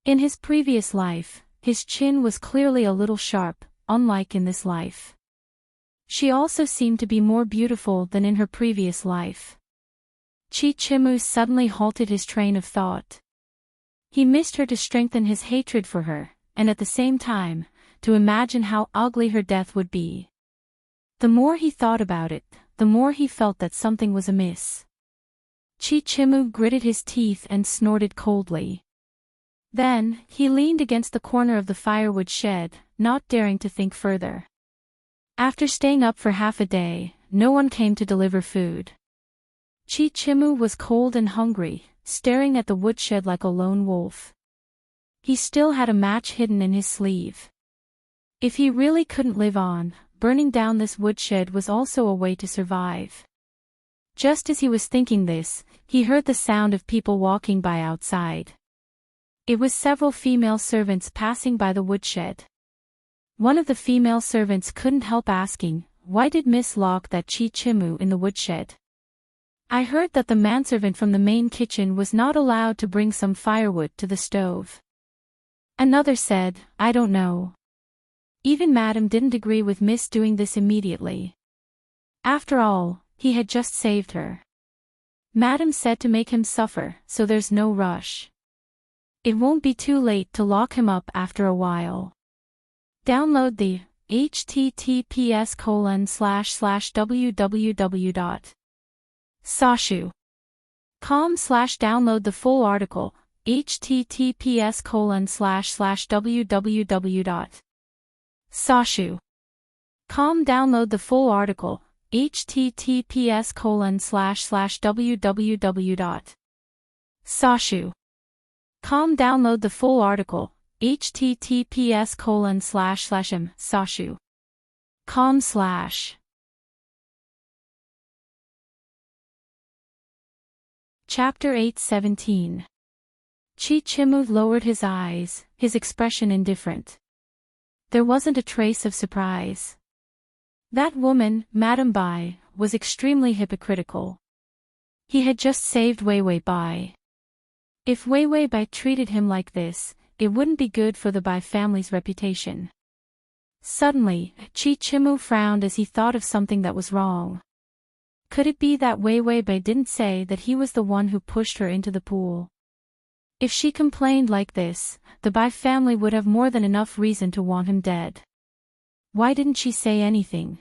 In his previous life, his chin was clearly a little sharp, unlike in this life. She also seemed to be more beautiful than in her previous life. Chichimu suddenly halted his train of thought. He missed her to strengthen his hatred for her, and at the same time, to imagine how ugly her death would be. The more he thought about it, the more he felt that something was amiss. Chichimu gritted his teeth and snorted coldly. Then, he leaned against the corner of the firewood shed, not daring to think further. After staying up for half a day, no one came to deliver food. Chichimu was cold and hungry, staring at the woodshed like a lone wolf. He still had a match hidden in his sleeve. If he really couldn't live on, burning down this woodshed was also a way to survive. Just as he was thinking this, he heard the sound of people walking by outside. It was several female servants passing by the woodshed. One of the female servants couldn't help asking, "Why did Miss lock that Chichimu in the woodshed?" "I heard that the manservant from the main kitchen was not allowed to bring some firewood to the stove." Another said, "I don't know. Even Madam didn't agree with Miss doing this immediately. After all, he had just saved her. Madam said to make him suffer, so there's no rush. It won't be too late to lock him up after a while." Download the https://www.sashu.com/download the full article, https://www.sashu.com download the full article, https://www.sashu.com download the full article, https://sashu.com/. Chapter 8:17. Chichimu lowered his eyes, his expression indifferent. There wasn't a trace of surprise. That woman, Madame Bai, was extremely hypocritical. He had just saved Weiwei Bai. If Weiwei Bai treated him like this, it wouldn't be good for the Bai family's reputation. Suddenly, Chichimu frowned as he thought of something that was wrong. Could it be that Weiwei Bai didn't say that he was the one who pushed her into the pool? If she complained like this, the Bai family would have more than enough reason to want him dead. Why didn't she say anything?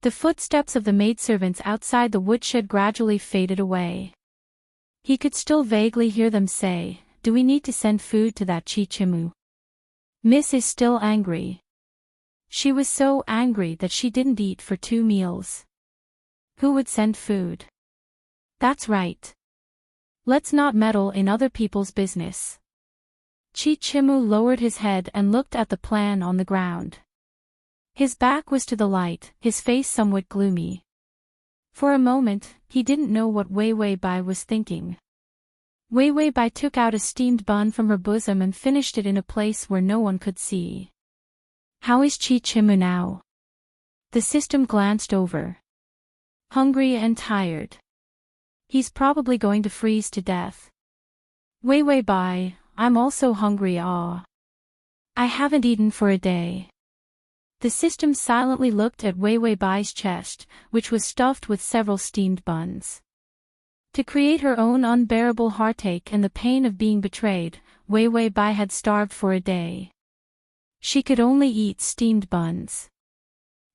The footsteps of the maidservants outside the woodshed gradually faded away. He could still vaguely hear them say, "Do we need to send food to that Chichimu? Miss is still angry." She was so angry that she didn't eat for 2 meals. Who would send food? That's right. Let's not meddle in other people's business. Chichimu lowered his head and looked at the plan on the ground. His back was to the light, his face somewhat gloomy. For a moment, he didn't know what Weiwei Bai was thinking. Weiwei Bai took out a steamed bun from her bosom and finished it in a place where no one could see. How is Chichimu now? The system glanced over. Hungry and tired. He's probably going to freeze to death. Weiwei Bai, I'm also hungry. I haven't eaten for a day. The system silently looked at Weiwei Bai's chest, which was stuffed with several steamed buns. To create her own unbearable heartache and the pain of being betrayed, Weiwei Bai had starved for a day. She could only eat steamed buns.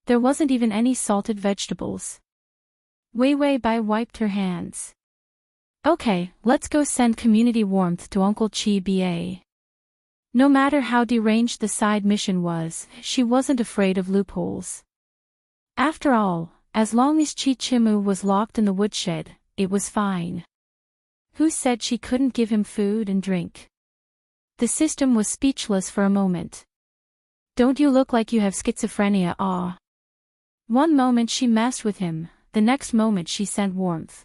There wasn't even any salted vegetables. Weiwei Bai wiped her hands. Okay, let's go send community warmth to Uncle Chi Ba. No matter how deranged the side mission was, she wasn't afraid of loopholes. After all, as long as Chichimu was locked in the woodshed, it was fine. Who said she couldn't give him food and drink? The system was speechless for a moment. Don't you look like you have schizophrenia? One moment she messed with him, the next moment she sent warmth.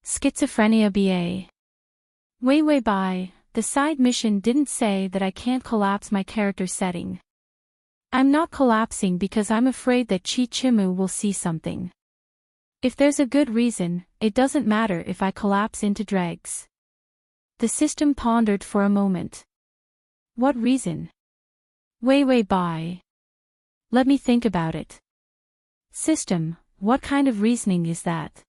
Schizophrenia Ba. Weiwei Bai, the side mission didn't say that I can't collapse my character setting. I'm not collapsing because I'm afraid that Chichimu will see something. If there's a good reason, it doesn't matter if I collapse into dregs. The system pondered for a moment. What reason? Wei Bai. Let me think about it. System, what kind of reasoning is that?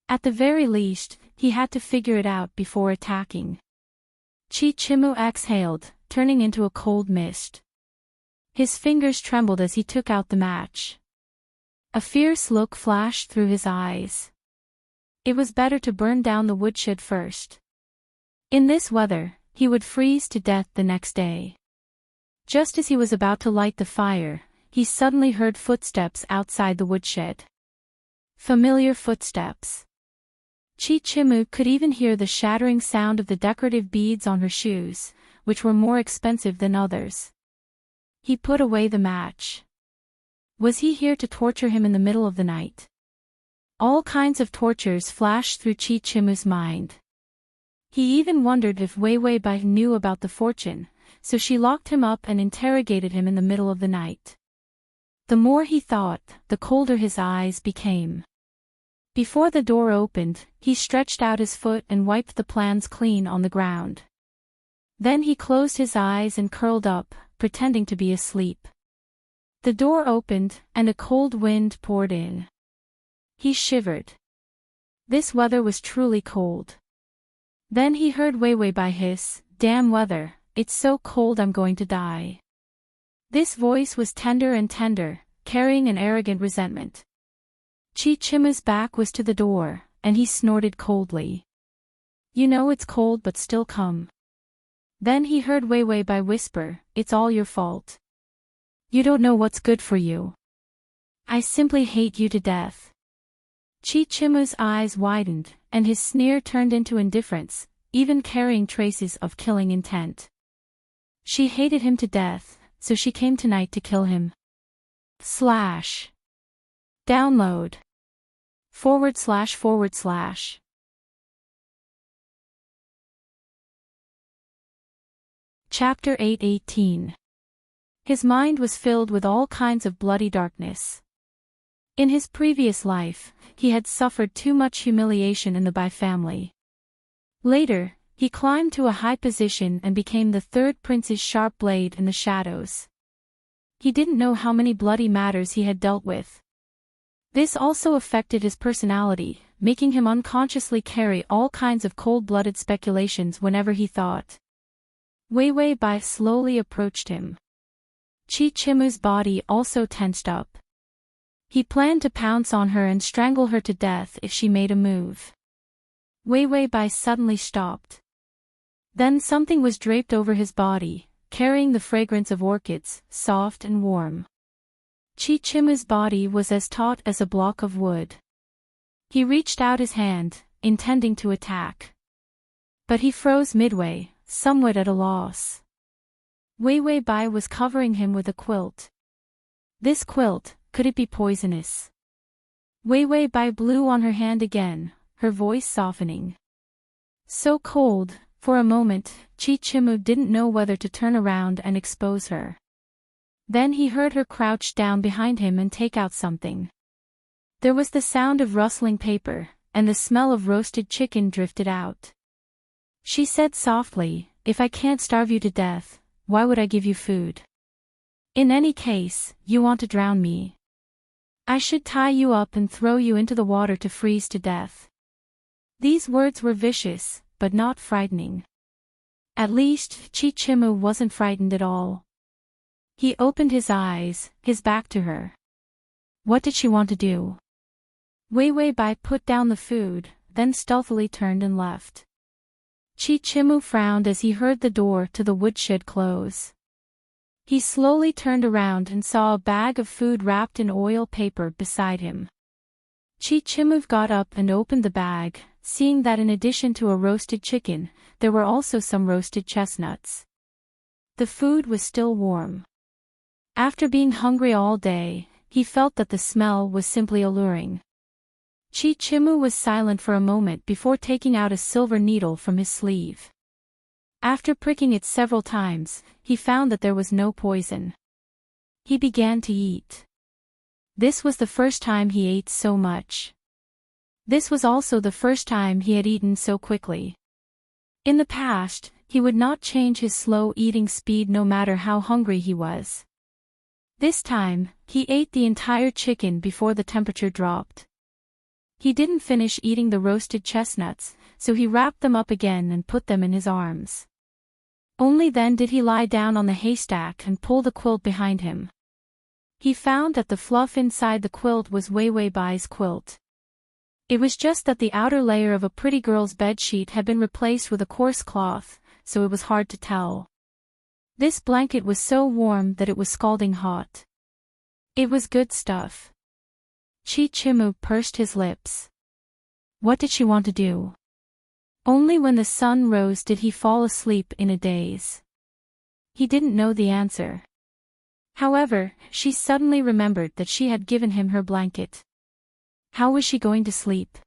At the very least, he had to figure it out before attacking. Chi Chimu exhaled, turning into a cold mist. His fingers trembled as he took out the match. A fierce look flashed through his eyes. It was better to burn down the woodshed first. In this weather, he would freeze to death the next day. Just as he was about to light the fire, he suddenly heard footsteps outside the woodshed. Familiar footsteps. Chi Chimu could even hear the shattering sound of the decorative beads on her shoes, which were more expensive than others. He put away the match. Was he here to torture him in the middle of the night? All kinds of tortures flashed through Chi Chimu's mind. He even wondered if Wei Bai knew about the fortune, so she locked him up and interrogated him in the middle of the night. The more he thought, the colder his eyes became. Before the door opened, he stretched out his foot and wiped the plans clean on the ground. Then he closed his eyes and curled up, pretending to be asleep. The door opened, and a cold wind poured in. He shivered. This weather was truly cold. Then he heard Wei Bai hiss, "Damn weather, it's so cold I'm going to die." This voice was tender and tender, carrying an arrogant resentment. Chi Chimu's back was to the door, and he snorted coldly. "You know it's cold but still come." Then he heard Wei Bai whisper, "It's all your fault. You don't know what's good for you. I simply hate you to death." Chi Chimu's eyes widened, and his sneer turned into indifference, even carrying traces of killing intent. She hated him to death, so she came tonight to kill him. Download. // Chapter 8:18. His mind was filled with all kinds of bloody darkness. In his previous life, he had suffered too much humiliation in the Bai family. Later, he climbed to a high position and became the third prince's sharp blade in the shadows. He didn't know how many bloody matters he had dealt with. This also affected his personality, making him unconsciously carry all kinds of cold-blooded speculations whenever he thought. Wei Bai slowly approached him. Chi Chimu's body also tensed up. He planned to pounce on her and strangle her to death if she made a move. Wei Bai suddenly stopped. Then something was draped over his body, carrying the fragrance of orchids, soft and warm. Chi Chimu's body was as taut as a block of wood. He reached out his hand, intending to attack. But he froze midway, somewhat at a loss. Wei Bai was covering him with a quilt. This quilt, could it be poisonous? Wei Bai blew on her hand again, her voice softening. So cold, for a moment, Chi Chimu didn't know whether to turn around and expose her. Then he heard her crouch down behind him and take out something. There was the sound of rustling paper, and the smell of roasted chicken drifted out. She said softly, "If I can't starve you to death, why would I give you food? In any case, you want to drown me. I should tie you up and throw you into the water to freeze to death." These words were vicious, but not frightening. At least, Chi Chimu wasn't frightened at all. He opened his eyes, his back to her. What did she want to do? Wei Bai put down the food, then stealthily turned and left. Chi Chimu frowned as he heard the door to the woodshed close. He slowly turned around and saw a bag of food wrapped in oil paper beside him. Chi Chimu got up and opened the bag, seeing that in addition to a roasted chicken, there were also some roasted chestnuts. The food was still warm. After being hungry all day, he felt that the smell was simply alluring. Chi Chimu was silent for a moment before taking out a silver needle from his sleeve. After pricking it several times, he found that there was no poison. He began to eat. This was the first time he ate so much. This was also the first time he had eaten so quickly. In the past, he would not change his slow eating speed no matter how hungry he was. This time, he ate the entire chicken before the temperature dropped. He didn't finish eating the roasted chestnuts, so he wrapped them up again and put them in his arms. Only then did he lie down on the haystack and pull the quilt behind him. He found that the fluff inside the quilt was Wei Wei Bai's quilt. It was just that the outer layer of a pretty girl's bedsheet had been replaced with a coarse cloth, so it was hard to tell. This blanket was so warm that it was scalding hot. It was good stuff. Chi Chimu pursed his lips. What did she want to do? Only when the sun rose did he fall asleep in a daze. He didn't know the answer. However, she suddenly remembered that she had given him her blanket. How was she going to sleep?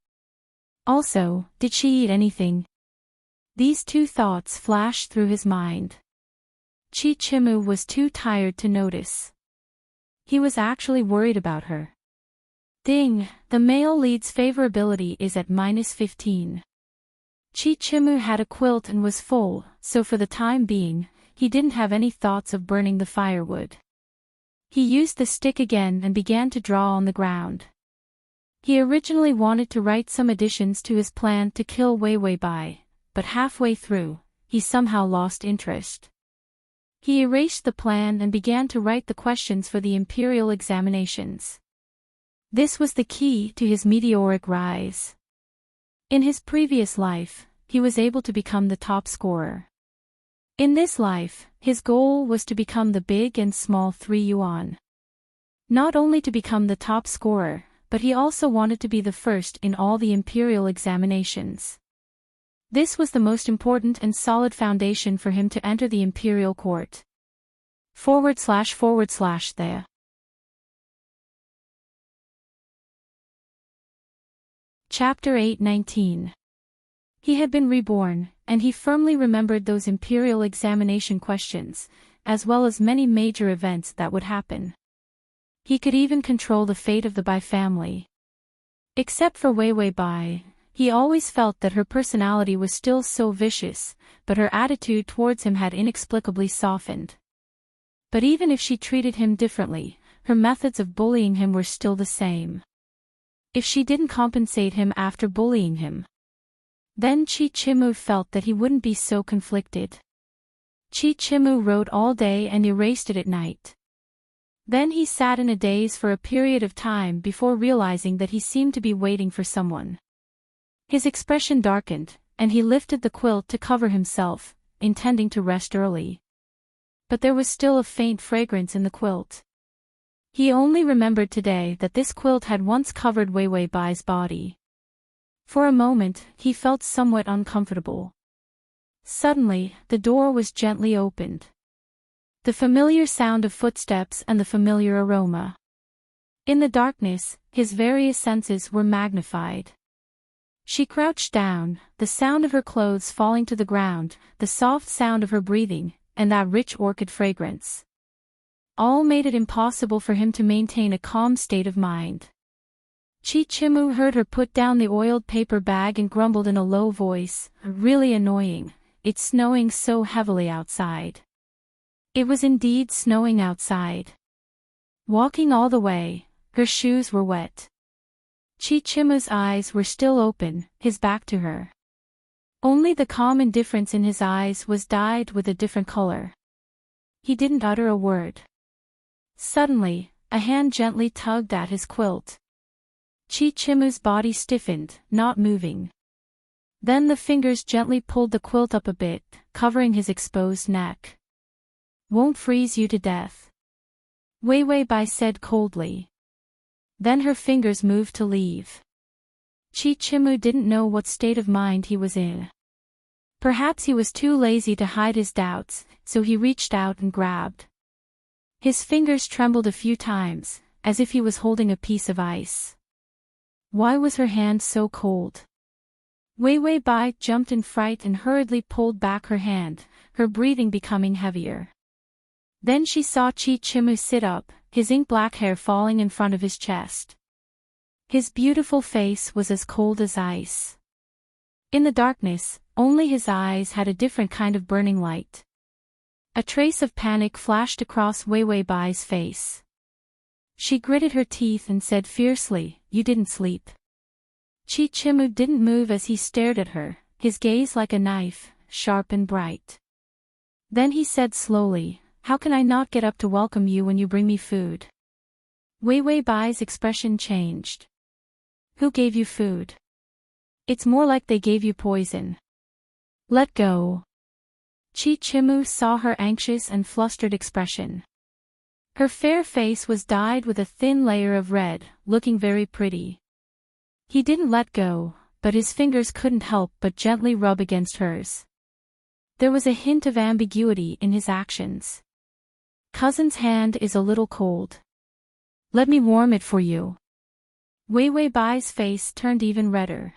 Also, did she eat anything? These two thoughts flashed through his mind. Chi Chimu was too tired to notice. He was actually worried about her. Ding, the male lead's favorability is at -15. Chi Chimu had a quilt and was full, so for the time being, he didn't have any thoughts of burning the firewood. He used the stick again and began to draw on the ground. He originally wanted to write some additions to his plan to kill Wei Wei Bai, but halfway through, he somehow lost interest. He erased the plan and began to write the questions for the imperial examinations. This was the key to his meteoric rise. In his previous life, he was able to become the top scorer. In this life, his goal was to become the big and small 3 yuan. Not only to become the top scorer, but he also wanted to be the first in all the imperial examinations. This was the most important and solid foundation for him to enter the imperial court. / there. Chapter 8:19. He had been reborn, and he firmly remembered those imperial examination questions, as well as many major events that would happen. He could even control the fate of the Bai family. Except for Wei Wei Bai, he always felt that her personality was still so vicious, but her attitude towards him had inexplicably softened. But even if she treated him differently, her methods of bullying him were still the same. If she didn't compensate him after bullying him, then Chi Chimu felt that he wouldn't be so conflicted. Chi Chimu wrote all day and erased it at night. Then he sat in a daze for a period of time before realizing that he seemed to be waiting for someone. His expression darkened, and he lifted the quilt to cover himself, intending to rest early. But there was still a faint fragrance in the quilt. He only remembered today that this quilt had once covered Wei Wei Bai's body. For a moment, he felt somewhat uncomfortable. Suddenly, the door was gently opened. The familiar sound of footsteps and the familiar aroma. In the darkness, his various senses were magnified. She crouched down, the sound of her clothes falling to the ground, the soft sound of her breathing, and that rich orchid fragrance. All made it impossible for him to maintain a calm state of mind. Chi Chimu heard her put down the oiled paper bag and grumbled in a low voice, "Really annoying, it's snowing so heavily outside." It was indeed snowing outside. Walking all the way, her shoes were wet. Chi Chimu's eyes were still open, his back to her. Only the calm indifference in his eyes was dyed with a different color. He didn't utter a word. Suddenly, a hand gently tugged at his quilt. Chi Chimu's body stiffened, not moving. Then the fingers gently pulled the quilt up a bit, covering his exposed neck. "Won't freeze you to death," Wei Wei Bai said coldly. Then her fingers moved to leave. Chi Chimu didn't know what state of mind he was in. Perhaps he was too lazy to hide his doubts, so he reached out and grabbed. His fingers trembled a few times, as if he was holding a piece of ice. Why was her hand so cold? Wei Wei Bai jumped in fright and hurriedly pulled back her hand, her breathing becoming heavier. Then she saw Chi Chimu sit up, his ink-black hair falling in front of his chest. His beautiful face was as cold as ice. In the darkness, only his eyes had a different kind of burning light. A trace of panic flashed across Wei Wei Bai's face. She gritted her teeth and said fiercely, "You didn't sleep." Chi Chimu didn't move as he stared at her, his gaze like a knife, sharp and bright. Then he said slowly, "How can I not get up to welcome you when you bring me food?" Wei Wei Bai's expression changed. "Who gave you food? It's more like they gave you poison. Let go." Chi Chimu saw her anxious and flustered expression. Her fair face was dyed with a thin layer of red, looking very pretty. He didn't let go, but his fingers couldn't help but gently rub against hers. There was a hint of ambiguity in his actions. "Cousin's hand is a little cold. Let me warm it for you." Wei Wei Bai's face turned even redder.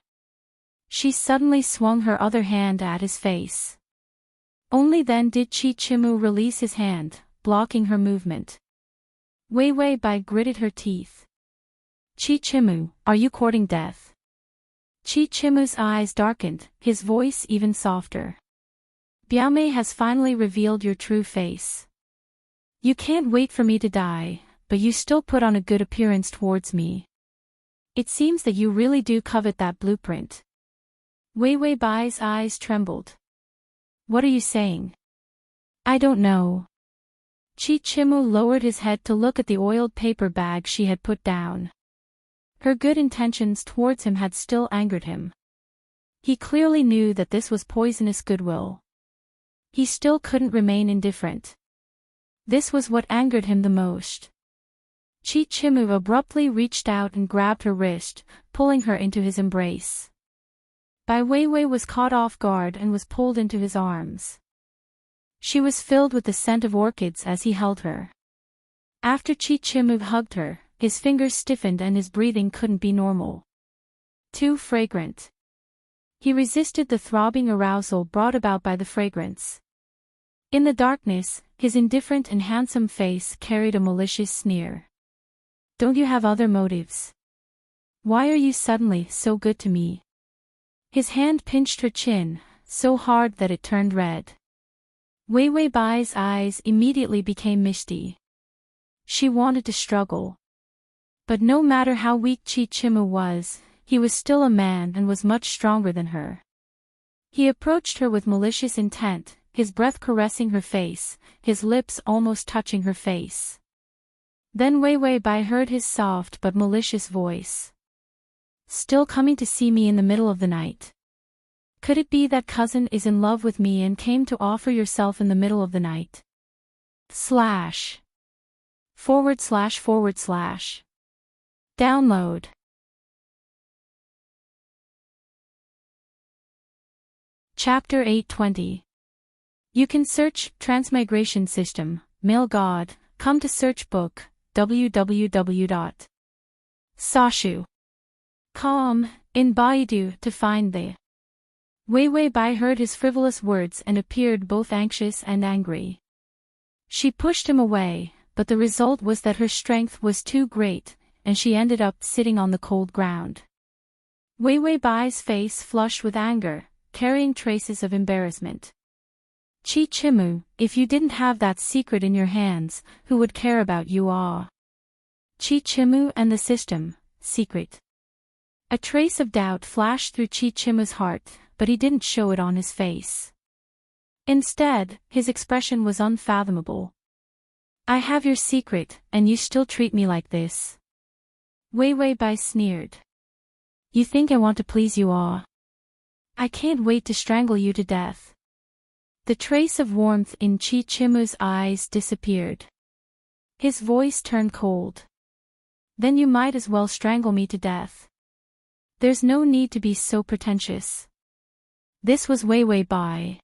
She suddenly swung her other hand at his face. Only then did Chi Chimu release his hand, blocking her movement. Wei Wei Bai gritted her teeth. "Chi Chimu, are you courting death?" Chi Chimu's eyes darkened, his voice even softer. "Biaomei has finally revealed your true face. You can't wait for me to die, but you still put on a good appearance towards me. It seems that you really do covet that blueprint." Wei Wei Bai's eyes trembled. "What are you saying?" "I don't know." Chi Chimu lowered his head to look at the oiled paper bag she had put down. Her good intentions towards him had still angered him. He clearly knew that this was poisonous goodwill. He still couldn't remain indifferent. This was what angered him the most. Chi Chimu abruptly reached out and grabbed her wrist, pulling her into his embrace. Bai Weiwei was caught off guard and was pulled into his arms. She was filled with the scent of orchids as he held her. After Chi Chimu hugged her, his fingers stiffened and his breathing couldn't be normal. Too fragrant. He resisted the throbbing arousal brought about by the fragrance. In the darkness, his indifferent and handsome face carried a malicious sneer. "Don't you have other motives? Why are you suddenly so good to me?" His hand pinched her chin, so hard that it turned red. Wei Wei Bai's eyes immediately became misty. She wanted to struggle. But no matter how weak Chi Chimu was, he was still a man and was much stronger than her. He approached her with malicious intent, his breath caressing her face, his lips almost touching her face. Then Wei Wei Bai heard his soft but malicious voice. "Still coming to see me in the middle of the night? Could it be that cousin is in love with me and came to offer yourself in the middle of the night?" // Download. Chapter 820. You can search Transmigration System, Male God, come to search book, www.sashu.com, in Baidu to find the. Wei Wei Bai heard his frivolous words and appeared both anxious and angry. She pushed him away, but the result was that her strength was too great, and she ended up sitting on the cold ground. Wei Wei Bai's face flushed with anger, carrying traces of embarrassment. "Chi Chimu, if you didn't have that secret in your hands, who would care about you all?" Chi Chimu and the system, secret. A trace of doubt flashed through Chi Chimu's heart, but he didn't show it on his face. Instead, his expression was unfathomable. "I have your secret, and you still treat me like this?" Wei Wei Bai sneered. "You think I want to please you all? I can't wait to strangle you to death." The trace of warmth in Chi Chimu's eyes disappeared. His voice turned cold. "Then you might as well strangle me to death. There's no need to be so pretentious." This was Wei Wei Bai.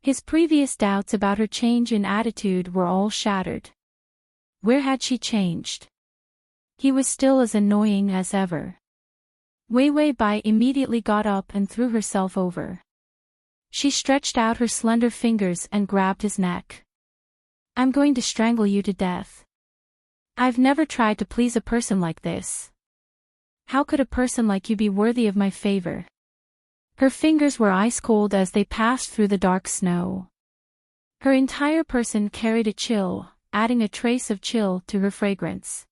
His previous doubts about her change in attitude were all shattered. Where had she changed? He was still as annoying as ever. Wei Wei Bai immediately got up and threw herself over. She stretched out her slender fingers and grabbed his neck. "I'm going to strangle you to death. I've never tried to please a person like this." How could a person like you be worthy of my favor? Her fingers were ice cold as they passed through the dark snow. Her entire person carried a chill, adding a trace of chill to her fragrance.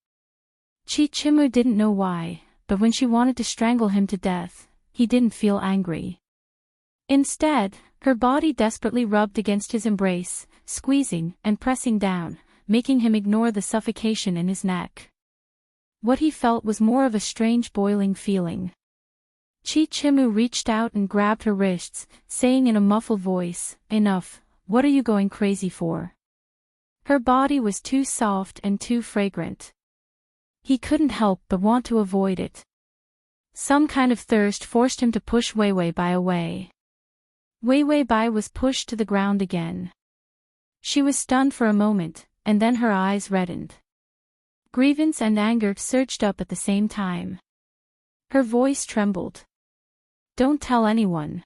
Chichimu didn't know why, but when she wanted to strangle him to death, he didn't feel angry. Instead, her body desperately rubbed against his embrace, squeezing and pressing down, making him ignore the suffocation in his neck. What he felt was more of a strange boiling feeling. Chichimu reached out and grabbed her wrists, saying in a muffled voice, "Enough, what are you going crazy for?" Her body was too soft and too fragrant. He couldn't help but want to avoid it. Some kind of thirst forced him to push Weiwei away. Weiwei was pushed to the ground again. She was stunned for a moment, and then her eyes reddened. Grievance and anger surged up at the same time. Her voice trembled. "Don't tell anyone.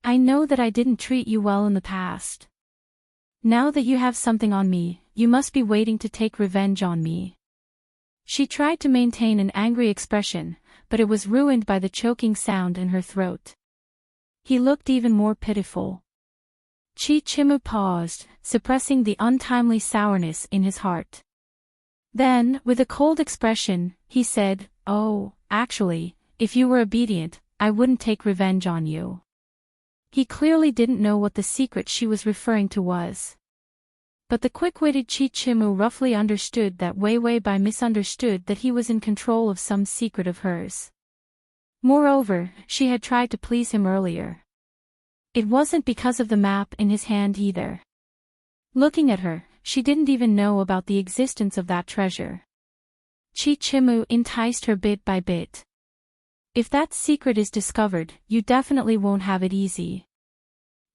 I know that I didn't treat you well in the past. Now that you have something on me, you must be waiting to take revenge on me." She tried to maintain an angry expression, but it was ruined by the choking sound in her throat. He looked even more pitiful. Chichimu paused, suppressing the untimely sourness in his heart. Then, with a cold expression, he said, "Oh, actually, if you were obedient, I wouldn't take revenge on you." He clearly didn't know what the secret she was referring to was. But the quick-witted Chichimu roughly understood that Weiwei misunderstood that he was in control of some secret of hers. Moreover, she had tried to please him earlier. It wasn't because of the map in his hand either. Looking at her, she didn't even know about the existence of that treasure. Chichimu enticed her bit by bit. "If that secret is discovered, you definitely won't have it easy."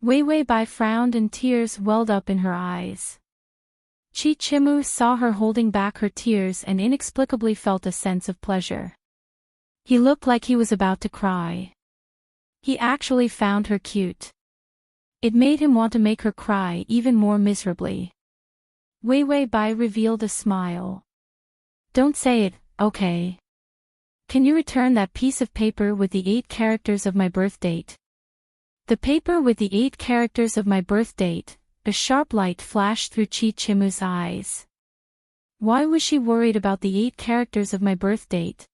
Weiwei frowned and tears welled up in her eyes. Chichimu saw her holding back her tears and inexplicably felt a sense of pleasure. He looked like he was about to cry. He actually found her cute. It made him want to make her cry even more miserably. Weiwei revealed a smile. "Don't say it, okay? Can you return that piece of paper with the 8 characters of my birth date?" The paper with the 8 characters of my birth date. A sharp light flashed through Chichimu's eyes. Why was she worried about the 8 characters of my birth date?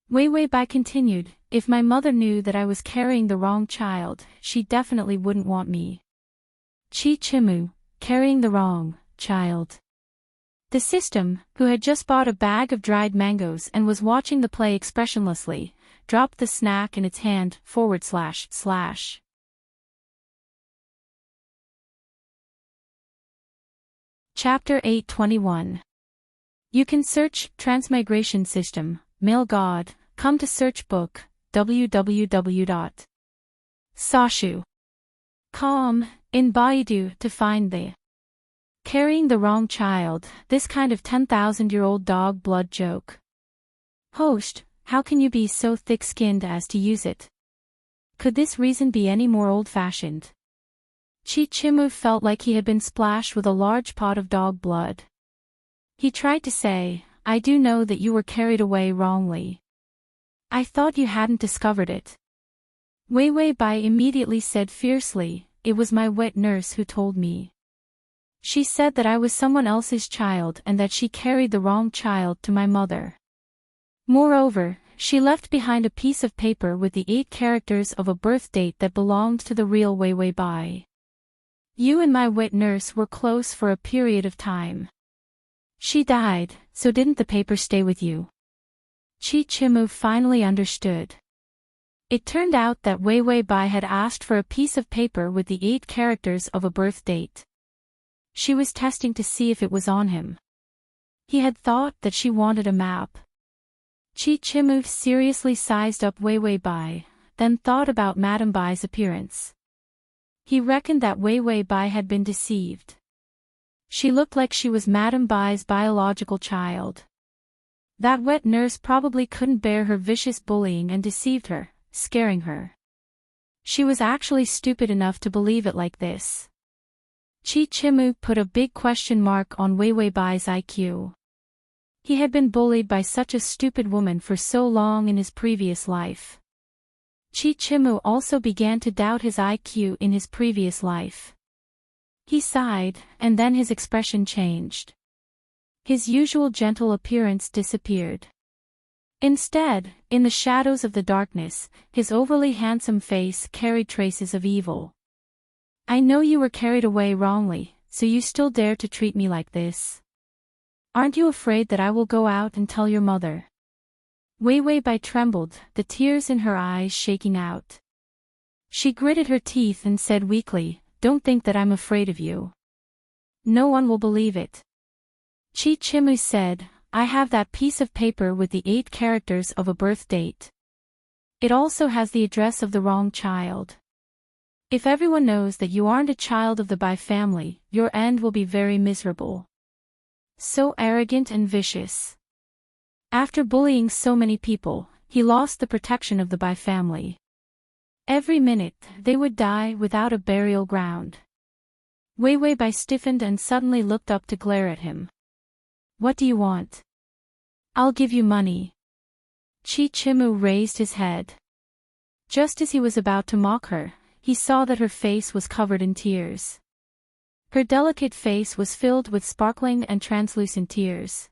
Weiwei continued, "If my mother knew that I was carrying the wrong child, she definitely wouldn't want me." Chichimu, carrying the wrong child. The system, who had just bought a bag of dried mangoes and was watching the play expressionlessly, dropped the snack in its hand, // Chapter 821. You can search Transmigration System, Male God, come to search book, www.sashu.com, in Baidu to find the Carrying the Wrong Child, this kind of 10,000-year-old dog blood joke. Host, how can you be so thick-skinned as to use it? Could this reason be any more old-fashioned? Chichimu felt like he had been splashed with a large pot of dog blood. He tried to say, "I do know that you were carried away wrongly. I thought you hadn't discovered it." Weiwei immediately said fiercely, "It was my wet nurse who told me. She said that I was someone else's child and that she carried the wrong child to my mother. Moreover, she left behind a piece of paper with the 8 characters of a birth date that belonged to the real Weiwei. You and my wet nurse were close for a period of time. She died, so didn't the paper stay with you?" Chichimu finally understood. It turned out that Weiwei had asked for a piece of paper with the 8 characters of a birth date. She was testing to see if it was on him. He had thought that she wanted a map. Chichimu seriously sized up Weiwei, then thought about Madame Bai's appearance. He reckoned that Weiwei had been deceived. She looked like she was Madame Bai's biological child. That wet nurse probably couldn't bear her vicious bullying and deceived her, scaring her. She was actually stupid enough to believe it like this. Chichimu put a big question mark on Weiwei's IQ. He had been bullied by such a stupid woman for so long in his previous life. Chi-Chimu also began to doubt his IQ in his previous life. He sighed, and then his expression changed. His usual gentle appearance disappeared. Instead, in the shadows of the darkness, his overly handsome face carried traces of evil. I know you were carried away wrongly, so you still dare to treat me like this. Aren't you afraid that I will go out and tell your mother? Wei Bai trembled, the tears in her eyes shaking out. She gritted her teeth and said weakly, "Don't think that I'm afraid of you. No one will believe it." Chi-Chimu said, "I have that piece of paper with the 8 characters of a birth date. It also has the address of the wrong child. If everyone knows that you aren't a child of the Bai family, your end will be very miserable." So arrogant and vicious. After bullying so many people, he lost the protection of the Bai family. Every minute, they would die without a burial ground. Wei Bai stiffened and suddenly looked up to glare at him. "What do you want?" "I'll give you money." Chi-Chimu raised his head. Just as he was about to mock her, he saw that her face was covered in tears. Her delicate face was filled with sparkling and translucent tears.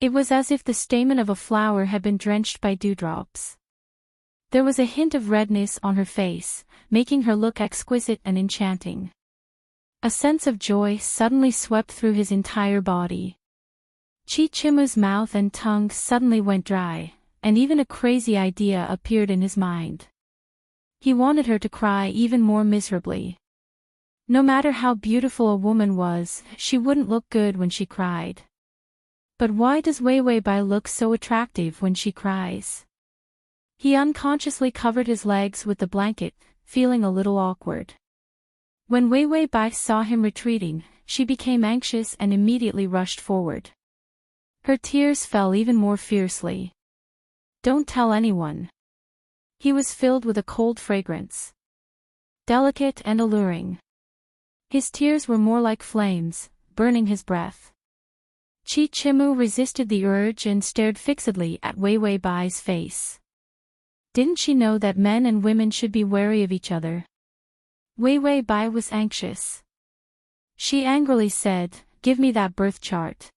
It was as if the stamen of a flower had been drenched by dewdrops. There was a hint of redness on her face, making her look exquisite and enchanting. A sense of joy suddenly swept through his entire body. Chi-Chimu's mouth and tongue suddenly went dry, and even a crazy idea appeared in his mind. He wanted her to cry even more miserably. No matter how beautiful a woman was, she wouldn't look good when she cried. But why does Wei Bai look so attractive when she cries? He unconsciously covered his legs with the blanket, feeling a little awkward. When Wei Bai saw him retreating, she became anxious and immediately rushed forward. Her tears fell even more fiercely. "Don't tell anyone." He was filled with a cold fragrance. Delicate and alluring. His tears were more like flames, burning his breath. Chi-Chimu resisted the urge and stared fixedly at Wei Bai's face. Didn't she know that men and women should be wary of each other? Wei Bai was anxious. She angrily said, "Give me that birth chart.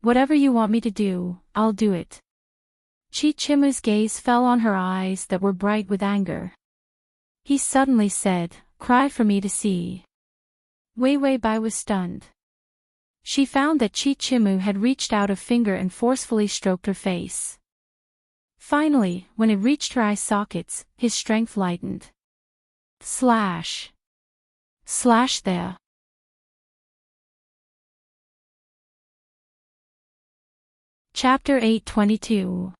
Whatever you want me to do, I'll do it." Chi-Chimu's gaze fell on her eyes that were bright with anger. He suddenly said, "Cry for me to see." Wei Bai was stunned. She found that Chi-Chimu had reached out a finger and forcefully stroked her face. Finally, when it reached her eye sockets, his strength lightened. Slash. Slash there. Chapter 8:22.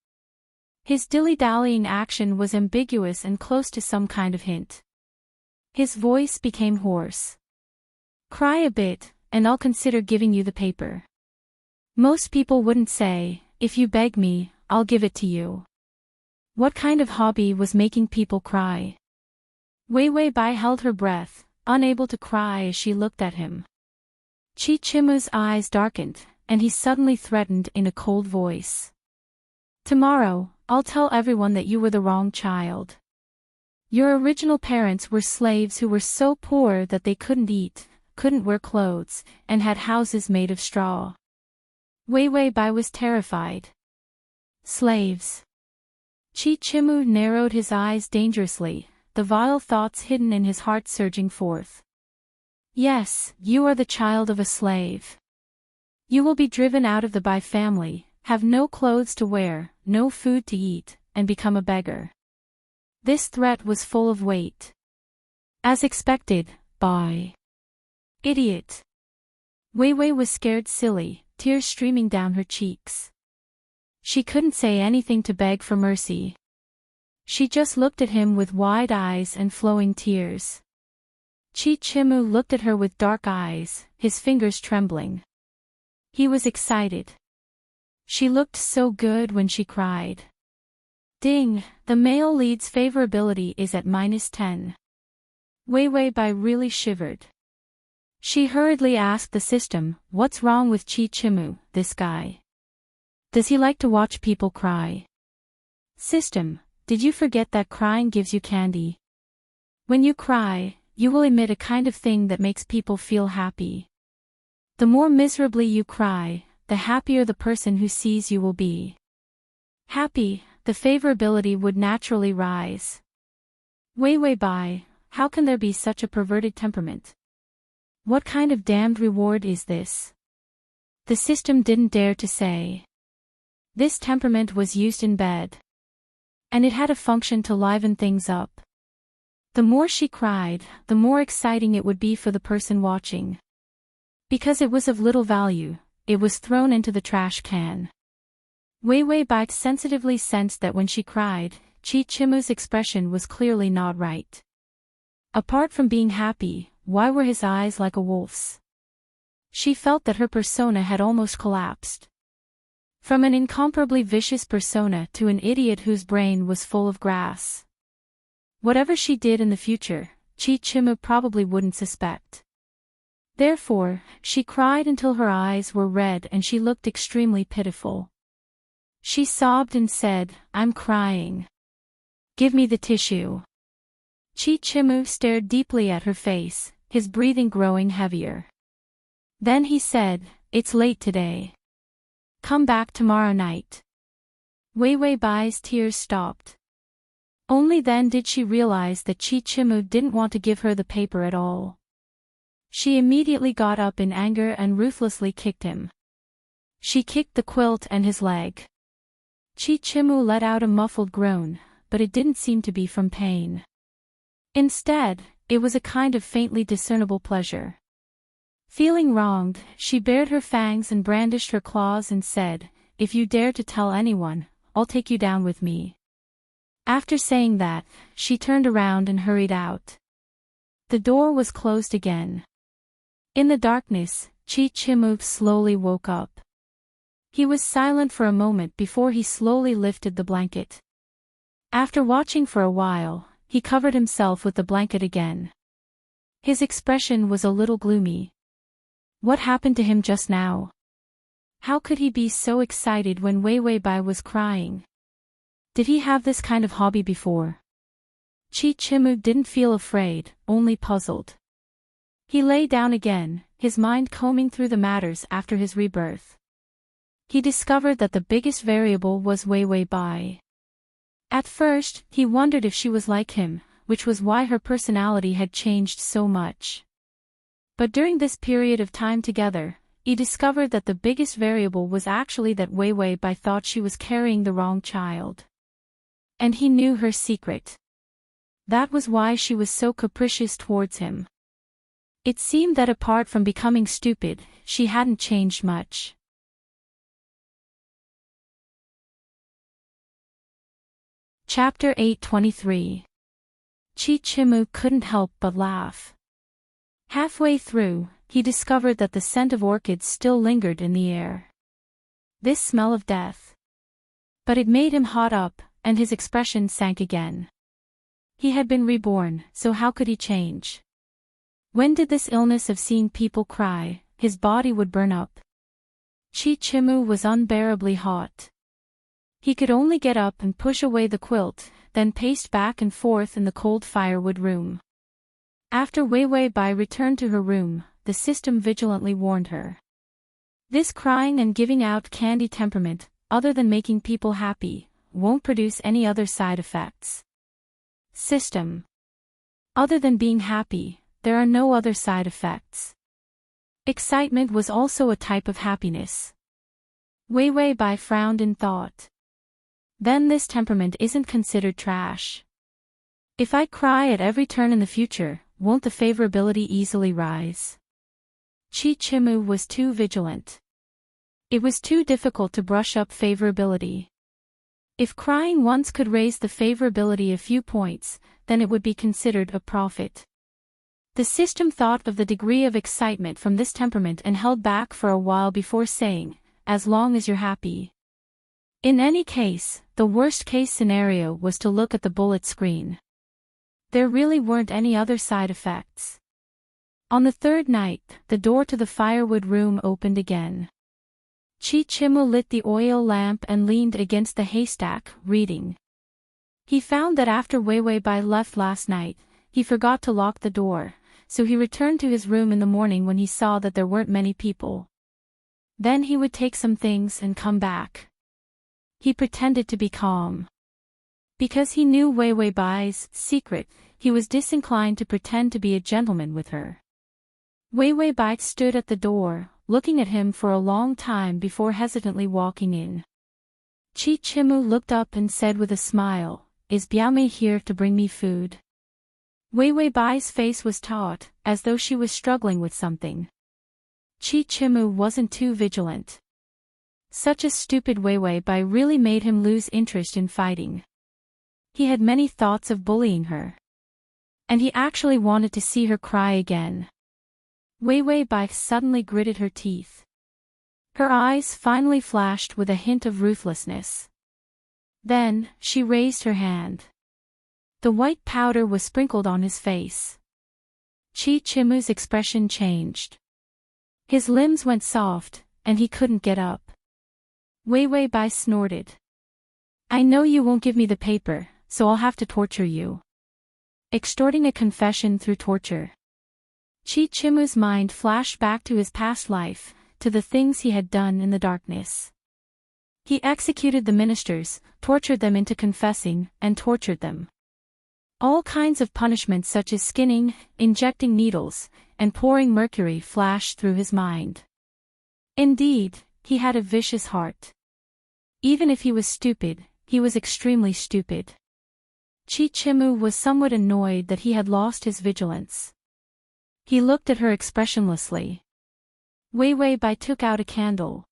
His dilly-dallying action was ambiguous and close to some kind of hint. His voice became hoarse. "Cry a bit, and I'll consider giving you the paper. Most people wouldn't say, 'If you beg me, I'll give it to you.'" What kind of hobby was making people cry? Wei Bai held her breath, unable to cry as she looked at him. Chi-Chimu's eyes darkened, and he suddenly threatened in a cold voice. "Tomorrow, I'll tell everyone that you were the wrong child. Your original parents were slaves who were so poor that they couldn't eat, couldn't wear clothes, and had houses made of straw." Wei Bai was terrified. Slaves. Chi-Chimu narrowed his eyes dangerously, the vile thoughts hidden in his heart surging forth. "Yes, you are the child of a slave. You will be driven out of the Bai family, have no clothes to wear, no food to eat, and become a beggar." This threat was full of weight. As expected, Bai. Idiot. Wei was scared silly, tears streaming down her cheeks. She couldn't say anything to beg for mercy. She just looked at him with wide eyes and flowing tears. Chi-Chimu looked at her with dark eyes, his fingers trembling. He was excited. She looked so good when she cried. Ding, the male lead's favorability is at -10. Wei Bai really shivered. She hurriedly asked the system, "What's wrong with Chi-Chimu, this guy? Does he like to watch people cry? System, did you forget that crying gives you candy? When you cry, you will emit a kind of thing that makes people feel happy. The more miserably you cry, the happier the person who sees you will be. Happy, the favorability would naturally rise. Wei Bai, how can there be such a perverted temperament? What kind of damned reward is this? The system didn't dare to say. This temperament was used in bed. And it had a function to liven things up. The more she cried, the more exciting it would be for the person watching. Because it was of little value, it was thrown into the trash can. Wei Bai sensitively sensed that when she cried, Chi Chimu's expression was clearly not right. Apart from being happy, why were his eyes like a wolf's? She felt that her persona had almost collapsed. From an incomparably vicious persona to an idiot whose brain was full of grass. Whatever she did in the future, Chi Chimu probably wouldn't suspect. Therefore, she cried until her eyes were red and she looked extremely pitiful. She sobbed and said, "I'm crying. Give me the tissue." Chi Chimu stared deeply at her face, his breathing growing heavier. Then he said, "It's late today. Come back tomorrow night." Wei Bai's tears stopped. Only then did she realize that Chi Chimu didn't want to give her the paper at all. She immediately got up in anger and ruthlessly kicked him. She kicked the quilt and his leg. Chi Chimu let out a muffled groan, but it didn't seem to be from pain. Instead, it was a kind of faintly discernible pleasure. Feeling wronged, she bared her fangs and brandished her claws and said, "If you dare to tell anyone, I'll take you down with me." After saying that, she turned around and hurried out. The door was closed again. In the darkness, Chi Chimu slowly woke up. He was silent for a moment before he slowly lifted the blanket. After watching for a while, he covered himself with the blanket again. His expression was a little gloomy. What happened to him just now? How could he be so excited when Wei Bai was crying? Did he have this kind of hobby before? Chi Chimu didn't feel afraid, only puzzled. He lay down again, his mind combing through the matters after his rebirth. He discovered that the biggest variable was Wei Bai. At first, he wondered if she was like him, which was why her personality had changed so much. But during this period of time together, he discovered that the biggest variable was actually that Wei Bai thought she was carrying the wrong child. And he knew her secret. That was why she was so capricious towards him. It seemed that apart from becoming stupid, she hadn't changed much. Chapter 8:23. Chi Chimu couldn't help but laugh. Halfway through, he discovered that the scent of orchids still lingered in the air. This smell of death. But it made him hot up, and his expression sank again. He had been reborn, so how could he change? When did this illness of seeing people cry, his body would burn up? Chi Chimu was unbearably hot. He could only get up and push away the quilt, then paced back and forth in the cold firewood room. After Wei Bai returned to her room, the system vigilantly warned her. This crying and giving out candy temperament, other than making people happy, won't produce any other side effects. System. Other than being happy, there are no other side effects. Excitement was also a type of happiness. Wei Bai frowned in thought. Then this temperament isn't considered trash. If I cry at every turn in the future, won't the favorability easily rise? Chi Chimu was too vigilant. It was too difficult to brush up favorability. If crying once could raise the favorability a few points, then it would be considered a profit. The system thought of the degree of excitement from this temperament and held back for a while before saying, "As long as you're happy." In any case, the worst-case scenario was to look at the bullet screen. There really weren't any other side effects. On the third night, the door to the firewood room opened again. Chichimu lit the oil lamp and leaned against the haystack, reading. He found that after Weiwei left last night, he forgot to lock the door, so he returned to his room in the morning when he saw that there weren't many people. Then he would take some things and come back. He pretended to be calm. Because he knew Weiwei's secret, he was disinclined to pretend to be a gentleman with her. Weiwei stood at the door, looking at him for a long time before hesitantly walking in. Chichimu looked up and said with a smile, "Is Biaomei here to bring me food?" Weiwei's face was taut, as though she was struggling with something. Chichimu wasn't too vigilant. Such a stupid Weiwei really made him lose interest in fighting. He had many thoughts of bullying her. And he actually wanted to see her cry again. Weiwei suddenly gritted her teeth. Her eyes finally flashed with a hint of ruthlessness. Then, she raised her hand. The white powder was sprinkled on his face. Chichimu's expression changed. His limbs went soft, and he couldn't get up. Weiwei snorted. "I know you won't give me the paper, so I'll have to torture you." Extorting a confession through torture. Chichimu's mind flashed back to his past life, to the things he had done in the darkness. He executed the ministers, tortured them into confessing, and tortured them. All kinds of punishments such as skinning, injecting needles, and pouring mercury flashed through his mind. Indeed, he had a vicious heart. Even if he was stupid, he was extremely stupid. Chichimu was somewhat annoyed that he had lost his vigilance. He looked at her expressionlessly. Weiwei took out a candle.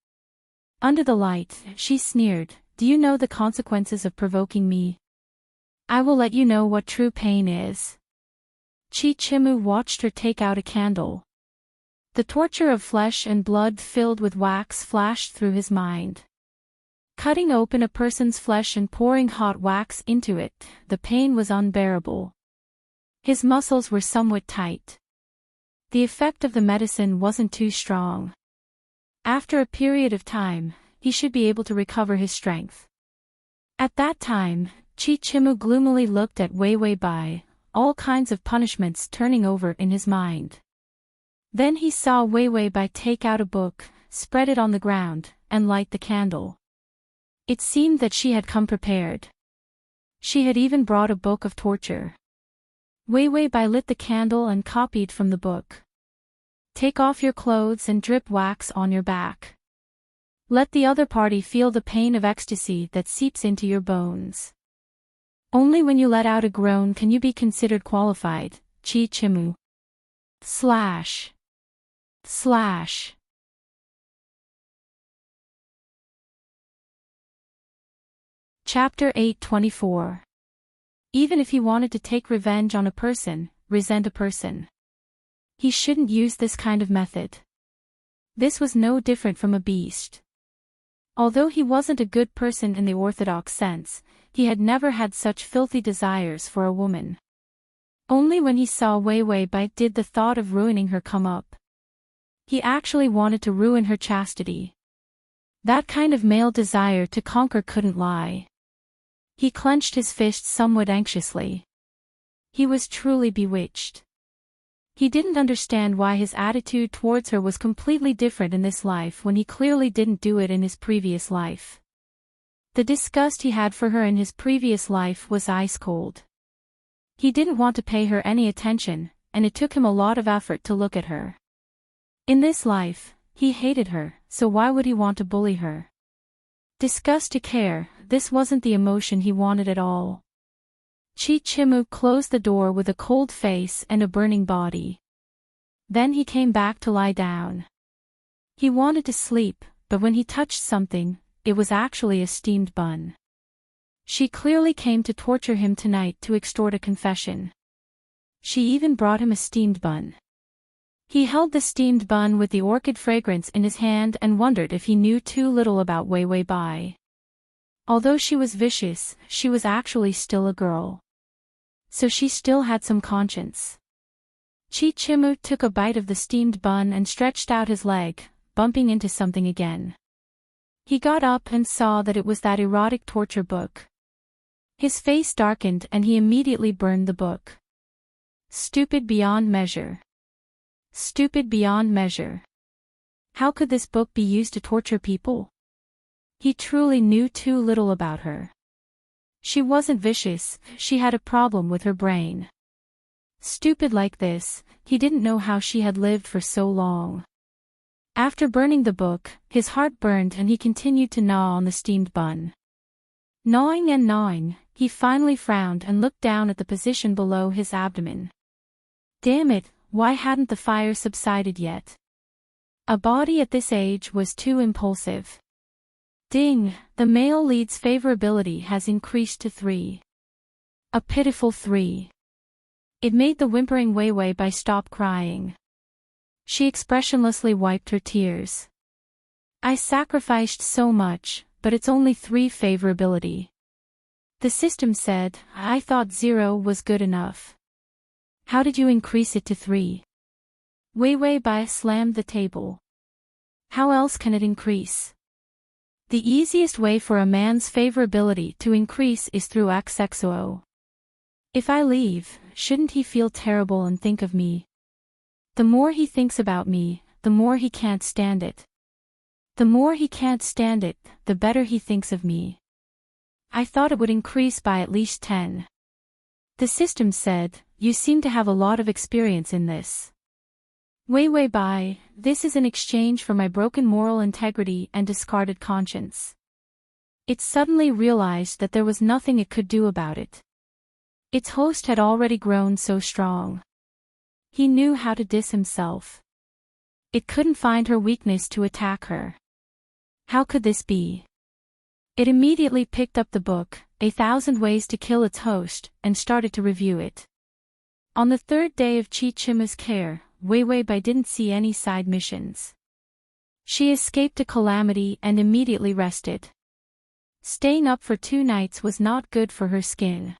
Under the light, she sneered, "Do you know the consequences of provoking me? I will let you know what true pain is." Chichimu watched her take out a candle. The torture of flesh and blood filled with wax flashed through his mind. Cutting open a person's flesh and pouring hot wax into it, the pain was unbearable. His muscles were somewhat tight. The effect of the medicine wasn't too strong. After a period of time, he should be able to recover his strength. At that time, Chichimu gloomily looked at Weiwei, all kinds of punishments turning over in his mind. Then he saw Weiwei take out a book, spread it on the ground, and light the candle. It seemed that she had come prepared. She had even brought a book of torture. Weiwei lit the candle and copied from the book. "Take off your clothes and drip wax on your back. Let the other party feel the pain of ecstasy that seeps into your bones. Only when you let out a groan can you be considered qualified, Chichimu. // Chapter 824. Even if he wanted to take revenge on a person, resent a person, he shouldn't use this kind of method. This was no different from a beast. Although he wasn't a good person in the orthodox sense, he had never had such filthy desires for a woman. Only when he saw Weiwei did the thought of ruining her come up. He actually wanted to ruin her chastity. That kind of male desire to conquer couldn't lie. He clenched his fist somewhat anxiously. He was truly bewitched. He didn't understand why his attitude towards her was completely different in this life when he clearly didn't do it in his previous life. The disgust he had for her in his previous life was ice cold. He didn't want to pay her any attention, and it took him a lot of effort to look at her. In this life, he hated her, so why would he want to bully her? Disgust to care, this wasn't the emotion he wanted at all. Chichimu closed the door with a cold face and a burning body. Then he came back to lie down. He wanted to sleep, but when he touched something, it was actually a steamed bun. She clearly came to torture him tonight to extort a confession. She even brought him a steamed bun. He held the steamed bun with the orchid fragrance in his hand and wondered if he knew too little about Weiwei. Although she was vicious, she was actually still a girl. So she still had some conscience. Chichimu took a bite of the steamed bun and stretched out his leg, bumping into something again. He got up and saw that it was that erotic torture book. His face darkened and he immediately burned the book. Stupid beyond measure. Stupid beyond measure. How could this book be used to torture people? He truly knew too little about her. She wasn't vicious, she had a problem with her brain. Stupid like this, he didn't know how she had lived for so long. After burning the book, his heart burned and he continued to gnaw on the steamed bun. Gnawing and gnawing, he finally frowned and looked down at the position below his abdomen. Damn it, why hadn't the fire subsided yet? A body at this age was too impulsive. Ding, the male lead's favorability has increased to 3. A pitiful 3. It made the whimpering Wei Bai stop crying. She expressionlessly wiped her tears. I sacrificed so much, but it's only 3 favorability. The system said, I thought 0 was good enough. How did you increase it to 3? Wei Bai slammed the table. How else can it increase? The easiest way for a man's favorability to increase is through XXO. If I leave, shouldn't he feel terrible and think of me? The more he thinks about me, the more he can't stand it. The more he can't stand it, the better he thinks of me. I thought it would increase by at least 10. The system said, you seem to have a lot of experience in this. Wei Bai, this is in exchange for my broken moral integrity and discarded conscience. It suddenly realized that there was nothing it could do about it. Its host had already grown so strong. He knew how to diss himself. It couldn't find her weakness to attack her. How could this be? It immediately picked up the book, 1,000 Ways to Kill Its Host, and started to review it. On the 3rd day of Chi Chima's care, Wei Bai didn't see any side missions. She escaped a calamity and immediately rested. Staying up for 2 nights was not good for her skin.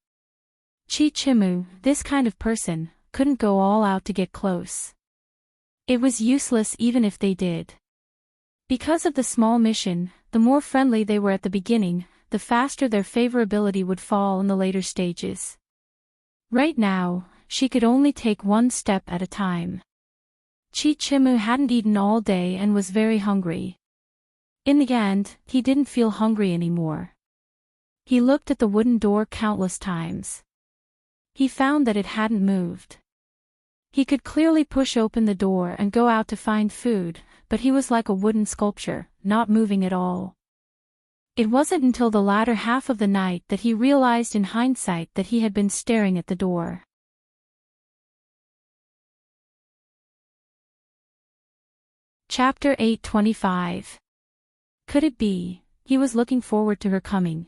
Chi Chimu, this kind of person, couldn't go all out to get close. It was useless even if they did. Because of the small mission, the more friendly they were at the beginning, the faster their favorability would fall in the later stages. Right now, she could only take 1 step at a time. Chi Chimu hadn't eaten all day and was very hungry. In the end, he didn't feel hungry anymore. He looked at the wooden door countless times. He found that it hadn't moved. He could clearly push open the door and go out to find food, but he was like a wooden sculpture, not moving at all. It wasn't until the latter half of the night that he realized in hindsight that he had been staring at the door. Chapter 8:25. Could it be, he was looking forward to her coming?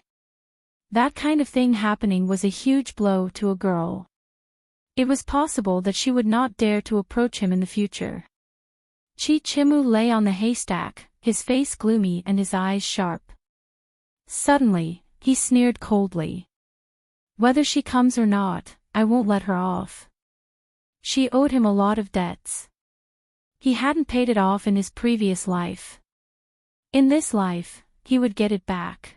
That kind of thing happening was a huge blow to a girl. It was possible that she would not dare to approach him in the future. Chi Chimu lay on the haystack, his face gloomy and his eyes sharp. Suddenly, he sneered coldly. Whether she comes or not, I won't let her off. She owed him a lot of debts. He hadn't paid it off in his previous life. In this life, he would get it back.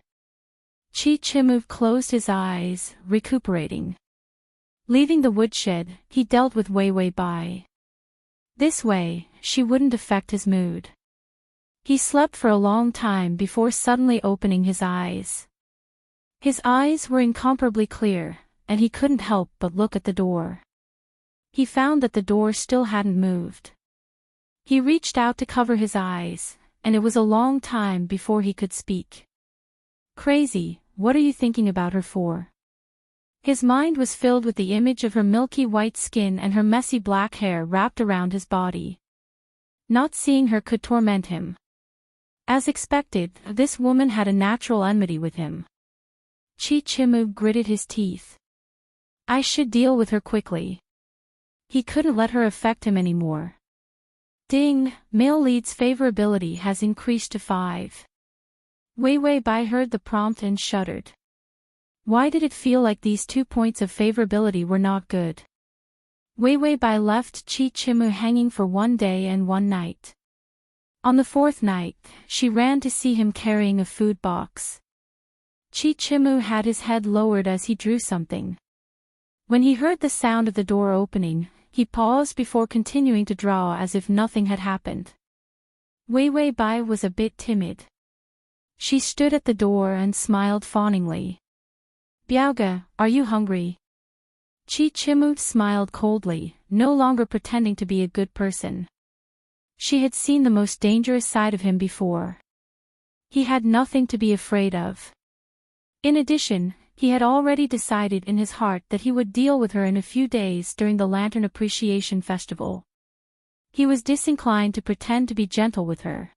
Chi Chimu closed his eyes, recuperating. Leaving the woodshed, he dealt with Wei Bai. This way, she wouldn't affect his mood. He slept for a long time before suddenly opening his eyes. His eyes were incomparably clear, and he couldn't help but look at the door. He found that the door still hadn't moved. He reached out to cover his eyes, and it was a long time before he could speak. Crazy, what are you thinking about her for? His mind was filled with the image of her milky white skin and her messy black hair wrapped around his body. Not seeing her could torment him. As expected, this woman had a natural enmity with him. Chi Chimu gritted his teeth. I should deal with her quickly. He couldn't let her affect him anymore. Ding, male lead's favorability has increased to 5. Wei Bai heard the prompt and shuddered. Why did it feel like these 2 points of favorability were not good? Wei Bai left Chi Chimu hanging for 1 day and 1 night. On the fourth night, she ran to see him carrying a food box. Chichimu had his head lowered as he drew something. When he heard the sound of the door opening, he paused before continuing to draw as if nothing had happened. Wei Bai was a bit timid. She stood at the door and smiled fawningly. Biaoge, are you hungry? Chichimu smiled coldly, no longer pretending to be a good person. She had seen the most dangerous side of him before. He had nothing to be afraid of. In addition, he had already decided in his heart that he would deal with her in a few days during the Lantern Appreciation Festival. He was disinclined to pretend to be gentle with her.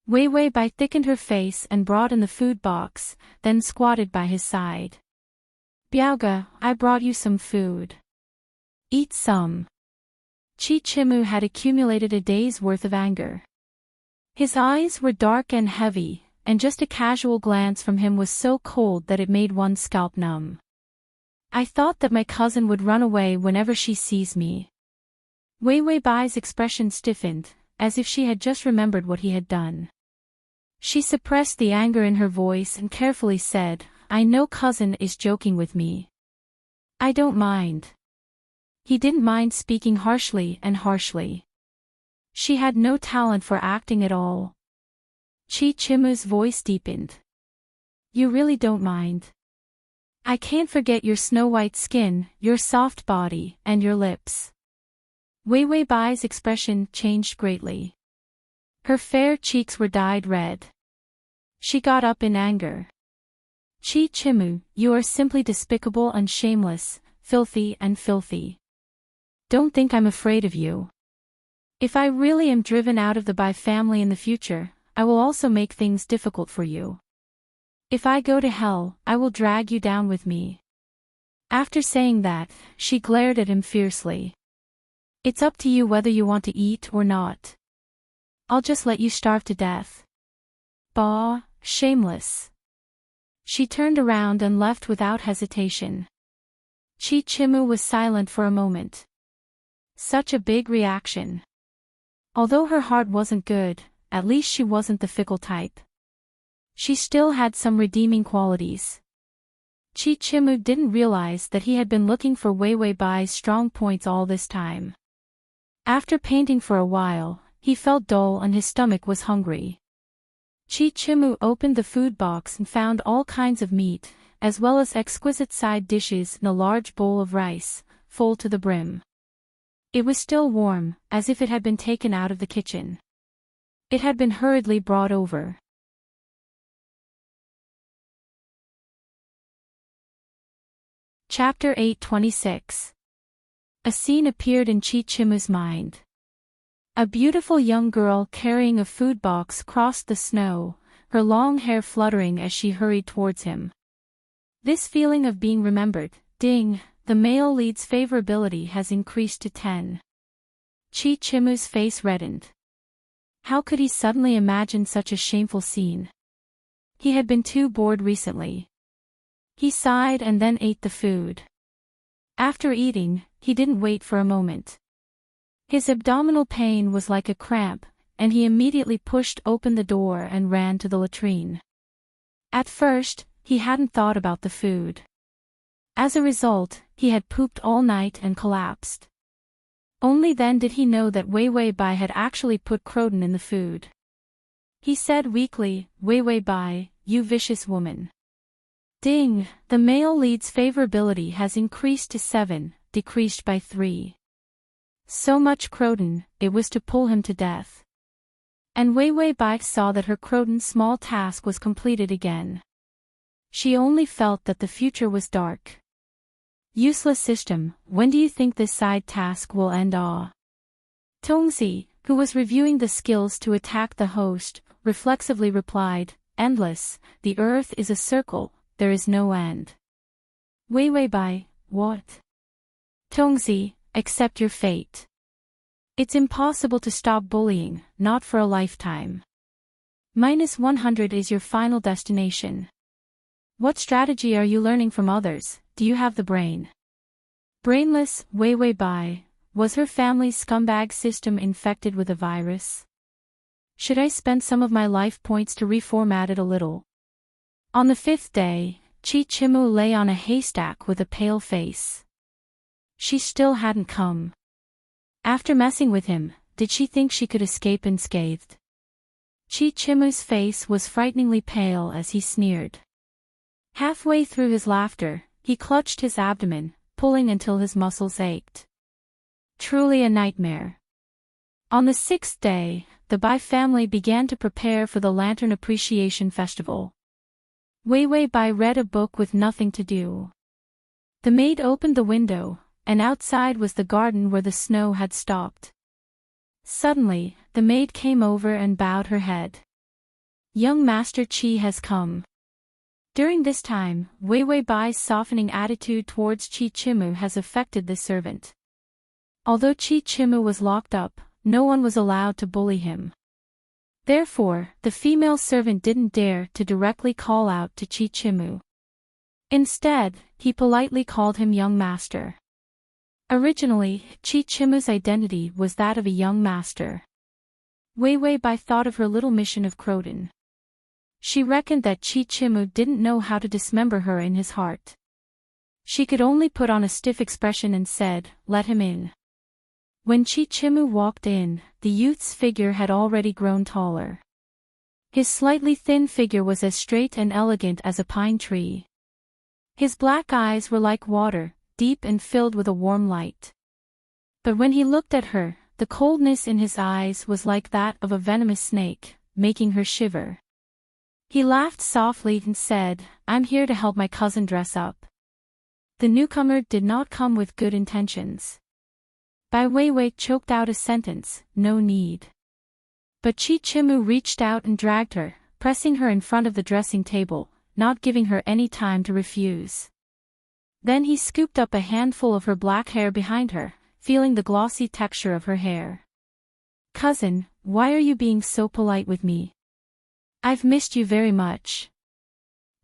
Wei Bai thickened her face and brought in the food box, then squatted by his side. Biaoge, I brought you some food. Eat some. Chichimu had accumulated a day's worth of anger. His eyes were dark and heavy, and just a casual glance from him was so cold that it made one's scalp numb. I thought that my cousin would run away whenever she sees me. Wei Bai's expression stiffened, as if she had just remembered what he had done. She suppressed the anger in her voice and carefully said, I know cousin is joking with me. I don't mind. He didn't mind speaking harshly and harshly. She had no talent for acting at all. Chichimu's voice deepened. You really don't mind. I can't forget your snow-white skin, your soft body, and your lips. Wei Bai's expression changed greatly. Her fair cheeks were dyed red. She got up in anger. Chichimu, you are simply despicable and shameless, filthy and filthy. Don't think I'm afraid of you. If I really am driven out of the Bai family in the future, I will also make things difficult for you. If I go to hell, I will drag you down with me. After saying that, she glared at him fiercely. It's up to you whether you want to eat or not. I'll just let you starve to death. Bah, shameless. She turned around and left without hesitation. Chichimu was silent for a moment. Such a big reaction. Although her heart wasn't good, at least she wasn't the fickle type. She still had some redeeming qualities. Chichimu didn't realize that he had been looking for Wei Bai's strong points all this time. After painting for a while, he felt dull and his stomach was hungry. Chichimu opened the food box and found all kinds of meat, as well as exquisite side dishes and a large bowl of rice, full to the brim. It was still warm, as if it had been taken out of the kitchen. It had been hurriedly brought over. Chapter 8:26. A scene appeared in Chichimu's mind. A beautiful young girl carrying a food box crossed the snow, her long hair fluttering as she hurried towards him. This feeling of being remembered, ding, the male lead's favorability has increased to 10. Chichimu's face reddened. How could he suddenly imagine such a shameful scene? He had been too bored recently. He sighed and then ate the food. After eating, he didn't wait for a moment. His abdominal pain was like a cramp, and he immediately pushed open the door and ran to the latrine. At first, he hadn't thought about the food. As a result, he had pooped all night and collapsed. Only then did he know that Wei Bai had actually put croton in the food. He said weakly, Wei Bai, you vicious woman. Ding, the male lead's favorability has increased to 7, decreased by 3. So much croton, it was to pull him to death. And Wei Bai saw that her croton's small task was completed again. She only felt that the future was dark. Useless system, when do you think this side task will end? Tongzi, who was reviewing the skills to attack the host, reflexively replied, endless, the earth is a circle, there is no end. Wei Bai, what? Tongzi, accept your fate. It's impossible to stop bullying, not for a lifetime. -100 is your final destination. What strategy are you learning from others? Do you have the brain? Brainless, Wei Bai, was her family's scumbag system infected with a virus? Should I spend some of my life points to reformat it a little? On the 5th day, Chichimu lay on a haystack with a pale face. She still hadn't come. After messing with him, did she think she could escape unscathed? Chichimu's face was frighteningly pale as he sneered. Halfway through his laughter, he clutched his abdomen, pulling until his muscles ached. Truly a nightmare. On the 6th day, the Bai family began to prepare for the Lantern Appreciation Festival. Weiwei Bai read a book with nothing to do. The maid opened the window, and outside was the garden where the snow had stopped. Suddenly, the maid came over and bowed her head. Young Master Qi has come. During this time, Weiwei Bai's softening attitude towards Chichimu has affected the servant. Although Chichimu was locked up, no one was allowed to bully him. Therefore, the female servant didn't dare to directly call out to Chichimu. Instead, he politely called him young master. Originally, Chichimu's identity was that of a young master. Weiwei Bai thought of her little mission of Croton. She reckoned that Chichimu didn't know how to dismember her in his heart. She could only put on a stiff expression and said, "Let him in." When Chichimu walked in, the youth's figure had already grown taller. His slightly thin figure was as straight and elegant as a pine tree. His black eyes were like water, deep and filled with a warm light. But when he looked at her, the coldness in his eyes was like that of a venomous snake, making her shiver. He laughed softly and said, "I'm here to help my cousin dress up." The newcomer did not come with good intentions. Bai Weiwei choked out a sentence, "No need." But Chichimu reached out and dragged her, pressing her in front of the dressing table, not giving her any time to refuse. Then he scooped up a handful of her black hair behind her, feeling the glossy texture of her hair. "Cousin, why are you being so polite with me? I've missed you very much."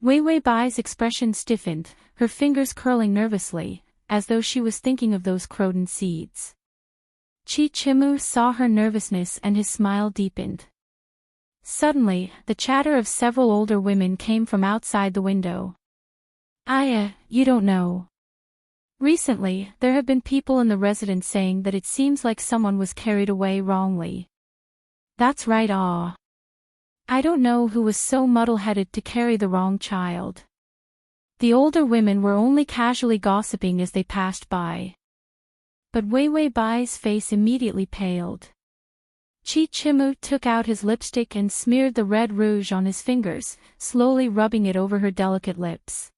Weiwei Bai's expression stiffened, her fingers curling nervously, as though she was thinking of those croton seeds. Chichimu saw her nervousness and his smile deepened. Suddenly, the chatter of several older women came from outside the window. "Aya, you don't know. Recently, there have been people in the residence saying that it seems like someone was carried away wrongly." "That's right, ah. I don't know who was so muddle-headed to carry the wrong child." The older women were only casually gossiping as they passed by. But Weiwei Bai's face immediately paled. Chichimu took out his lipstick and smeared the red rouge on his fingers, slowly rubbing it over her delicate lips.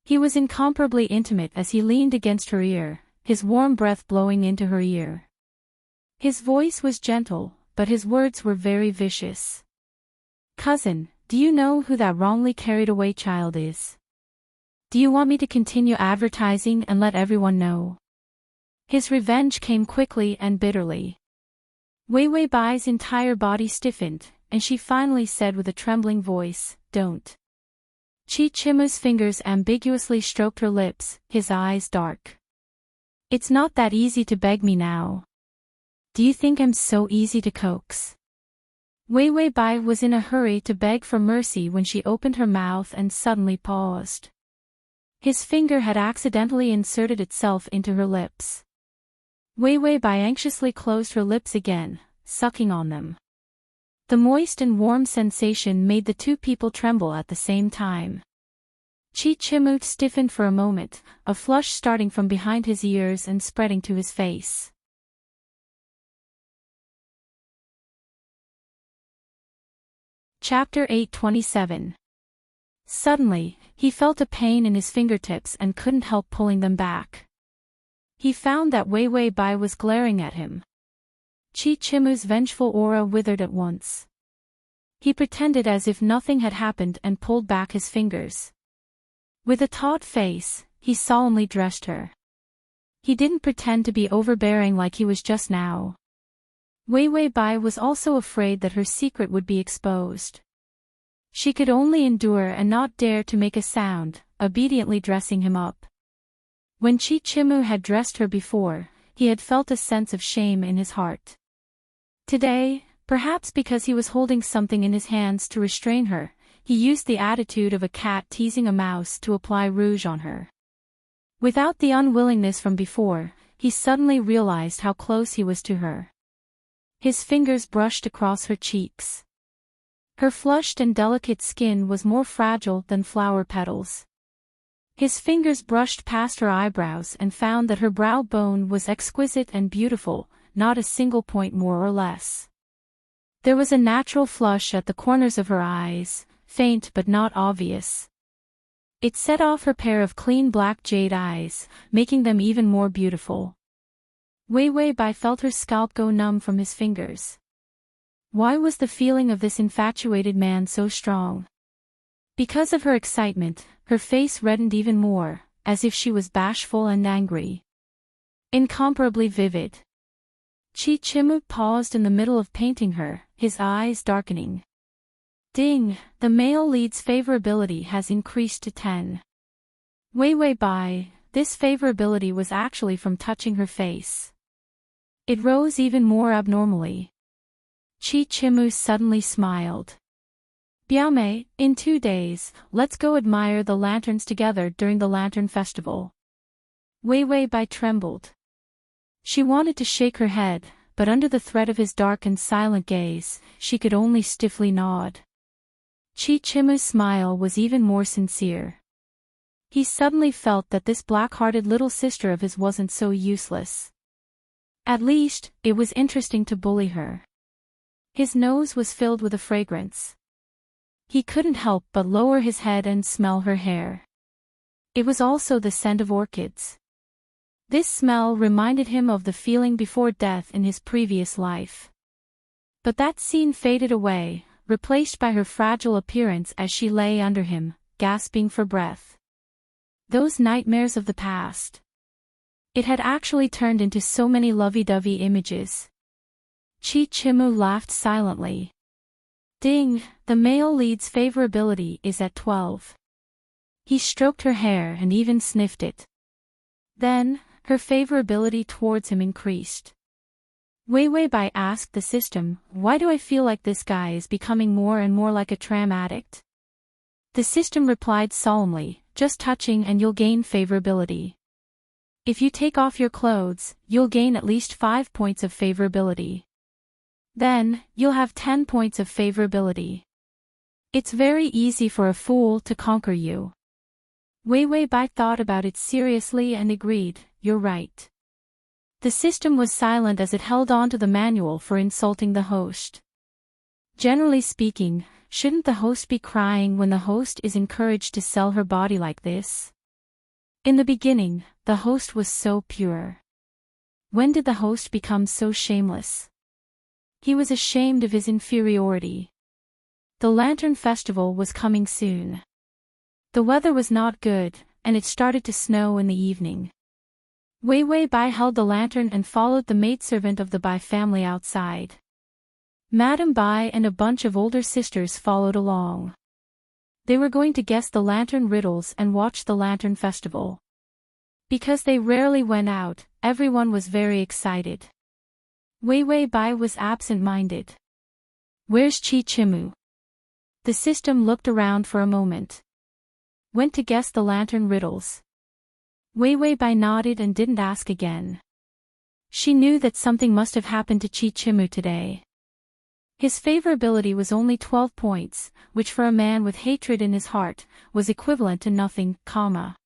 He was incomparably intimate as he leaned against her ear, his warm breath blowing into her ear. His voice was gentle, but his words were very vicious. "Cousin, do you know who that wrongly carried away child is? Do you want me to continue advertising and let everyone know?" His revenge came quickly and bitterly. Weiwei Bai's entire body stiffened, and she finally said with a trembling voice, "Don't." Chichimu's fingers ambiguously stroked her lips, his eyes dark. "It's not that easy to beg me now. Do you think I'm so easy to coax?" Weiwei Bai was in a hurry to beg for mercy when she opened her mouth and suddenly paused. His finger had accidentally inserted itself into her lips. Weiwei Bai anxiously closed her lips again, sucking on them. The moist and warm sensation made the two people tremble at the same time. Chichimu stiffened for a moment, a flush starting from behind his ears and spreading to his face. Chapter 827. Suddenly, he felt a pain in his fingertips and couldn't help pulling them back. He found that Weiwei Bai was glaring at him. Chichimu's vengeful aura withered at once. He pretended as if nothing had happened and pulled back his fingers. With a taut face, he solemnly dressed her. He didn't pretend to be overbearing like he was just now. Weiwei Bai was also afraid that her secret would be exposed. She could only endure and not dare to make a sound, obediently dressing him up. When Chichimu had dressed her before, he had felt a sense of shame in his heart. Today, Perhaps because he was holding something in his hands to restrain her, he used the attitude of a cat teasing a mouse to apply rouge on her. Without the unwillingness from before, he suddenly realized how close he was to her. His fingers brushed across her cheeks. Her flushed and delicate skin was more fragile than flower petals. His fingers brushed past her eyebrows and found that her brow bone was exquisite and beautiful, not a single point more or less. There was a natural flush at the corners of her eyes, faint but not obvious. It set off her pair of clean black jade eyes, making them even more beautiful. Wei Wei Bai felt her scalp go numb from his fingers. Why was the feeling of this infatuated man so strong? Because of her excitement, her face reddened even more, as if she was bashful and angry. Incomparably vivid. Chi Chimu paused in the middle of painting her, his eyes darkening. Ding, the male lead's favorability has increased to 10. Wei Wei Bai, this favorability was actually from touching her face. It rose even more abnormally. Chi Chimu suddenly smiled. Biaomei, in 2 days, let's go admire the lanterns together during the Lantern Festival. Wei Wei Bai trembled. She wanted to shake her head, but under the threat of his dark and silent gaze, she could only stiffly nod. Chi Chimu's smile was even more sincere. He suddenly felt that this black-hearted little sister of his wasn't so useless. At least, it was interesting to bully her. His nose was filled with a fragrance. He couldn't help but lower his head and smell her hair. It was also the scent of orchids. This smell reminded him of the feeling before death in his previous life. But that scene faded away, replaced by her fragile appearance as she lay under him, gasping for breath. Those nightmares of the past. It had actually turned into so many lovey-dovey images. Chi Chimu laughed silently. Ding, the male lead's favorability is at 12. He stroked her hair and even sniffed it. Then, her favorability towards him increased. Wei Wei Bai asked the system, why do I feel like this guy is becoming more and more like a tram addict? The system replied solemnly, just touching and you'll gain favorability. If you take off your clothes, you'll gain at least 5 points of favorability. Then, you'll have 10 points of favorability. It's very easy for a fool to conquer you. Wei Wei Bai thought about it seriously and agreed, you're right. The system was silent as it held on to the manual for insulting the host. Generally speaking, shouldn't the host be crying when the host is encouraged to sell her body like this? In the beginning, the host was so pure. When did the host become so shameless? He was ashamed of his inferiority. The Lantern Festival was coming soon. The weather was not good, and it started to snow in the evening. Wei Wei Bai held the lantern and followed the maidservant of the Bai family outside. Madame Bai and a bunch of older sisters followed along. They were going to guess the lantern riddles and watch the Lantern Festival. Because they rarely went out, everyone was very excited. Wei Wei Bai was absent-minded. Where's Chi Chimu? The system looked around for a moment. Went to guess the lantern riddles. Wei Wei Bai nodded and didn't ask again. She knew that something must have happened to Chi Chimu today. His favorability was only 12 points, which for a man with hatred in his heart, was equivalent to nothing, comma.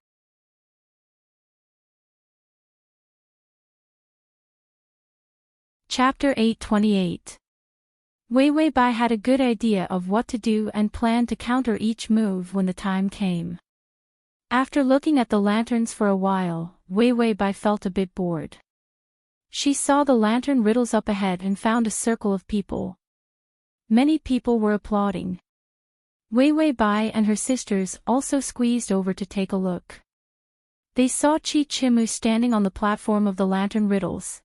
Chapter 828. Wei Wei Bai had a good idea of what to do and planned to counter each move when the time came. After looking at the lanterns for a while, Wei Wei Bai felt a bit bored. She saw the lantern riddles up ahead and found a circle of people. Many people were applauding. Wei Wei Bai and her sisters also squeezed over to take a look. They saw Chi Chimu standing on the platform of the lantern riddles.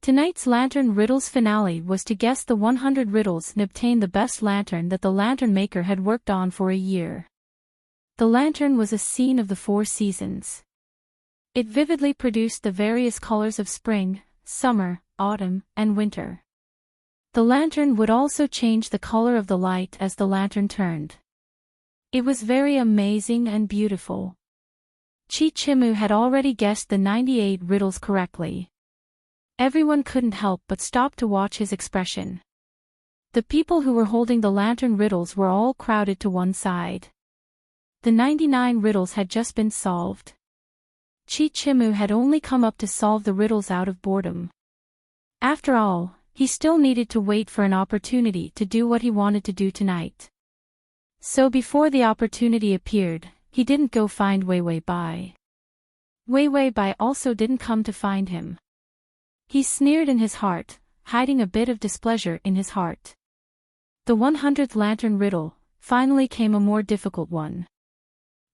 Tonight's Lantern Riddles finale was to guess the 100 riddles and obtain the best lantern that the lantern maker had worked on for a year. The lantern was a scene of the 4 seasons. It vividly produced the various colors of spring, summer, autumn, and winter. The lantern would also change the color of the light as the lantern turned. It was very amazing and beautiful. Chichimu had already guessed the 98 riddles correctly. Everyone couldn't help but stop to watch his expression. The people who were holding the lantern riddles were all crowded to one side. The 99 riddles had just been solved. Chichimu had only come up to solve the riddles out of boredom. After all, he still needed to wait for an opportunity to do what he wanted to do tonight. So before the opportunity appeared, he didn't go find Wei Bai. Wei Bai also didn't come to find him. He sneered in his heart, hiding a bit of displeasure in his heart. The 100th lantern riddle finally came, a more difficult one.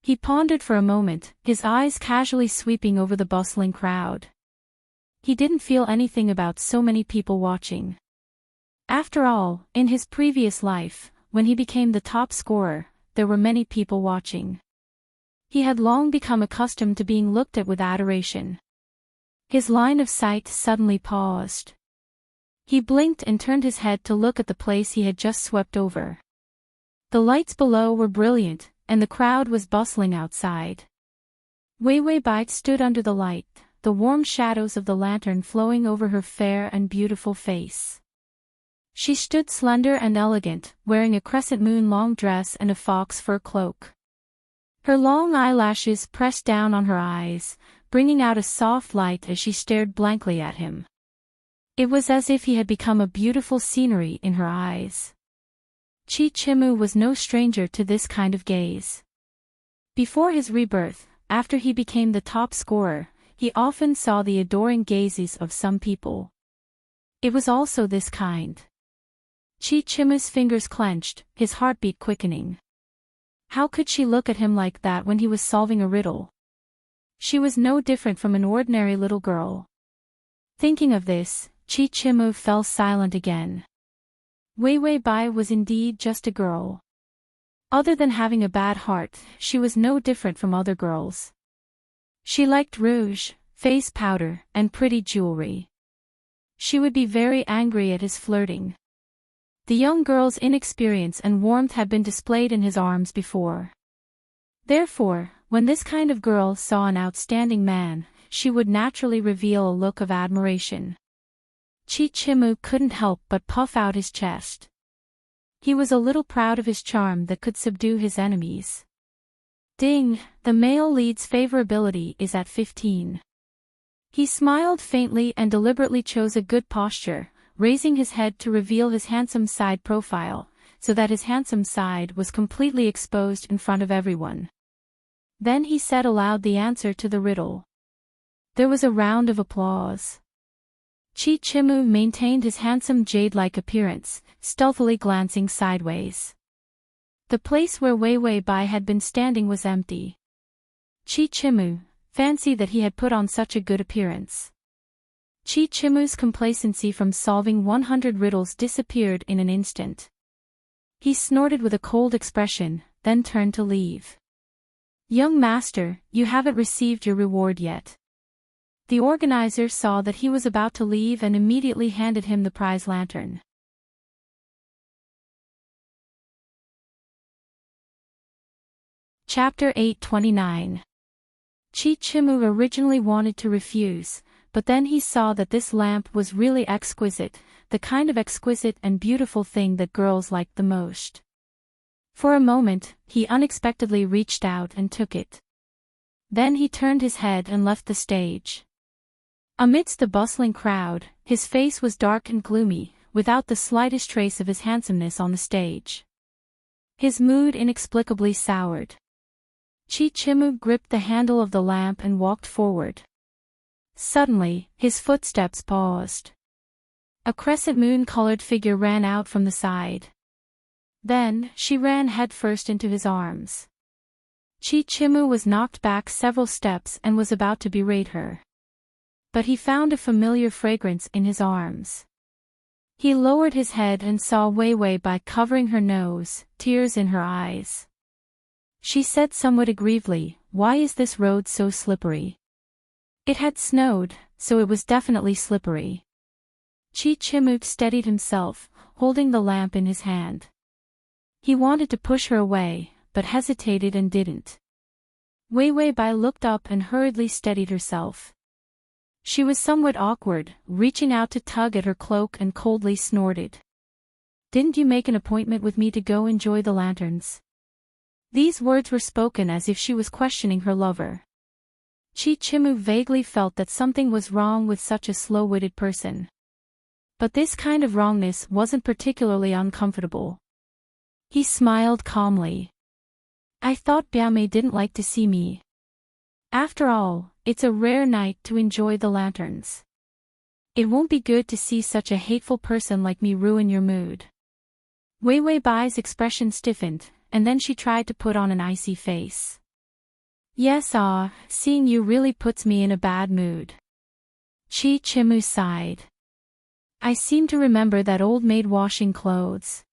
He pondered for a moment, his eyes casually sweeping over the bustling crowd. He didn't feel anything about so many people watching. After all, in his previous life, when he became the top scorer, there were many people watching. He had long become accustomed to being looked at with adoration. His line of sight suddenly paused. He blinked and turned his head to look at the place he had just swept over. The lights below were brilliant, and the crowd was bustling outside. Wei Bai stood under the light, the warm shadows of the lantern flowing over her fair and beautiful face. She stood slender and elegant, wearing a crescent moon long dress and a fox fur cloak. Her long eyelashes pressed down on her eyes, bringing out a soft light as she stared blankly at him. It was as if he had become a beautiful scenery in her eyes. Chichimu was no stranger to this kind of gaze. Before his rebirth, after he became the top scorer, he often saw the adoring gazes of some people. It was also this kind. Chichimu's fingers clenched, his heartbeat quickening. How could she look at him like that when he was solving a riddle? She was no different from an ordinary little girl. Thinking of this, Chichimu fell silent again. Wei Bai was indeed just a girl. Other than having a bad heart, she was no different from other girls. She liked rouge, face powder, and pretty jewelry. She would be very angry at his flirting. The young girl's inexperience and warmth had been displayed in his arms before. Therefore, when this kind of girl saw an outstanding man, she would naturally reveal a look of admiration. Chichimu couldn't help but puff out his chest. He was a little proud of his charm that could subdue his enemies. Ding, the male lead's favorability is at 15. He smiled faintly and deliberately chose a good posture, raising his head to reveal his handsome side profile, so that his handsome side was completely exposed in front of everyone. Then he said aloud the answer to the riddle. There was a round of applause. Chichimu maintained his handsome jade-like appearance, stealthily glancing sideways. The place where Wei Bai had been standing was empty. Chichimu, fancy that he had put on such a good appearance. Chichimu's complacency from solving 100 riddles disappeared in an instant. He snorted with a cold expression, then turned to leave. Young master, you haven't received your reward yet. The organizer saw that he was about to leave and immediately handed him the prize lantern. Chapter 829. Chichimu originally wanted to refuse, but then he saw that this lamp was really exquisite, the kind of exquisite and beautiful thing that girls liked the most. For a moment, he unexpectedly reached out and took it. Then he turned his head and left the stage. Amidst the bustling crowd, his face was dark and gloomy, without the slightest trace of his handsomeness on the stage. His mood inexplicably soured. Chichimu gripped the handle of the lamp and walked forward. Suddenly, his footsteps paused. A crescent moon-colored figure ran out from the side. Then, she ran headfirst into his arms. Chichimu was knocked back several steps and was about to berate her. But he found a familiar fragrance in his arms. He lowered his head and saw Wei Bai covering her nose, tears in her eyes. She said somewhat aggrievedly, "Why is this road so slippery?" It had snowed, so it was definitely slippery. Chichimu steadied himself, holding the lamp in his hand. He wanted to push her away, but hesitated and didn't. Wei Wei Bai looked up and hurriedly steadied herself. She was somewhat awkward, reaching out to tug at her cloak and coldly snorted. "Didn't you make an appointment with me to go enjoy the lanterns?" These words were spoken as if she was questioning her lover. Chichimu vaguely felt that something was wrong with such a slow-witted person. But this kind of wrongness wasn't particularly uncomfortable. He smiled calmly. "I thought Biamei didn't like to see me. After all, it's a rare night to enjoy the lanterns. It won't be good to see such a hateful person like me ruin your mood." Wei Wei Bai's expression stiffened, and then she tried to put on an icy face. "Yes, seeing you really puts me in a bad mood." Chichimu sighed. "I seem to remember that old maid washing clothes.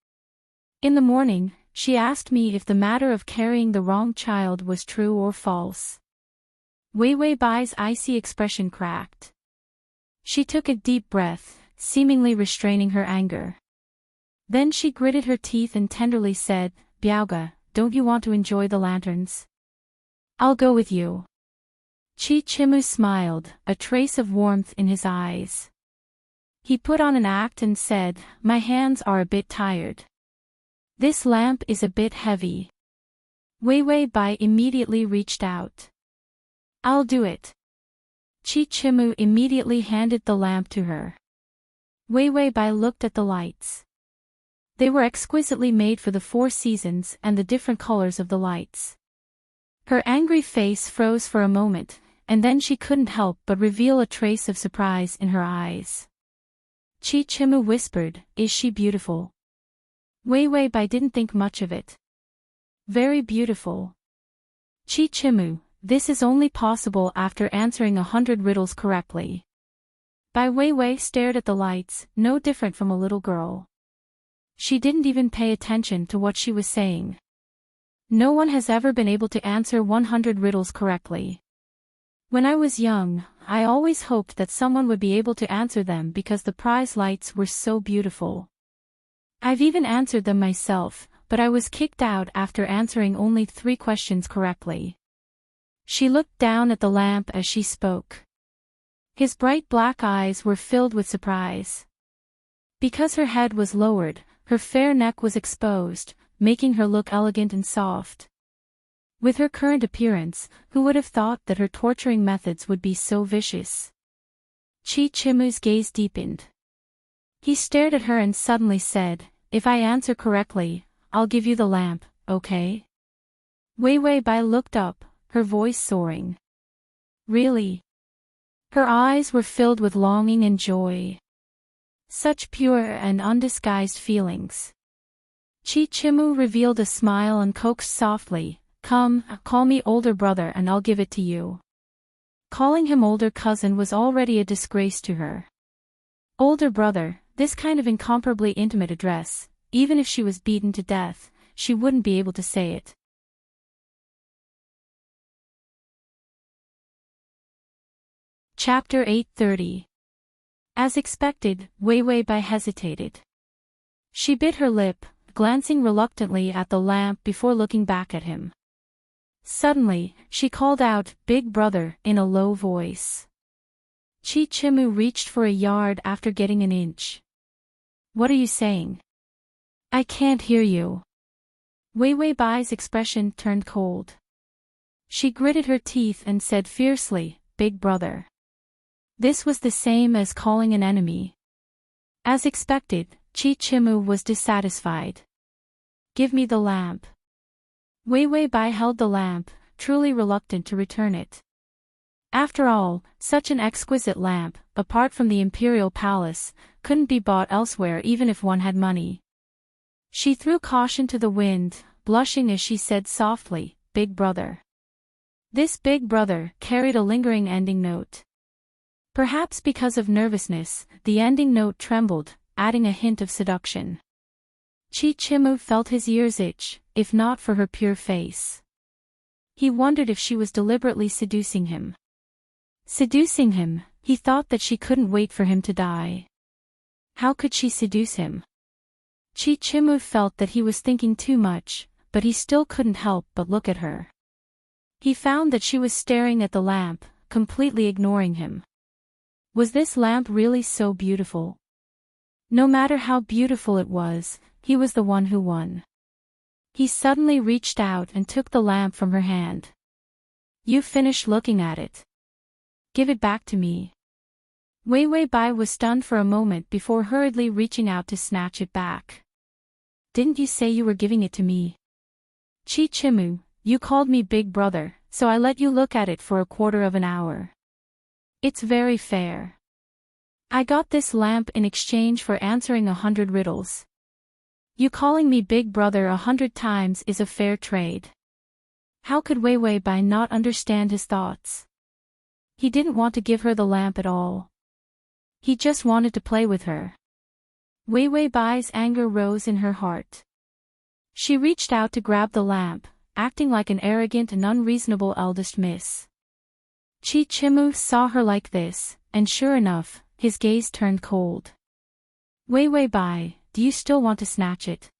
In the morning, she asked me if the matter of carrying the wrong child was true or false." Wei Wei Bai's icy expression cracked. She took a deep breath, seemingly restraining her anger. Then she gritted her teeth and tenderly said, "Biaoga, don't you want to enjoy the lanterns? I'll go with you." Chichimu smiled, a trace of warmth in his eyes. He put on an act and said, "My hands are a bit tired. This lamp is a bit heavy." Wei Wei Bai immediately reached out. "I'll do it." Chichimu immediately handed the lamp to her. Wei Wei Bai looked at the lights. They were exquisitely made for the 4 seasons and the different colors of the lights. Her angry face froze for a moment, and then she couldn't help but reveal a trace of surprise in her eyes. Chichimu whispered, "Is she beautiful?" Wei Wei Bai didn't think much of it. "Very beautiful." "Chichimu, this is only possible after answering 100 riddles correctly." Bai Weiwei stared at the lights, no different from a little girl. She didn't even pay attention to what she was saying. "No one has ever been able to answer 100 riddles correctly. When I was young, I always hoped that someone would be able to answer them because the prize lights were so beautiful. I've even answered them myself, but I was kicked out after answering only 3 questions correctly." She looked down at the lamp as she spoke. His bright black eyes were filled with surprise. Because her head was lowered, her fair neck was exposed, making her look elegant and soft. With her current appearance, who would have thought that her torturing methods would be so vicious? Chichimu's gaze deepened. He stared at her and suddenly said, "If I answer correctly, I'll give you the lamp, okay?" Wei Wei Bai looked up, her voice soaring. "Really?" Her eyes were filled with longing and joy. Such pure and undisguised feelings. Chichimu revealed a smile and coaxed softly, "Come, call me older brother and I'll give it to you." Calling him older cousin was already a disgrace to her. Older brother, this kind of incomparably intimate address, even if she was beaten to death, she wouldn't be able to say it. Chapter 830. As expected, Wei Wei Bai hesitated. She bit her lip, glancing reluctantly at the lamp before looking back at him. Suddenly, she called out, "Big brother," in a low voice. Chichimu reached for a yard after getting an inch. "What are you saying? I can't hear you." Wei Wei Bai's expression turned cold. She gritted her teeth and said fiercely, "Big brother." This was the same as calling an enemy. As expected, Chichimu was dissatisfied. "Give me the lamp." Wei Wei Bai held the lamp, truly reluctant to return it. After all, such an exquisite lamp, apart from the imperial palace, couldn't be bought elsewhere even if one had money. She threw caution to the wind, blushing as she said softly, "Big brother." This big brother carried a lingering ending note. Perhaps because of nervousness, the ending note trembled, adding a hint of seduction. Chichimu felt his ears itch, if not for her pure face. He wondered if she was deliberately seducing him. Seducing him, he thought that she couldn't wait for him to die. How could she seduce him? Chichimu felt that he was thinking too much, but he still couldn't help but look at her. He found that she was staring at the lamp, completely ignoring him. Was this lamp really so beautiful? No matter how beautiful it was, he was the one who won. He suddenly reached out and took the lamp from her hand. You finished looking at it. Give it back to me. Wei Wei Bai was stunned for a moment before hurriedly reaching out to snatch it back. Didn't you say you were giving it to me? Chichimu, you called me big brother, so I let you look at it for a quarter of an hour. It's very fair. I got this lamp in exchange for answering 100 riddles. You calling me big brother 100 times is a fair trade. How could Wei Wei Bai not understand his thoughts? He didn't want to give her the lamp at all. He just wanted to play with her. Wei Wei Bai's anger rose in her heart. She reached out to grab the lamp, acting like an arrogant and unreasonable eldest miss. Chichimu saw her like this, and sure enough, his gaze turned cold. Wei Wei Bai, do you still want to snatch it?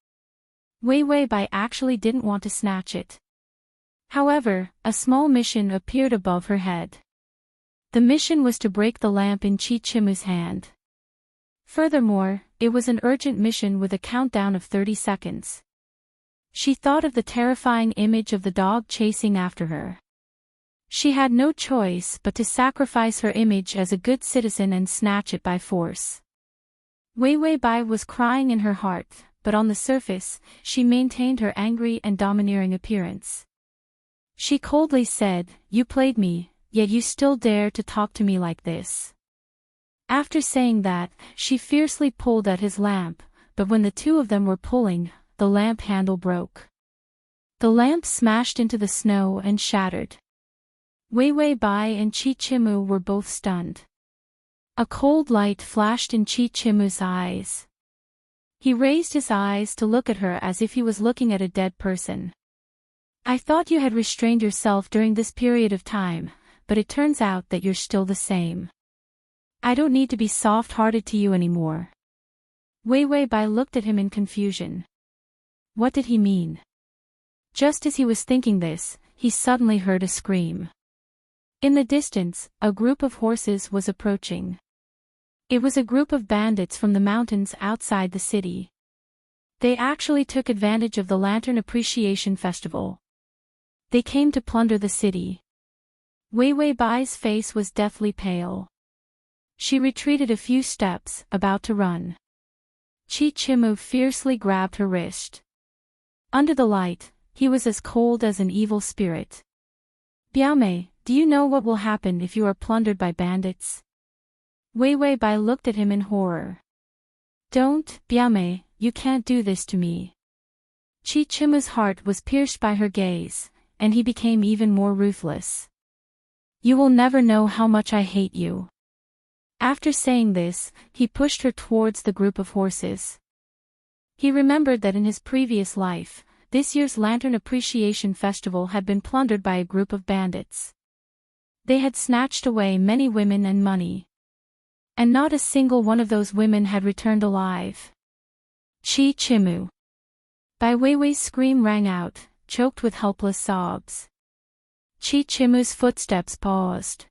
Wei Wei Bai actually didn't want to snatch it. However, a small mission appeared above her head. The mission was to break the lamp in Chichimu's hand. Furthermore, it was an urgent mission with a countdown of 30 seconds. She thought of the terrifying image of the dog chasing after her. She had no choice but to sacrifice her image as a good citizen and snatch it by force. Wei Wei Bai was crying in her heart, but on the surface, she maintained her angry and domineering appearance. She coldly said, "You played me, yet you still dare to talk to me like this." After saying that, she fiercely pulled at his lamp, but when the two of them were pulling, the lamp handle broke. The lamp smashed into the snow and shattered. Wei Wei Bai and Chichimu were both stunned. A cold light flashed in Chichimu's eyes. He raised his eyes to look at her as if he was looking at a dead person. I thought you had restrained yourself during this period of time, but it turns out that you're still the same. I don't need to be soft-hearted to you anymore. Wei Wei Bai looked at him in confusion. What did he mean? Just as he was thinking this, he suddenly heard a scream. In the distance, a group of horses was approaching. It was a group of bandits from the mountains outside the city. They actually took advantage of the Lantern Appreciation Festival. They came to plunder the city. Wei Wei Bai's face was deathly pale. She retreated a few steps, about to run. Chichimu fiercely grabbed her wrist. Under the light, he was as cold as an evil spirit. Biaomei, do you know what will happen if you are plundered by bandits? Wei Wei Bai looked at him in horror. Don't, Biaomei, you can't do this to me. Chichimu's heart was pierced by her gaze, and he became even more ruthless. You will never know how much I hate you. After saying this, he pushed her towards the group of horses. He remembered that in his previous life, this year's Lantern Appreciation Festival had been plundered by a group of bandits. They had snatched away many women and money. And not a single one of those women had returned alive. Chichimu. Bai Weiwei's scream rang out, choked with helpless sobs. Chichimu's footsteps paused.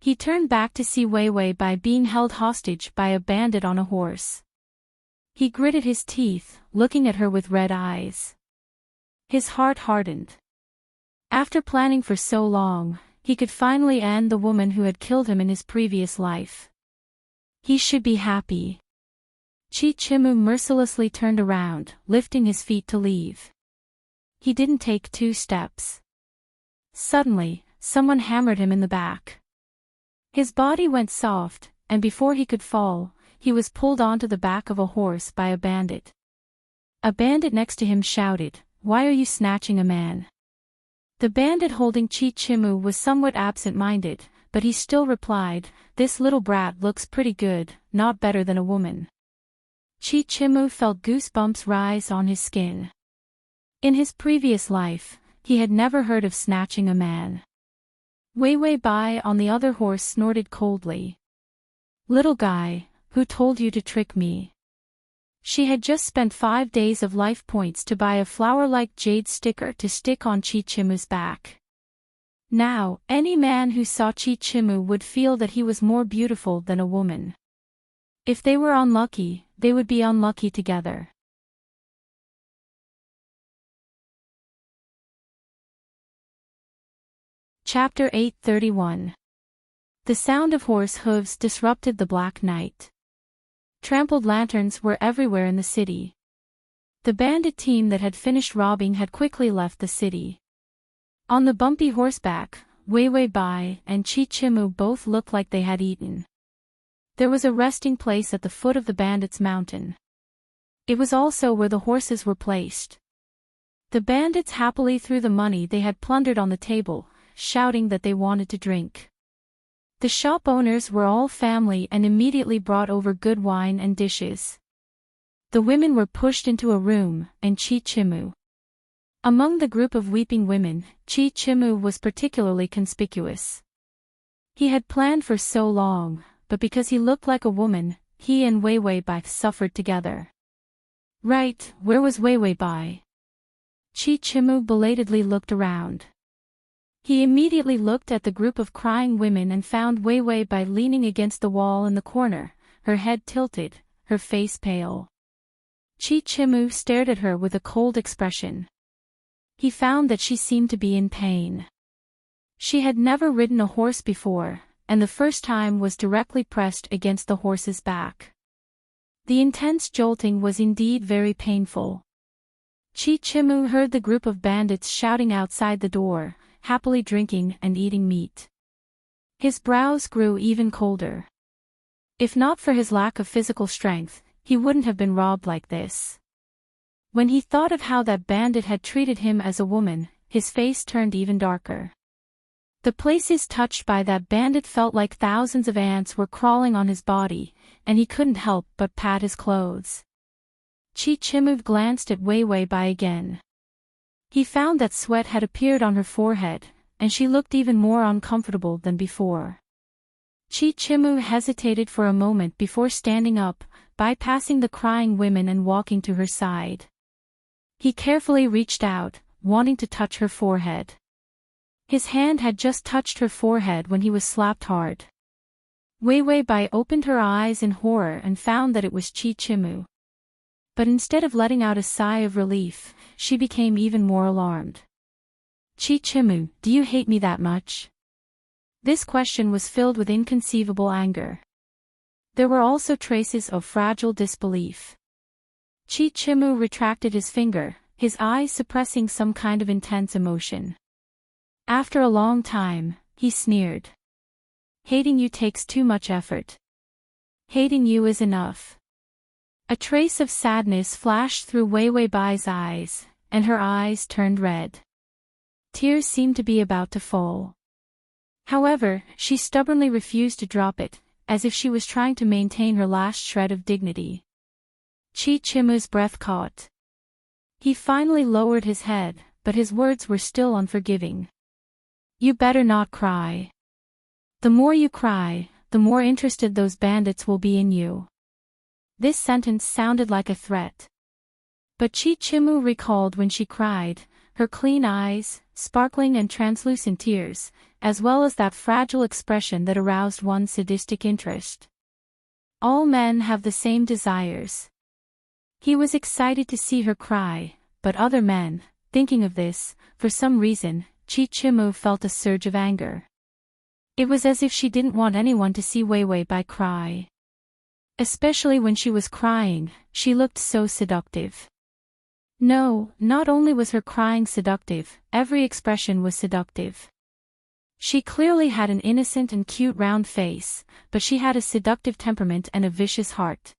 He turned back to see Wei Wei Bai being held hostage by a bandit on a horse. He gritted his teeth, looking at her with red eyes. His heart hardened. After planning for so long, he could finally end the woman who had killed him in his previous life. He should be happy. Chichimu mercilessly turned around, lifting his feet to leave. He didn't take 2 steps. Suddenly, someone hammered him in the back. His body went soft, and before he could fall, he was pulled onto the back of a horse by a bandit. A bandit next to him shouted, "Why are you snatching a man?" The bandit holding Chichimu was somewhat absent-minded, but he still replied, "This little brat looks pretty good, not better than a woman." Chichimu felt goosebumps rise on his skin. In his previous life, he had never heard of snatching a man. Wei Wei Bai on the other horse snorted coldly. "Little guy, Who told you to trick me? She had just spent 5 days of life points to buy a flower-like jade sticker to stick on Chichimu's back. Now, any man who saw Chichimu would feel that he was more beautiful than a woman. If they were unlucky, they would be unlucky together. Chapter 831. The sound of horse hooves disrupted the black night. Trampled lanterns were everywhere in the city. The bandit team that had finished robbing had quickly left the city. On the bumpy horseback, Wei Bai and Chichimu both looked like they had eaten. There was a resting place at the foot of the bandits' mountain. It was also where the horses were placed. The bandits happily threw the money they had plundered on the table, shouting that they wanted to drink. The shop owners were all family and immediately brought over good wine and dishes. The women were pushed into a room, and Chichimu. Among the group of weeping women, Chichimu was particularly conspicuous. He had planned for so long, but because he looked like a woman, he and Wei Bai suffered together. Right, where was Wei Bai? Chichimu belatedly looked around. He immediately looked at the group of crying women and found Wei Bai leaning against the wall in the corner, her head tilted, her face pale. Chichimu stared at her with a cold expression. He found that she seemed to be in pain. She had never ridden a horse before, and the first time was directly pressed against the horse's back. The intense jolting was indeed very painful. Chichimu heard the group of bandits shouting outside the door, happily drinking and eating meat. His brows grew even colder. If not for his lack of physical strength, he wouldn't have been robbed like this. When he thought of how that bandit had treated him as a woman, his face turned even darker. The places touched by that bandit felt like thousands of ants were crawling on his body, and he couldn't help but pat his clothes. Chichimu glanced at Wei Bai again. He found that sweat had appeared on her forehead, and she looked even more uncomfortable than before. Chichimu hesitated for a moment before standing up, bypassing the crying women and walking to her side. He carefully reached out, wanting to touch her forehead. His hand had just touched her forehead when he was slapped hard. Wei Bai opened her eyes in horror and found that it was Chichimu. But instead of letting out a sigh of relief, she became even more alarmed. Chichimu, do you hate me that much? This question was filled with inconceivable anger. There were also traces of fragile disbelief. Chichimu retracted his finger, his eyes suppressing some kind of intense emotion. After a long time, he sneered. Hating you takes too much effort. Hating you is enough. A trace of sadness flashed through Wei Bai's eyes, and her eyes turned red. Tears seemed to be about to fall. However, she stubbornly refused to drop it, as if she was trying to maintain her last shred of dignity. Chichimu's breath caught. He finally lowered his head, but his words were still unforgiving. You better not cry. The more you cry, the more interested those bandits will be in you. This sentence sounded like a threat. But Chichimu recalled when she cried, her clean eyes, sparkling and translucent tears, as well as that fragile expression that aroused one's sadistic interest. All men have the same desires. He was excited to see her cry, but other men, thinking of this, for some reason, Chichimu felt a surge of anger. It was as if she didn't want anyone to see Wei Bai cry. Especially when she was crying, she looked so seductive. No, not only was her crying seductive, every expression was seductive. She clearly had an innocent and cute round face, but she had a seductive temperament and a vicious heart.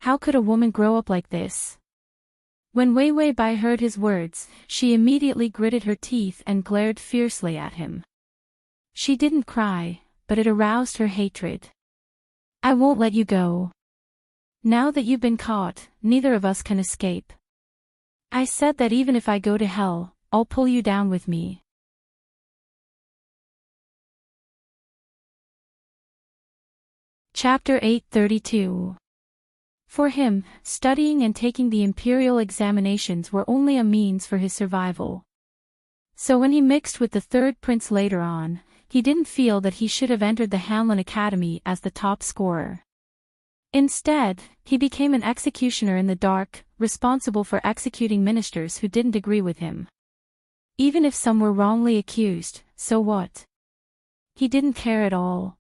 How could a woman grow up like this? When Wei Bai heard his words, she immediately gritted her teeth and glared fiercely at him. She didn't cry, but it aroused her hatred. I won't let you go. Now that you've been caught, neither of us can escape. I said that even if I go to hell, I'll pull you down with me. Chapter 832. For him, studying and taking the imperial examinations were only a means for his survival. So when he mixed with the third prince later on, he didn't feel that he should have entered the Hanlon Academy as the top scorer. Instead, he became an executioner in the dark, responsible for executing ministers who didn't agree with him. Even if some were wrongly accused, so what? He didn't care at all.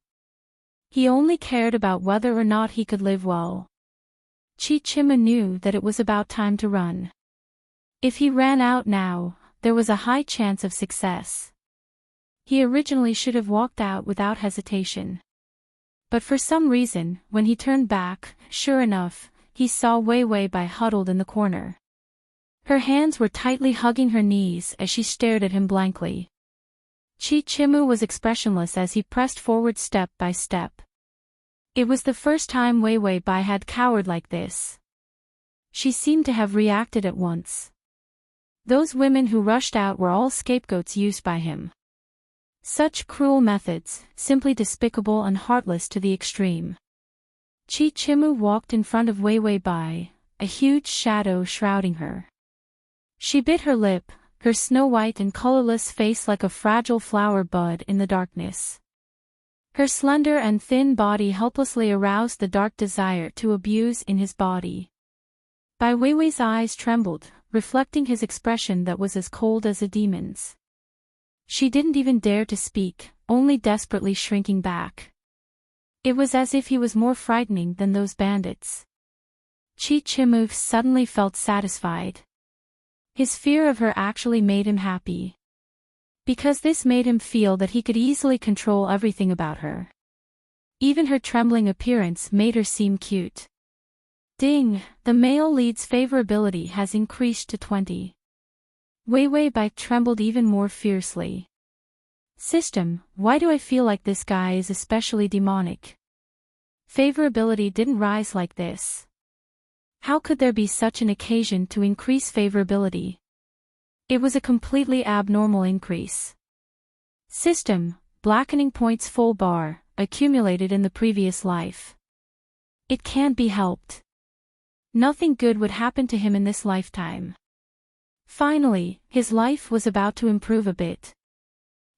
He only cared about whether or not he could live well. Chichimu knew that it was about time to run. If he ran out now, there was a high chance of success. He originally should have walked out without hesitation. But for some reason, when he turned back, sure enough, he saw Wei Wei Bai huddled in the corner. Her hands were tightly hugging her knees as she stared at him blankly. Chichimu was expressionless as he pressed forward step by step. It was the first time Wei Wei Bai had cowered like this. She seemed to have reacted at once. Those women who rushed out were all scapegoats used by him. Such cruel methods, simply despicable and heartless to the extreme. Chichimu walked in front of Wei Wei Bai, a huge shadow shrouding her. She bit her lip, her snow-white and colorless face like a fragile flower bud in the darkness. Her slender and thin body helplessly aroused the dark desire to abuse in his body. Bai Weiwei's eyes trembled, reflecting his expression that was as cold as a demon's. She didn't even dare to speak, only desperately shrinking back. It was as if he was more frightening than those bandits. Chichimu suddenly felt satisfied. His fear of her actually made him happy. Because this made him feel that he could easily control everything about her. Even her trembling appearance made her seem cute. Ding, the male lead's favorability has increased to 20. Wei Wei Bai trembled even more fiercely. System, why do I feel like this guy is especially demonic? Favorability didn't rise like this. How could there be such an occasion to increase favorability? It was a completely abnormal increase. System, blackening points full bar, accumulated in the previous life. It can't be helped. Nothing good would happen to him in this lifetime. Finally, his life was about to improve a bit.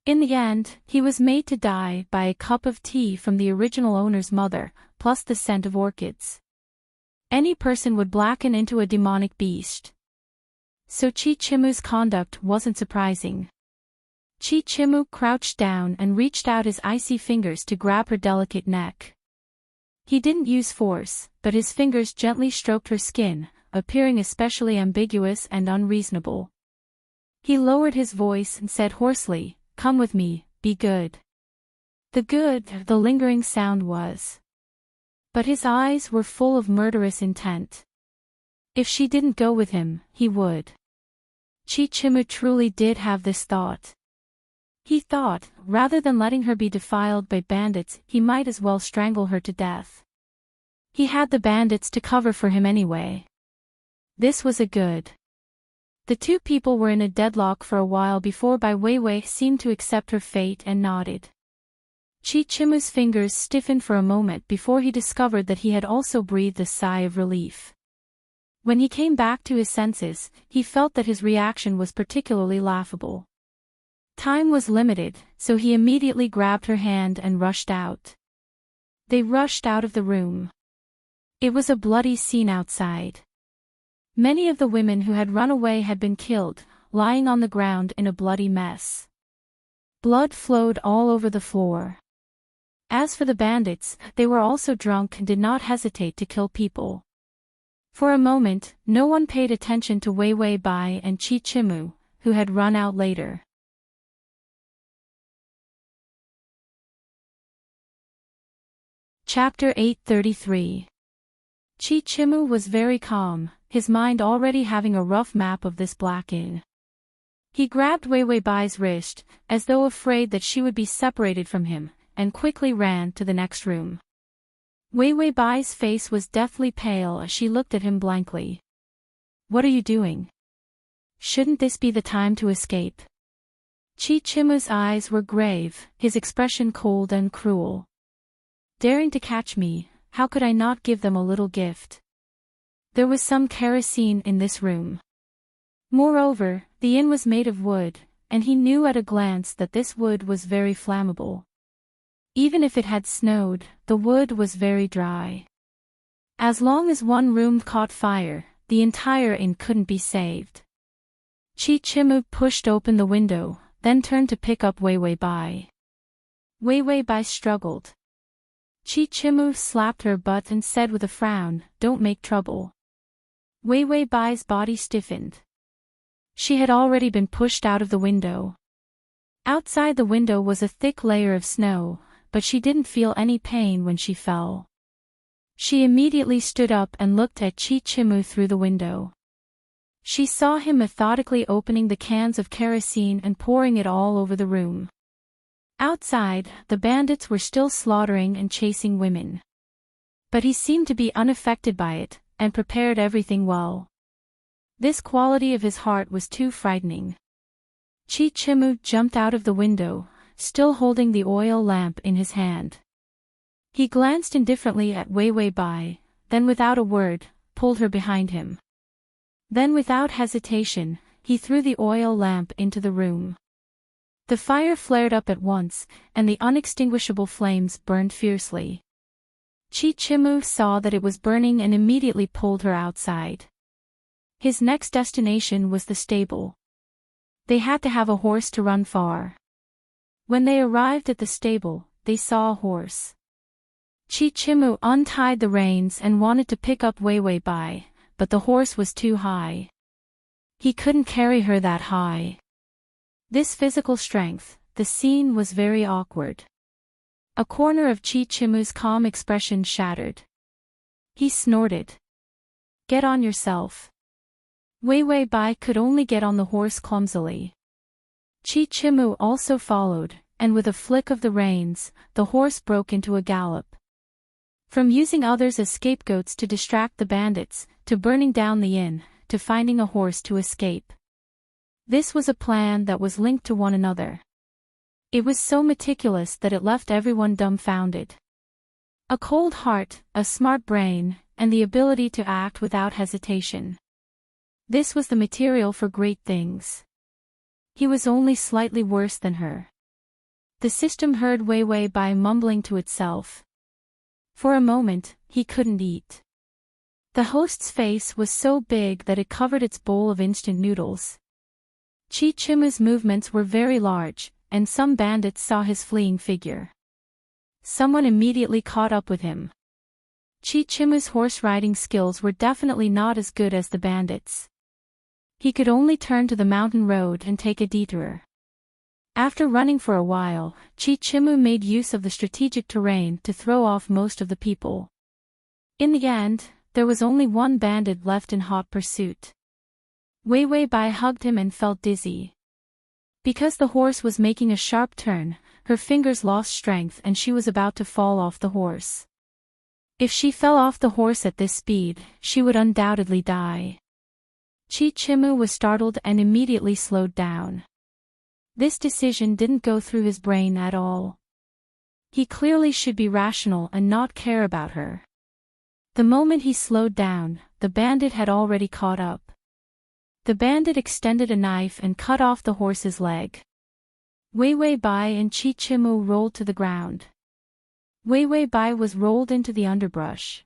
In the end, he was made to die by a cup of tea from the original owner's mother, plus the scent of orchids. Any person would blacken into a demonic beast. So Chichimu's conduct wasn't surprising. Chichimu crouched down and reached out his icy fingers to grab her delicate neck. He didn't use force, but his fingers gently stroked her skin, appearing especially ambiguous and unreasonable. He lowered his voice and said hoarsely, "Come with me, be good." The lingering sound was. But his eyes were full of murderous intent. If she didn't go with him, he would. Chichimu truly did have this thought. He thought, rather than letting her be defiled by bandits, he might as well strangle her to death. He had the bandits to cover for him anyway. This was a good. The two people were in a deadlock for a while before Bai Weiwei seemed to accept her fate and nodded. Chichimu's fingers stiffened for a moment before he discovered that he had also breathed a sigh of relief. When he came back to his senses, he felt that his reaction was particularly laughable. Time was limited, so he immediately grabbed her hand and rushed out. They rushed out of the room. It was a bloody scene outside. Many of the women who had run away had been killed, lying on the ground in a bloody mess. Blood flowed all over the floor. As for the bandits, they were also drunk and did not hesitate to kill people. For a moment, no one paid attention to Wei Wei Bai and Chichimu, who had run out later. Chapter 833. Chichimu was very calm, his mind already having a rough map of this black inn. He grabbed Wei Wei Bai's wrist, as though afraid that she would be separated from him, and quickly ran to the next room. Wei Wei Bai's face was deathly pale as she looked at him blankly. "What are you doing? Shouldn't this be the time to escape?" Chichimu's eyes were grave, his expression cold and cruel. Daring to catch me, how could I not give them a little gift? There was some kerosene in this room. Moreover, the inn was made of wood, and he knew at a glance that this wood was very flammable. Even if it had snowed, the wood was very dry. As long as one room caught fire, the entire inn couldn't be saved. Chi-Chimu pushed open the window, then turned to pick up Wei-Wei-Bai. Wei-Wei-Bai struggled. Chi-Chimu slapped her butt and said with a frown, "Don't make trouble." Wei-Wei-Bai's body stiffened. She had already been pushed out of the window. Outside the window was a thick layer of snow, but she didn't feel any pain when she fell. She immediately stood up and looked at Chi-Chimu through the window. She saw him methodically opening the cans of kerosene and pouring it all over the room. Outside, the bandits were still slaughtering and chasing women. But he seemed to be unaffected by it, and prepared everything well. This quality of his heart was too frightening. Chi-Chimu jumped out of the window, still holding the oil lamp in his hand. He glanced indifferently at Wei-Wei-Bai, then without a word, pulled her behind him. Then without hesitation, he threw the oil lamp into the room. The fire flared up at once, and the unextinguishable flames burned fiercely. Chi-Chimu saw that it was burning and immediately pulled her outside. His next destination was the stable. They had to have a horse to run far. When they arrived at the stable, they saw a horse. Chi-Chimu untied the reins and wanted to pick up Wei-Wei-Bai, but the horse was too high. He couldn't carry her that high. This physical strength, the scene was very awkward. A corner of Chi-Chimu's calm expression shattered. He snorted. "Get on yourself." Wei-Wei-Bai could only get on the horse clumsily. Chi-Chimu also followed, and with a flick of the reins, the horse broke into a gallop. From using others as scapegoats to distract the bandits, to burning down the inn, to finding a horse to escape. This was a plan that was linked to one another. It was so meticulous that it left everyone dumbfounded. A cold heart, a smart brain, and the ability to act without hesitation. This was the material for great things. He was only slightly worse than her. The system heard Wei-Wei-Bai mumbling to itself. For a moment, he couldn't eat. The host's face was so big that it covered its bowl of instant noodles. Chi-Chimu's movements were very large, and some bandits saw his fleeing figure. Someone immediately caught up with him. Chi-Chimu's horse-riding skills were definitely not as good as the bandits. He could only turn to the mountain road and take a detour. After running for a while, Chi-Chimu made use of the strategic terrain to throw off most of the people. In the end, there was only one bandit left in hot pursuit. Wei-Wei-Bai hugged him and felt dizzy. Because the horse was making a sharp turn, her fingers lost strength and she was about to fall off the horse. If she fell off the horse at this speed, she would undoubtedly die. Chi-Chimu was startled and immediately slowed down. This decision didn't go through his brain at all. He clearly should be rational and not care about her. The moment he slowed down, the bandit had already caught up. The bandit extended a knife and cut off the horse's leg. Wei-Wei-Bai and Chi-Chimu rolled to the ground. Wei-Wei-Bai was rolled into the underbrush.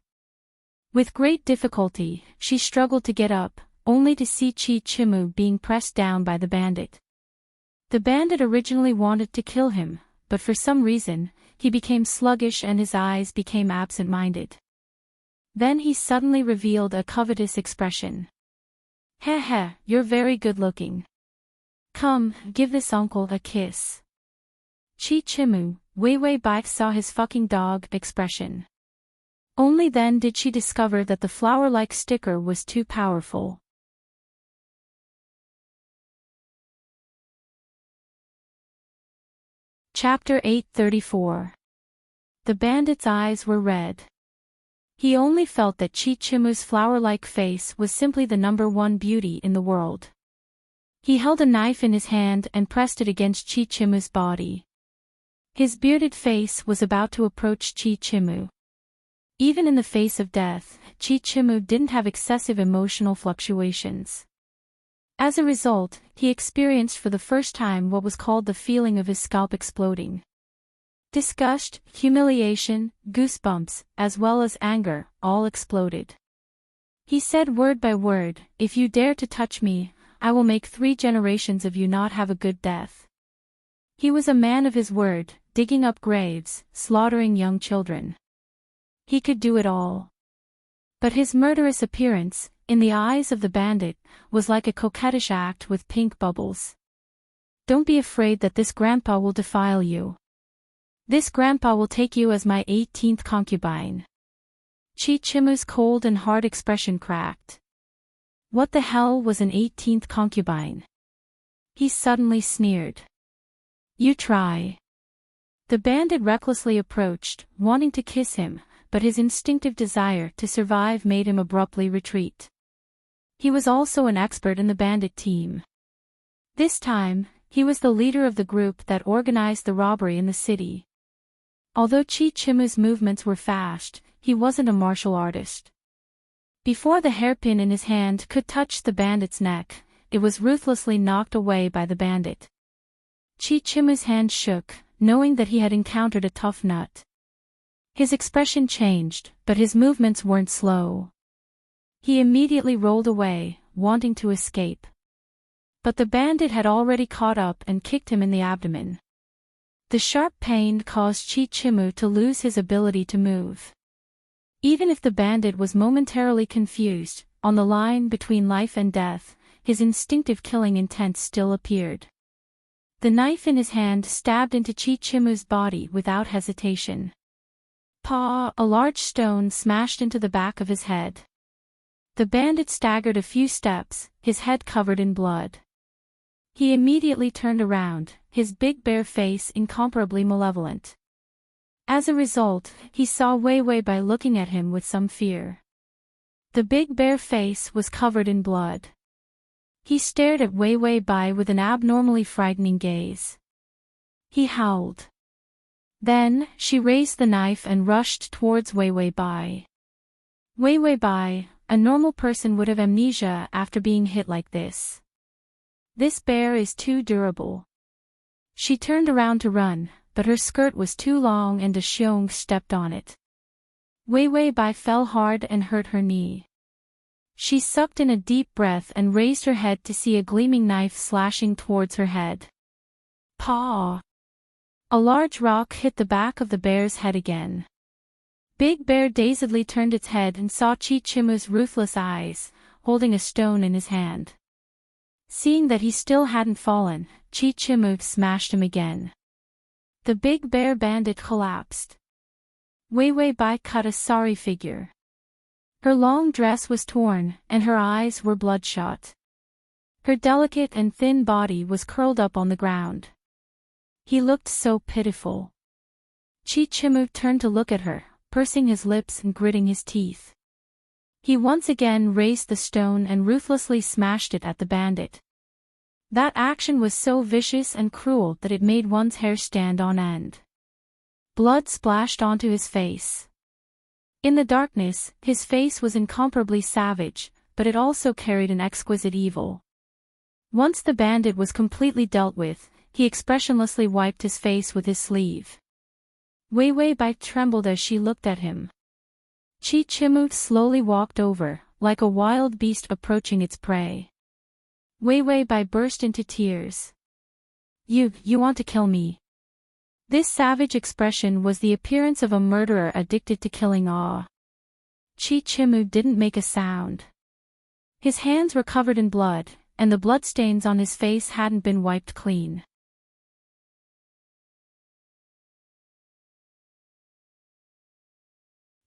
With great difficulty, she struggled to get up, only to see Chi-Chimu being pressed down by the bandit. The bandit originally wanted to kill him, but for some reason, he became sluggish and his eyes became absent-minded. Then he suddenly revealed a covetous expression. "Heh heh, you're very good-looking. Come, give this uncle a kiss." Chi-Chimu, Wei-Wei-Bai saw his fucking dog expression. Only then did she discover that the flower-like sticker was too powerful. Chapter 834. The bandit's eyes were red. He only felt that Chi-Chimu's flower-like face was simply the #1 beauty in the world. He held a knife in his hand and pressed it against Chi-Chimu's body. His bearded face was about to approach Chi-Chimu. Even in the face of death, Chi-Chimu didn't have excessive emotional fluctuations. As a result, he experienced for the first time what was called the feeling of his scalp exploding. Disgust, humiliation, goosebumps, as well as anger, all exploded. He said word by word, "If you dare to touch me, I will make 3 generations of you not have a good death." He was a man of his word, digging up graves, slaughtering young children. He could do it all. But his murderous appearance, in the eyes of the bandit, was like a coquettish act with pink bubbles. "Don't be afraid that this grandpa will defile you. This grandpa will take you as my 18th concubine." Chi-Chimu's cold and hard expression cracked. What the hell was an 18th concubine? He suddenly sneered. "You try." The bandit recklessly approached, wanting to kiss him, but his instinctive desire to survive made him abruptly retreat. He was also an expert in the bandit team. This time, he was the leader of the group that organized the robbery in the city. Although Chi-Chimu's movements were fast, he wasn't a martial artist. Before the hairpin in his hand could touch the bandit's neck, it was ruthlessly knocked away by the bandit. Chi-Chimu's hand shook, knowing that he had encountered a tough nut. His expression changed, but his movements weren't slow. He immediately rolled away, wanting to escape. But the bandit had already caught up and kicked him in the abdomen. The sharp pain caused Chi-Chimu to lose his ability to move. Even if the bandit was momentarily confused, on the line between life and death, his instinctive killing intent still appeared. The knife in his hand stabbed into Chi-Chimu's body without hesitation. "Paw!" A large stone smashed into the back of his head. The bandit staggered a few steps, his head covered in blood. He immediately turned around, his big bare face incomparably malevolent. As a result, he saw Wei Wei by looking at him with some fear. The big bare face was covered in blood. He stared at Wei Wei Bai with an abnormally frightening gaze. He howled. Then, she raised the knife and rushed towards Wei Wei Bai. Wei Wei Bai, a normal person would have amnesia after being hit like this. "This bear is too durable." She turned around to run, but her skirt was too long and De Xiong stepped on it. Wei Wei Bai fell hard and hurt her knee. She sucked in a deep breath and raised her head to see a gleaming knife slashing towards her head. "Paw!" A large rock hit the back of the bear's head again. Big Bear dazedly turned its head and saw Chi-Chimu's ruthless eyes, holding a stone in his hand. Seeing that he still hadn't fallen, Chi-Chimu smashed him again. The Big Bear bandit collapsed. Wei Wei Bai cut a sorry figure. Her long dress was torn, and her eyes were bloodshot. Her delicate and thin body was curled up on the ground. He looked so pitiful. Chi-Chimu turned to look at her, pursing his lips and gritting his teeth. He once again raised the stone and ruthlessly smashed it at the bandit. That action was so vicious and cruel that it made one's hair stand on end. Blood splashed onto his face. In the darkness, his face was incomparably savage, but it also carried an exquisite evil. Once the bandit was completely dealt with, he expressionlessly wiped his face with his sleeve. Wei Wei Bai trembled as she looked at him. Chi-Chimu slowly walked over, like a wild beast approaching its prey. Wei Wei Bai burst into tears. You want to kill me?" This savage expression was the appearance of a murderer addicted to killing awe. Chi-Chimu didn't make a sound. His hands were covered in blood, and the bloodstains on his face hadn't been wiped clean.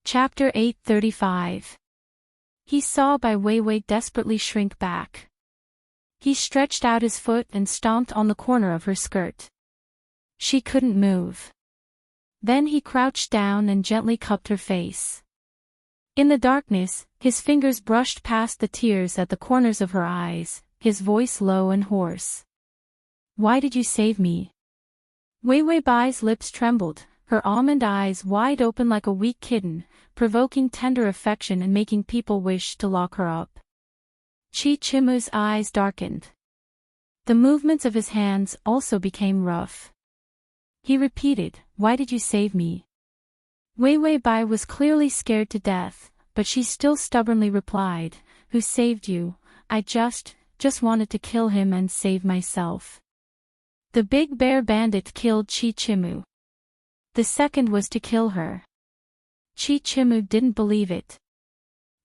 Chapter 835. He saw Bai Weiwei desperately shrink back. He stretched out his foot and stomped on the corner of her skirt. She couldn't move. Then he crouched down and gently cupped her face. In the darkness, his fingers brushed past the tears at the corners of her eyes, his voice low and hoarse. "Why did you save me? Wei Wei Bai's lips trembled, her almond eyes wide open like a weak kitten, provoking tender affection and making people wish to lock her up. Chi Chimu's eyes darkened. The movements of his hands also became rough. He repeated, "Why did you save me?" Wei Wei Bai was clearly scared to death, but she still stubbornly replied, "Who saved you? I just wanted to kill him and save myself." The big bear bandit killed Chi Chimu. The second was to kill her. Chi Chimu didn't believe it.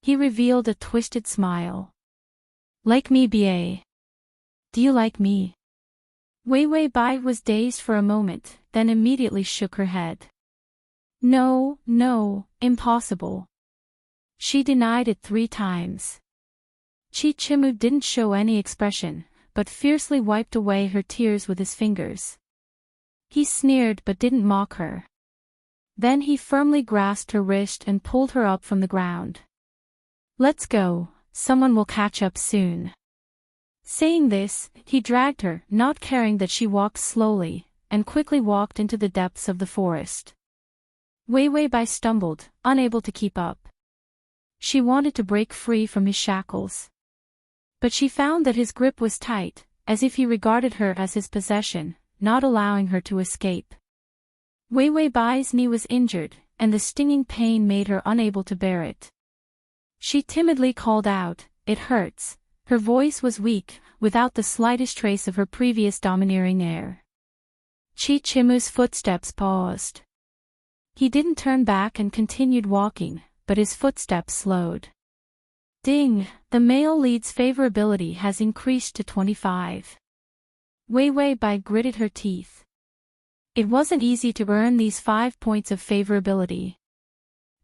He revealed a twisted smile. "Like me, ba? Do you like me?" Wei Wei Bai was dazed for a moment, then immediately shook her head. No, impossible. She denied it 3 times. Chi Chimu didn't show any expression, but fiercely wiped away her tears with his fingers. He sneered but didn't mock her. Then he firmly grasped her wrist and pulled her up from the ground. "Let's go, someone will catch up soon." Saying this, he dragged her, not caring that she walked slowly, and quickly walked into the depths of the forest. Wei Wei Bai stumbled, unable to keep up. She wanted to break free from his shackles. But she found that his grip was tight, as if he regarded her as his possession, not allowing her to escape. Wei Wei Bai's knee was injured, and the stinging pain made her unable to bear it. She timidly called out, "It hurts." Her voice was weak, without the slightest trace of her previous domineering air. Chi Chimu's footsteps paused. He didn't turn back and continued walking, but his footsteps slowed. Ding, the male lead's favorability has increased to 25. Wei Wei Bai gritted her teeth. It wasn't easy to earn these 5 points of favorability.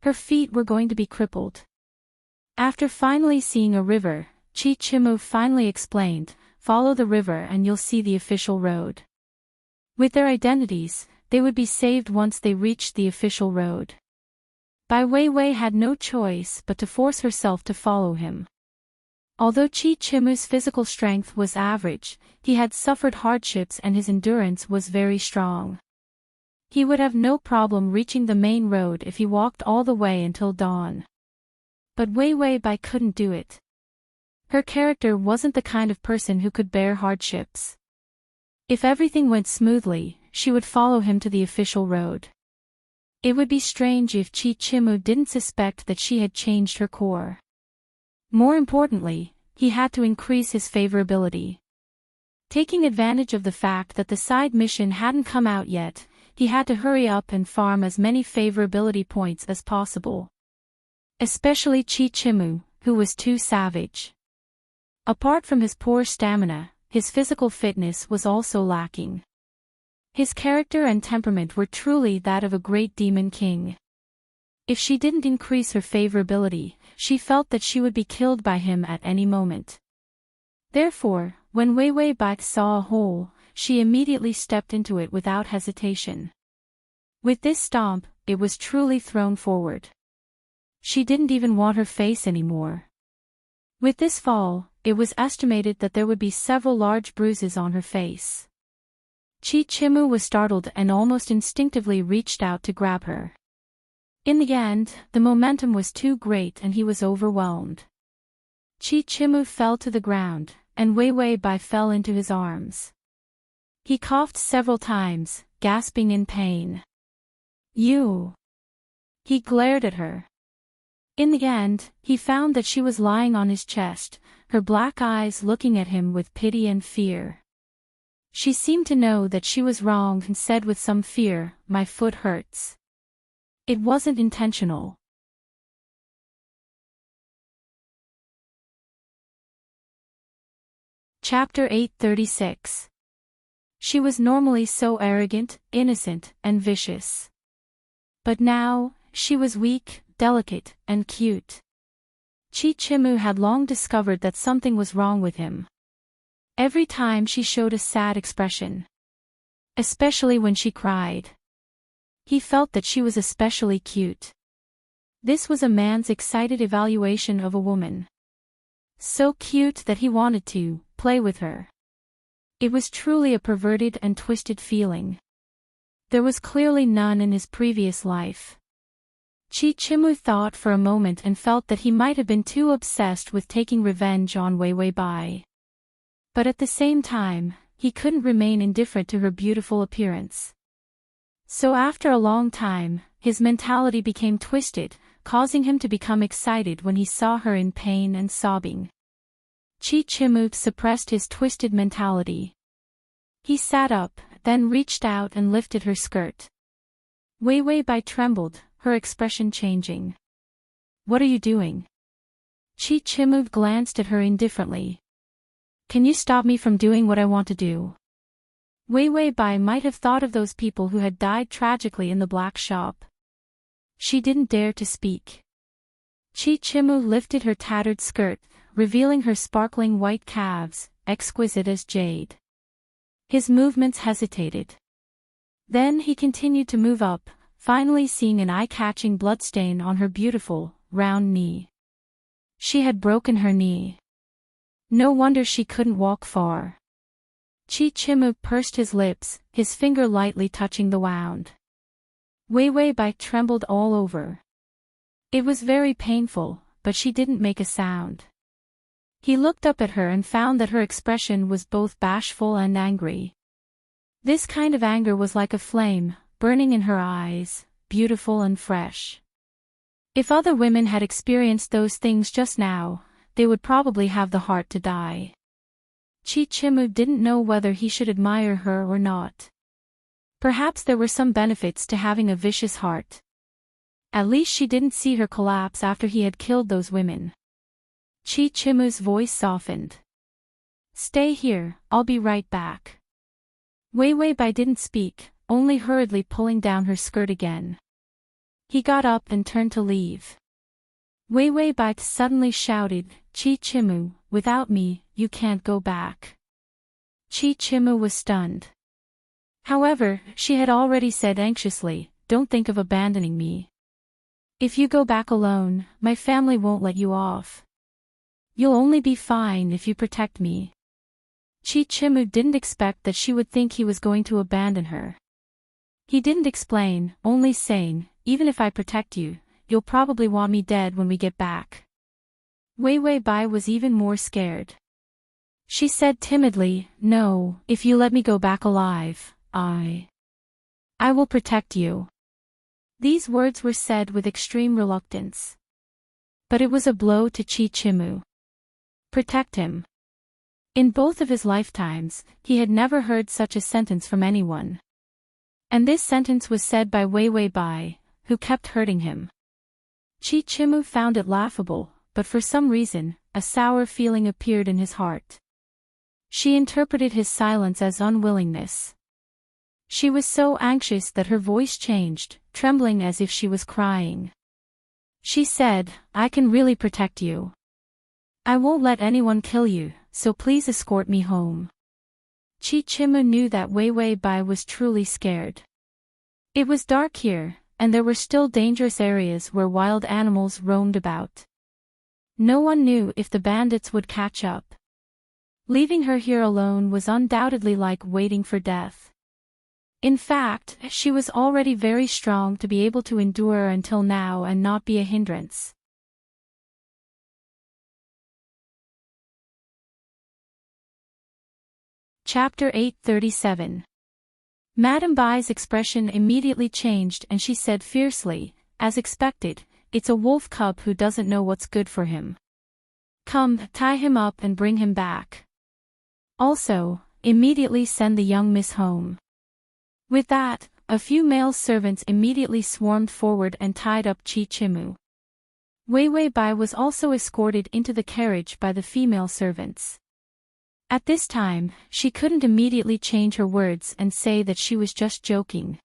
Her feet were going to be crippled. After finally seeing a river, Chi Chimu finally explained, "Follow the river and you'll see the official road." With their identities, they would be saved once they reached the official road. Bai Weiwei had no choice but to force herself to follow him. Although Chi Chimu's physical strength was average, he had suffered hardships and his endurance was very strong. He would have no problem reaching the main road if he walked all the way until dawn. But Weiwei Bai couldn't do it. Her character wasn't the kind of person who could bear hardships. If everything went smoothly, she would follow him to the official road. It would be strange if Chi Chimu didn't suspect that she had changed her core. More importantly, he had to increase his favorability. Taking advantage of the fact that the side mission hadn't come out yet, he had to hurry up and farm as many favorability points as possible. Especially Chi Chimu, who was too savage. Apart from his poor stamina, his physical fitness was also lacking. His character and temperament were truly that of a great demon king. If she didn't increase her favorability, she felt that she would be killed by him at any moment. Therefore, when Wei Wei Bai saw a hole, she immediately stepped into it without hesitation. With this stomp, it was truly thrown forward. She didn't even want her face anymore. With this fall, it was estimated that there would be several large bruises on her face. Chi Chimu was startled and almost instinctively reached out to grab her. In the end, the momentum was too great and he was overwhelmed. Chi Chimu fell to the ground, and Wei Wei Bai fell into his arms. He coughed several times, gasping in pain. "You!" He glared at her. In the end, he found that she was lying on his chest, her black eyes looking at him with pity and fear. She seemed to know that she was wrong and said with some fear, "My foot hurts." It wasn't intentional. Chapter 836. She was normally so arrogant, innocent, and vicious. But now, she was weak, delicate, and cute. Chi Chimu had long discovered that something was wrong with him. Every time she showed a sad expression. Especially when she cried. He felt that she was especially cute. This was a man's excited evaluation of a woman. So cute that he wanted to play with her. It was truly a perverted and twisted feeling. There was clearly none in his previous life. Chichimu thought for a moment and felt that he might have been too obsessed with taking revenge on Wei Wei Bai. But at the same time, he couldn't remain indifferent to her beautiful appearance. So after a long time, his mentality became twisted, causing him to become excited when he saw her in pain and sobbing. Chichimu suppressed his twisted mentality. He sat up, then reached out and lifted her skirt. Wei Wei Bai trembled, her expression changing. "What are you doing?" Chichimu glanced at her indifferently. "Can you stop me from doing what I want to do?" Wei Wei Bai might have thought of those people who had died tragically in the black shop. She didn't dare to speak. Chichimu lifted her tattered skirt, revealing her sparkling white calves, exquisite as jade. His movements hesitated. Then he continued to move up, finally seeing an eye-catching bloodstain on her beautiful, round knee. She had broken her knee. No wonder she couldn't walk far. Chichimu pursed his lips, his finger lightly touching the wound. Wei Wei Bai trembled all over. It was very painful, but she didn't make a sound. He looked up at her and found that her expression was both bashful and angry. This kind of anger was like a flame, burning in her eyes, beautiful and fresh. If other women had experienced those things just now, they would probably have the heart to die. Chichimu didn't know whether he should admire her or not. Perhaps there were some benefits to having a vicious heart. At least she didn't see her collapse after he had killed those women. Chichimu's voice softened. "Stay here, I'll be right back." Wei Wei Bai didn't speak, only hurriedly pulling down her skirt again. He got up and turned to leave. Wei Wei Bai suddenly shouted, "Chichimu, without me, you can't go back." Chichimu was stunned. However, she had already said anxiously, "Don't think of abandoning me. If you go back alone, my family won't let you off. You'll only be fine if you protect me." Chichimu didn't expect that she would think he was going to abandon her. He didn't explain, only saying, "Even if I protect you, you'll probably want me dead when we get back." Wei Wei Bai was even more scared. She said timidly, "No, if you let me go back alive, I will protect you." These words were said with extreme reluctance. But it was a blow to Chichimu. Protect him. In both of his lifetimes, he had never heard such a sentence from anyone. And this sentence was said by Wei Wei Bai, who kept hurting him. Chichimu found it laughable, but for some reason, a sour feeling appeared in his heart. She interpreted his silence as unwillingness. She was so anxious that her voice changed, trembling as if she was crying. She said, "I can really protect you. I won't let anyone kill you, so please escort me home." Chichimu knew that Wei Wei Bai was truly scared. It was dark here, and there were still dangerous areas where wild animals roamed about. No one knew if the bandits would catch up. Leaving her here alone was undoubtedly like waiting for death. In fact, she was already very strong to be able to endure until now and not be a hindrance. Chapter 837. Madame Bai's expression immediately changed and she said fiercely, as expected, "It's a wolf cub who doesn't know what's good for him. Come, tie him up and bring him back. Also, immediately send the young miss home." With that, a few male servants immediately swarmed forward and tied up Chichimu. Wei Wei Bai was also escorted into the carriage by the female servants. At this time, she couldn't immediately change her words and say that she was just joking.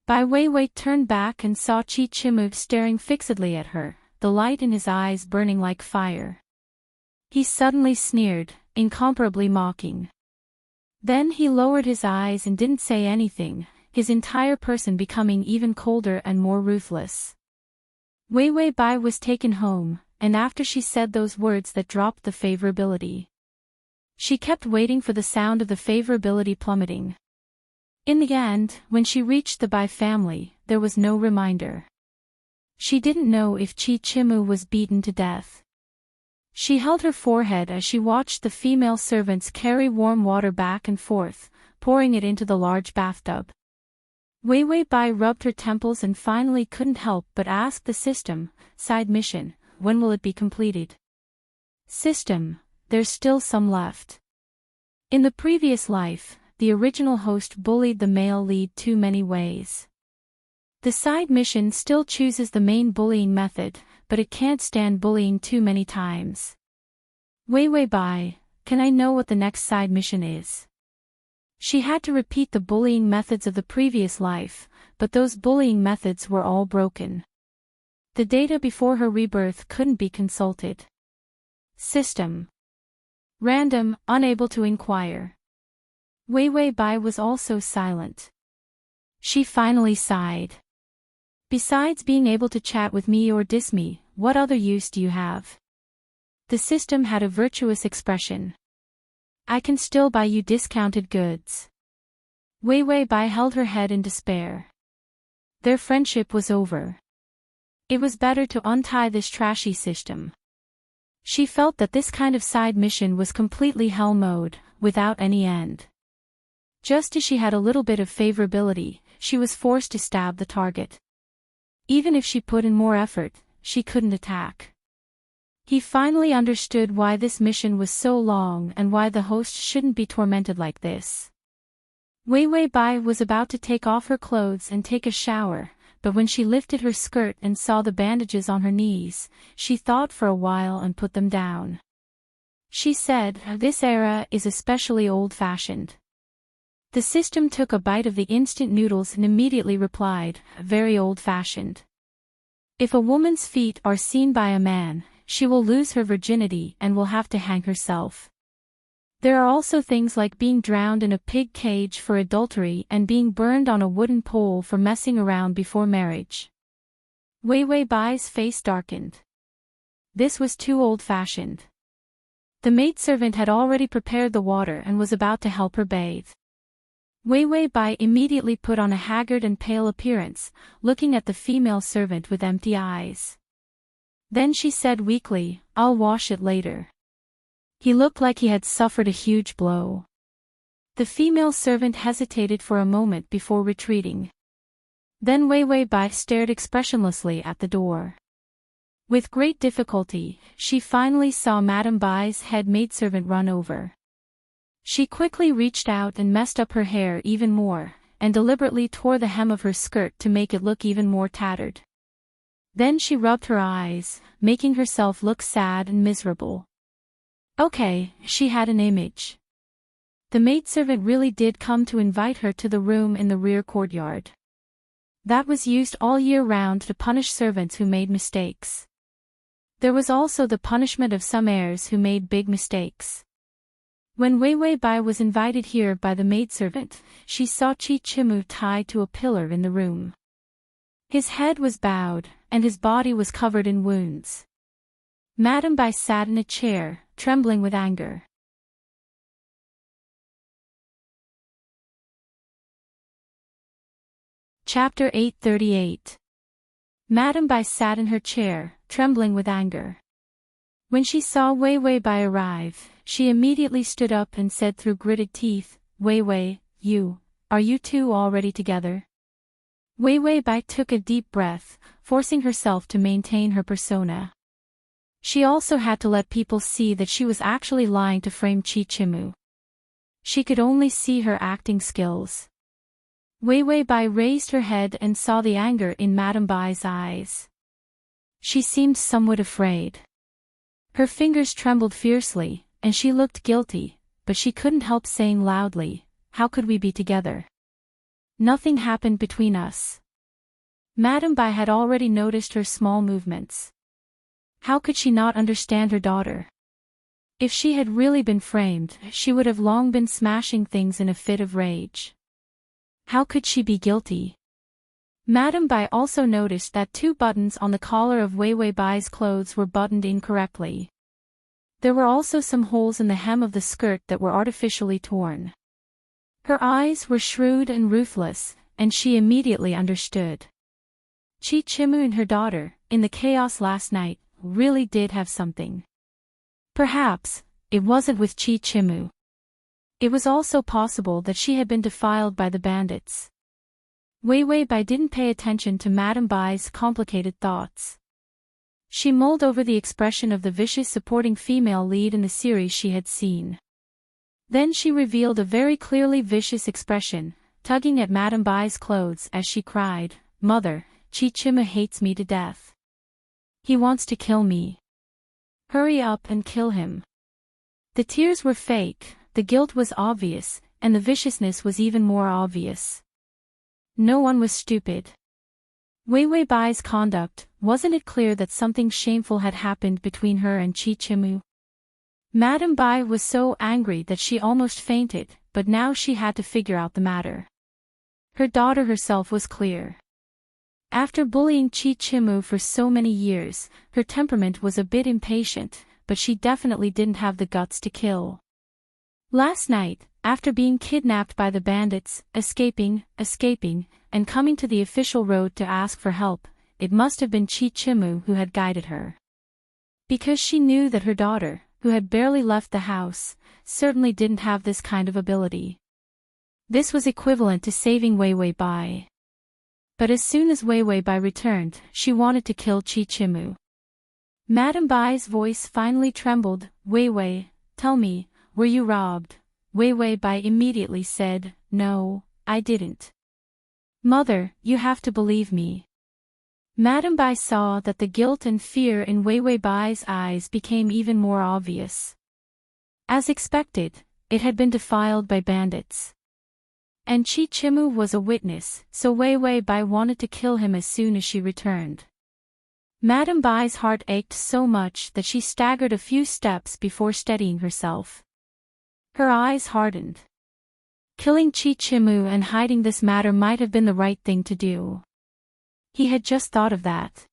Bai Weiwei turned back and saw Chichimu staring fixedly at her, the light in his eyes burning like fire. He suddenly sneered, incomparably mocking. Then he lowered his eyes and didn't say anything, his entire person becoming even colder and more ruthless. Weiwei Bai was taken home, and after she said those words that dropped the favorability. She kept waiting for the sound of the favorability plummeting. In the end, when she reached the Bai family, there was no reminder. She didn't know if Chichimu was beaten to death. She held her forehead as she watched the female servants carry warm water back and forth, pouring it into the large bathtub. Weiwei Bai rubbed her temples and finally couldn't help but ask the system, side mission, when will it be completed? System, there's still some left. In the previous life, the original host bullied the male lead too many ways. The side mission still chooses the main bullying method, but it can't stand bullying too many times. Weiwei Bai, can I know what the next side mission is? She had to repeat the bullying methods of the previous life, but those bullying methods were all broken. The data before her rebirth couldn't be consulted. System. Random, unable to inquire. Weiwei Bai was also silent. She finally sighed. Besides being able to chat with me or diss me, what other use do you have? The system had a virtuous expression. I can still buy you discounted goods. Weiwei Bai held her head in despair. Their friendship was over. It was better to untie this trashy system. She felt that this kind of side mission was completely hell mode, without any end. Just as she had a little bit of favorability, she was forced to stab the target. Even if she put in more effort, she couldn't attack. He finally understood why this mission was so long and why the host shouldn't be tormented like this. Weiwei Bai was about to take off her clothes and take a shower, but when she lifted her skirt and saw the bandages on her knees, she thought for a while and put them down. She said, "This era is especially old-fashioned." The system took a bite of the instant noodles and immediately replied, "Very old-fashioned. If a woman's feet are seen by a man, she will lose her virginity and will have to hang herself. There are also things like being drowned in a pig cage for adultery and being burned on a wooden pole for messing around before marriage." Weiwei Bai's face darkened. This was too old-fashioned. The maidservant had already prepared the water and was about to help her bathe. Weiwei Bai immediately put on a haggard and pale appearance, looking at the female servant with empty eyes. Then she said weakly, "I'll wash it later." He looked like he had suffered a huge blow. The female servant hesitated for a moment before retreating. Then Weiwei Bai stared expressionlessly at the door. With great difficulty, she finally saw Madame Bai's head maidservant run over. She quickly reached out and messed up her hair even more, and deliberately tore the hem of her skirt to make it look even more tattered. Then she rubbed her eyes, making herself look sad and miserable. Okay, she had an image. The maidservant really did come to invite her to the room in the rear courtyard. That was used all year round to punish servants who made mistakes. There was also the punishment of some heirs who made big mistakes. When Weiwei Bai was invited here by the maidservant, she saw Chichimu tied to a pillar in the room. His head was bowed, and his body was covered in wounds. Madame Bai sat in a chair, trembling with anger. Chapter 838. Madame Bai sat in her chair, trembling with anger. When she saw Weiwei Bai arrive, she immediately stood up and said through gritted teeth, "Weiwei, are you two already together?" Weiwei Bai took a deep breath, forcing herself to maintain her persona. She also had to let people see that she was actually lying to frame Chichimu. She could only see her acting skills. Weiwei Bai raised her head and saw the anger in Madame Bai's eyes. She seemed somewhat afraid. Her fingers trembled fiercely, and she looked guilty, but she couldn't help saying loudly, "How could we be together? Nothing happened between us." Madame Bai had already noticed her small movements. How could she not understand her daughter? If she had really been framed, she would have long been smashing things in a fit of rage. How could she be guilty? Madame Bai also noticed that 2 buttons on the collar of Weiwei Bai's clothes were buttoned incorrectly. There were also some holes in the hem of the skirt that were artificially torn. Her eyes were shrewd and ruthless, and she immediately understood. Chichimu and her daughter, in the chaos last night, really did have something. Perhaps, it wasn't with Chichimu. It was also possible that she had been defiled by the bandits. Wei Bai didn't pay attention to Madame Bai's complicated thoughts. She mulled over the expression of the vicious supporting female lead in the series she had seen. Then she revealed a very clearly vicious expression, tugging at Madame Bai's clothes as she cried, "Mother, Chichimu hates me to death. He wants to kill me. Hurry up and kill him." The tears were fake, the guilt was obvious, and the viciousness was even more obvious. No one was stupid. Wei Bai's conduct, wasn't it clear that something shameful had happened between her and Chichimu? Madame Bai was so angry that she almost fainted, but now she had to figure out the matter. Her daughter herself was clear. After bullying Chichimu for so many years, her temperament was a bit impatient, but she definitely didn't have the guts to kill. Last night, after being kidnapped by the bandits, escaping, and coming to the official road to ask for help, it must have been Chichimu who had guided her. Because she knew that her daughter, who had barely left the house, certainly didn't have this kind of ability. This was equivalent to saving Wei Bai. But as soon as Wei Bai returned, she wanted to kill Chichimu. Madame Bai's voice finally trembled. Wei, tell me, were you robbed?" Wei Bai immediately said, "No, I didn't." "Mother, you have to believe me." Madame Bai saw that the guilt and fear in Wei Bai's eyes became even more obvious. As expected, it had been defiled by bandits. And Chichimu was a witness, so Wei Bai wanted to kill him as soon as she returned. Madame Bai's heart ached so much that she staggered a few steps before steadying herself. Her eyes hardened. Killing Chichimu and hiding this matter might have been the right thing to do. He had just thought of that.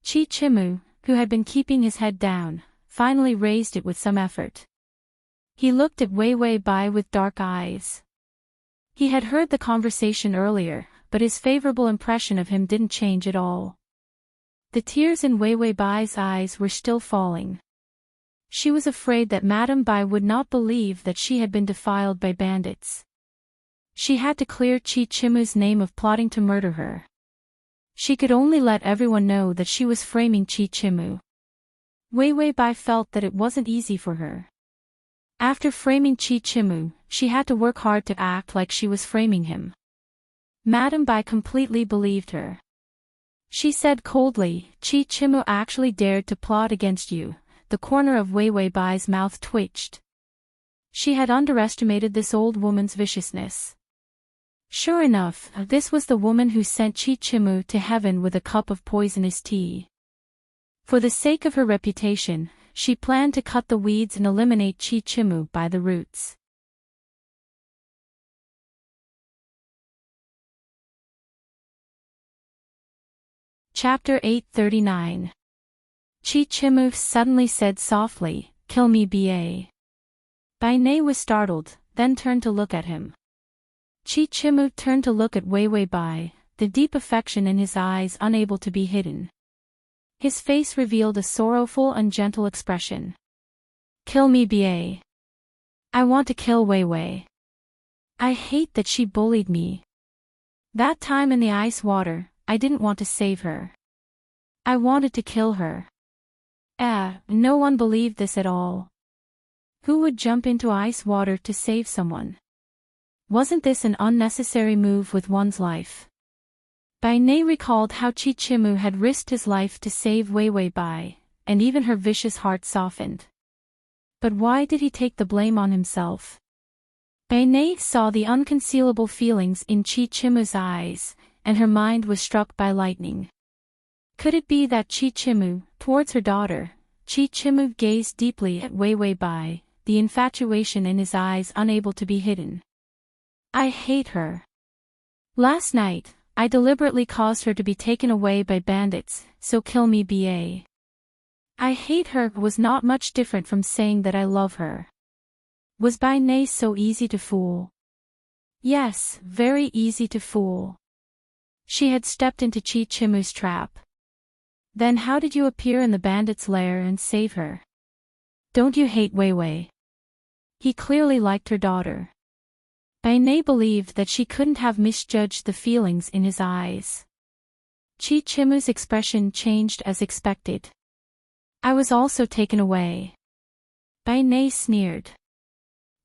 Chichimu, who had been keeping his head down, finally raised it with some effort. He looked at Wei Bai with dark eyes. He had heard the conversation earlier, but his favorable impression of him didn't change at all. The tears in Wei Bai's eyes were still falling. She was afraid that Madame Bai would not believe that she had been defiled by bandits. She had to clear Chichimu's name of plotting to murder her. She could only let everyone know that she was framing Chichimu. Wei Bai felt that it wasn't easy for her. After framing Chichimu, she had to work hard to act like she was framing him. Madame Bai completely believed her. She said coldly, "Chichimu actually dared to plot against you." The corner of Wei Bai's mouth twitched. She had underestimated this old woman's viciousness. Sure enough, this was the woman who sent Chichimu to heaven with a cup of poisonous tea. For the sake of her reputation, she planned to cut the weeds and eliminate Chichimu by the roots. Chapter 839. Chichimu suddenly said softly, "Kill me ba." Bainei was startled, then turned to look at him. Chichimu turned to look at Wei Bai, the deep affection in his eyes unable to be hidden. His face revealed a sorrowful and gentle expression. "Kill me ba. I want to kill Wei. I hate that she bullied me. That time in the ice water, I didn't want to save her. I wanted to kill her." No one believed this at all. Who would jump into ice water to save someone? Wasn't this an unnecessary move with one's life? Bainei recalled how Chichimu had risked his life to save Wei Bai, and even her vicious heart softened. But why did he take the blame on himself? Bainei saw the unconcealable feelings in Chichimu's eyes, and her mind was struck by lightning. Could it be that Chichimu, towards her daughter, Chichimu gazed deeply at Wei Bai, the infatuation in his eyes unable to be hidden? "I hate her. Last night, I deliberately caused her to be taken away by bandits, so kill me ba. I hate her" was not much different from saying that I love her. Was Bainei so easy to fool? Yes, very easy to fool. She had stepped into Chi Chimu's trap. Then how did you appear in the bandit's lair and save her? Don't you hate Wei Wei? He clearly liked her daughter. Bai Nei believed that she couldn't have misjudged the feelings in his eyes. Chi Chimu's expression changed as expected. I was also taken away. Bai Nei sneered.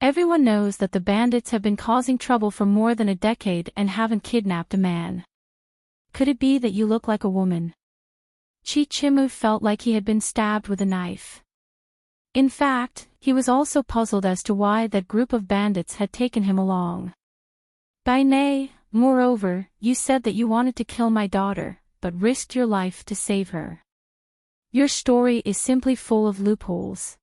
Everyone knows that the bandits have been causing trouble for more than a decade and haven't kidnapped a man. Could it be that you look like a woman? Chi Chimu felt like he had been stabbed with a knife. In fact, he was also puzzled as to why that group of bandits had taken him along. Bai Nei, moreover, you said that you wanted to kill my daughter, but risked your life to save her. Your story is simply full of loopholes.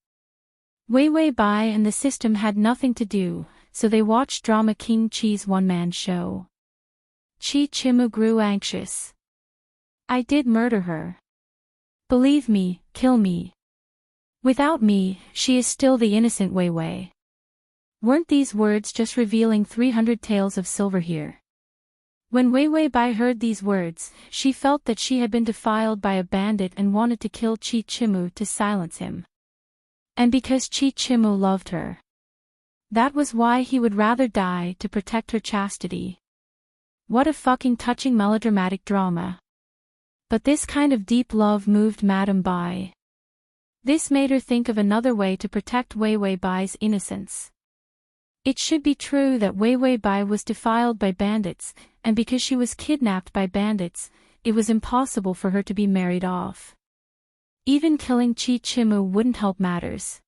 Wei Wei Bai and the system had nothing to do, so they watched Drama King Chi's one-man show. Chi Chimu grew anxious. I did murder her. Believe me, kill me. Without me, she is still the innocent Wei Wei. Weren't these words just revealing 300 tales of silver here? When Wei Wei Bai heard these words, she felt that she had been defiled by a bandit and wanted to kill Chi Chimu to silence him. And because Chi Chimu loved her. That was why he would rather die to protect her chastity. What a fucking touching melodramatic drama. But this kind of deep love moved Madame Bai. This made her think of another way to protect Wei Wei Bai's innocence. It should be true that Wei Wei Bai was defiled by bandits, and because she was kidnapped by bandits, it was impossible for her to be married off. Even killing Chi Chimu wouldn't help matters.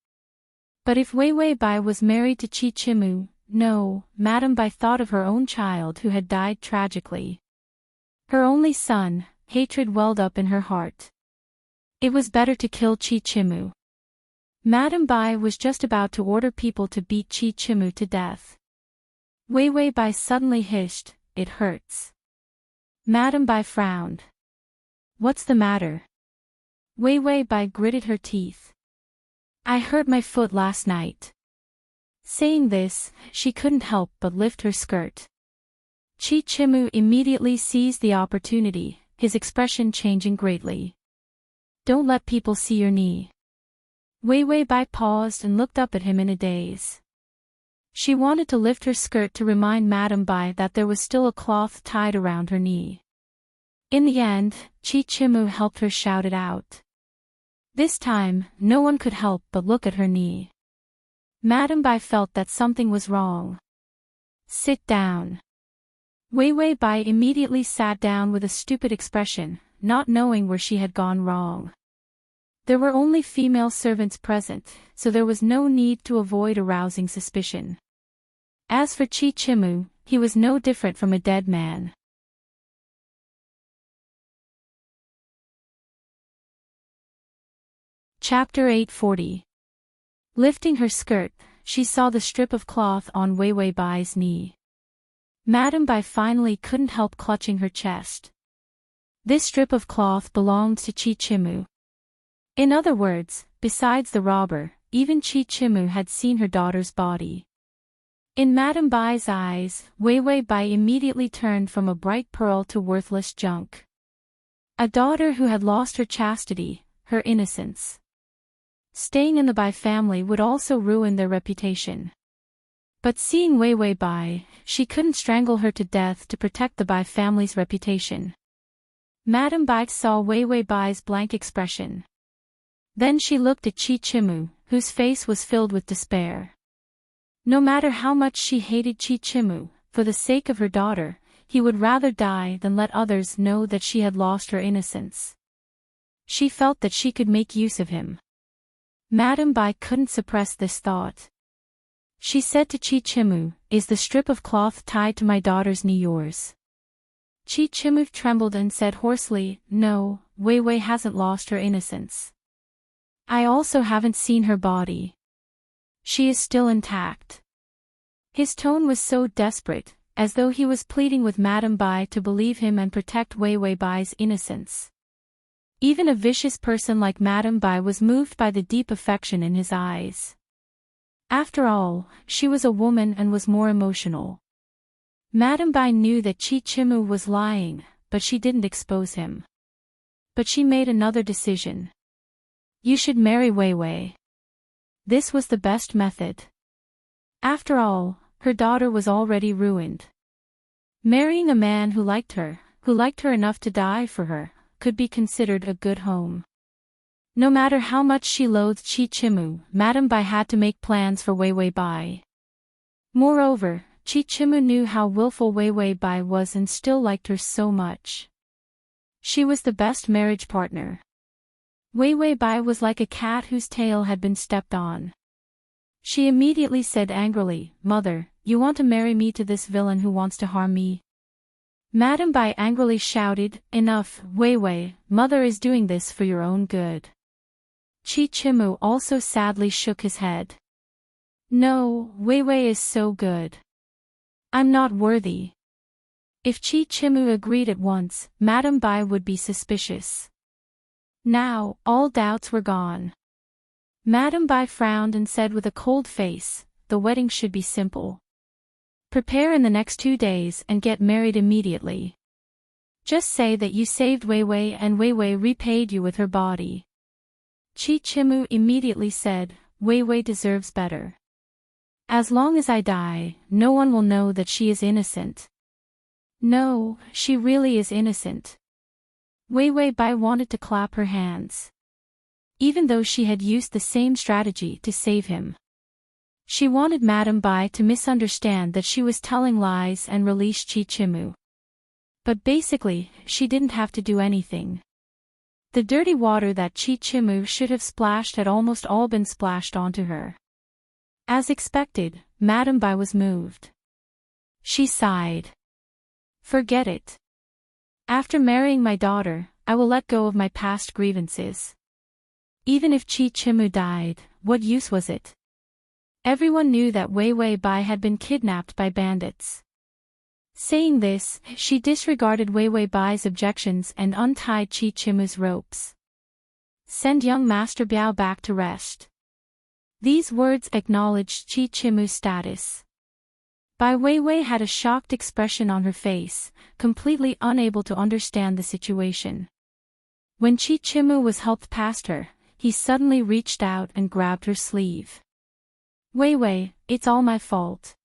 But if Wei Wei Bai was married to Chi Chimu, no, Madame Bai thought of her own child who had died tragically. Her only son. Hatred welled up in her heart. It was better to kill Chi Chimu. Madame Bai was just about to order people to beat Chi Chimu to death. Wei Wei Bai suddenly hissed, "It hurts." Madame Bai frowned. What's the matter? Wei Wei Bai gritted her teeth. I hurt my foot last night. Saying this, she couldn't help but lift her skirt. Chi Chimu immediately seized the opportunity, his expression changing greatly. Don't let people see your knee. Wei Wei Bai paused and looked up at him in a daze. She wanted to lift her skirt to remind Madame Bai that there was still a cloth tied around her knee. In the end, Chi Chimu helped her shout it out. This time, no one could help but look at her knee. Madame Bai felt that something was wrong. Sit down. Wei Wei Bai immediately sat down with a stupid expression, not knowing where she had gone wrong. There were only female servants present, so there was no need to avoid arousing suspicion. As for Chi Chimu, he was no different from a dead man. Chapter 840. Lifting her skirt, she saw the strip of cloth on Wei Wei Bai's knee. Madame Bai finally couldn't help clutching her chest. This strip of cloth belonged to Chi Chimu. In other words, besides the robber, even Chi Chimu had seen her daughter's body. In Madame Bai's eyes, Wei Wei Bai immediately turned from a bright pearl to worthless junk. A daughter who had lost her chastity, her innocence. Staying in the Bai family would also ruin their reputation. But seeing Wei Wei Bai, she couldn't strangle her to death to protect the Bai family's reputation. Madame Bai saw Wei Wei Bai's blank expression. Then she looked at Chi Chimu, whose face was filled with despair. No matter how much she hated Chi Chimu, for the sake of her daughter, he would rather die than let others know that she had lost her innocence. She felt that she could make use of him. Madame Bai couldn't suppress this thought. She said to Chi Chimu, "Is the strip of cloth tied to my daughter's knee yours?" Chi Chimu trembled and said hoarsely, "No, Wei Wei hasn't lost her innocence. I also haven't seen her body. She is still intact." His tone was so desperate, as though he was pleading with Madame Bai to believe him and protect Wei Wei Bai's innocence. Even a vicious person like Madame Bai was moved by the deep affection in his eyes. After all, she was a woman and was more emotional. Madame Bai knew that Chichimu was lying, but she didn't expose him. But she made another decision. You should marry Wei Wei. This was the best method. After all, her daughter was already ruined. Marrying a man who liked her enough to die for her, could be considered a good home. No matter how much she loathed Chichimu, Madame Bai had to make plans for Wei Wei Bai. Moreover, Chichimu knew how willful Wei Wei Bai was and still liked her so much. She was the best marriage partner. Wei Wei Bai was like a cat whose tail had been stepped on. She immediately said angrily, "Mother, you want to marry me to this villain who wants to harm me?" Madame Bai angrily shouted, "Enough, Wei Wei, mother is doing this for your own good." Chichimu also sadly shook his head. "No, Wei Wei is so good. I'm not worthy." If Chichimu agreed at once, Madame Bai would be suspicious. Now, all doubts were gone. Madame Bai frowned and said with a cold face, "The wedding should be simple. Prepare in the next 2 days and get married immediately. Just say that you saved Wei Wei and Wei Wei repaid you with her body." Chichimu immediately said, "Wei Wei deserves better. As long as I die, no one will know that she is innocent." No, she really is innocent. Wei Wei Bai wanted to clap her hands. Even though she had used the same strategy to save him. She wanted Madame Bai to misunderstand that she was telling lies and release Chichimu. But basically, she didn't have to do anything. The dirty water that Chichimu should have splashed had almost all been splashed onto her. As expected, Madame Bai was moved. She sighed. "Forget it. After marrying my daughter, I will let go of my past grievances. Even if Chichimu died, what use was it?" Everyone knew that Wei Wei Bai had been kidnapped by bandits. Saying this, she disregarded Wei Wei Bai's objections and untied Chichimu's ropes. "Send young Master Biao back to rest." These words acknowledged Chichimu's status. Bai Wei Wei had a shocked expression on her face, completely unable to understand the situation. When Chichimu was helped past her, he suddenly reached out and grabbed her sleeve. "Wei Wei, it's all my fault.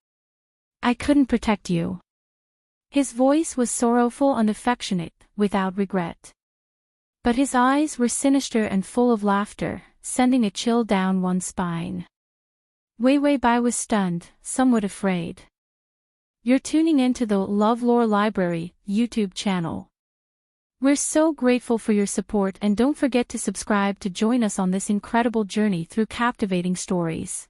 I couldn't protect you." His voice was sorrowful and affectionate, without regret. But his eyes were sinister and full of laughter, sending a chill down one's spine. Wei Wei Bai was stunned, somewhat afraid. You're tuning in to the LoveLore Library YouTube channel. We're so grateful for your support, and don't forget to subscribe to join us on this incredible journey through captivating stories.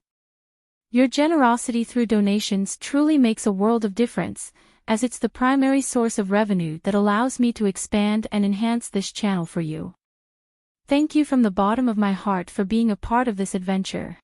Your generosity through donations truly makes a world of difference, as it's the primary source of revenue that allows me to expand and enhance this channel for you. Thank you from the bottom of my heart for being a part of this adventure.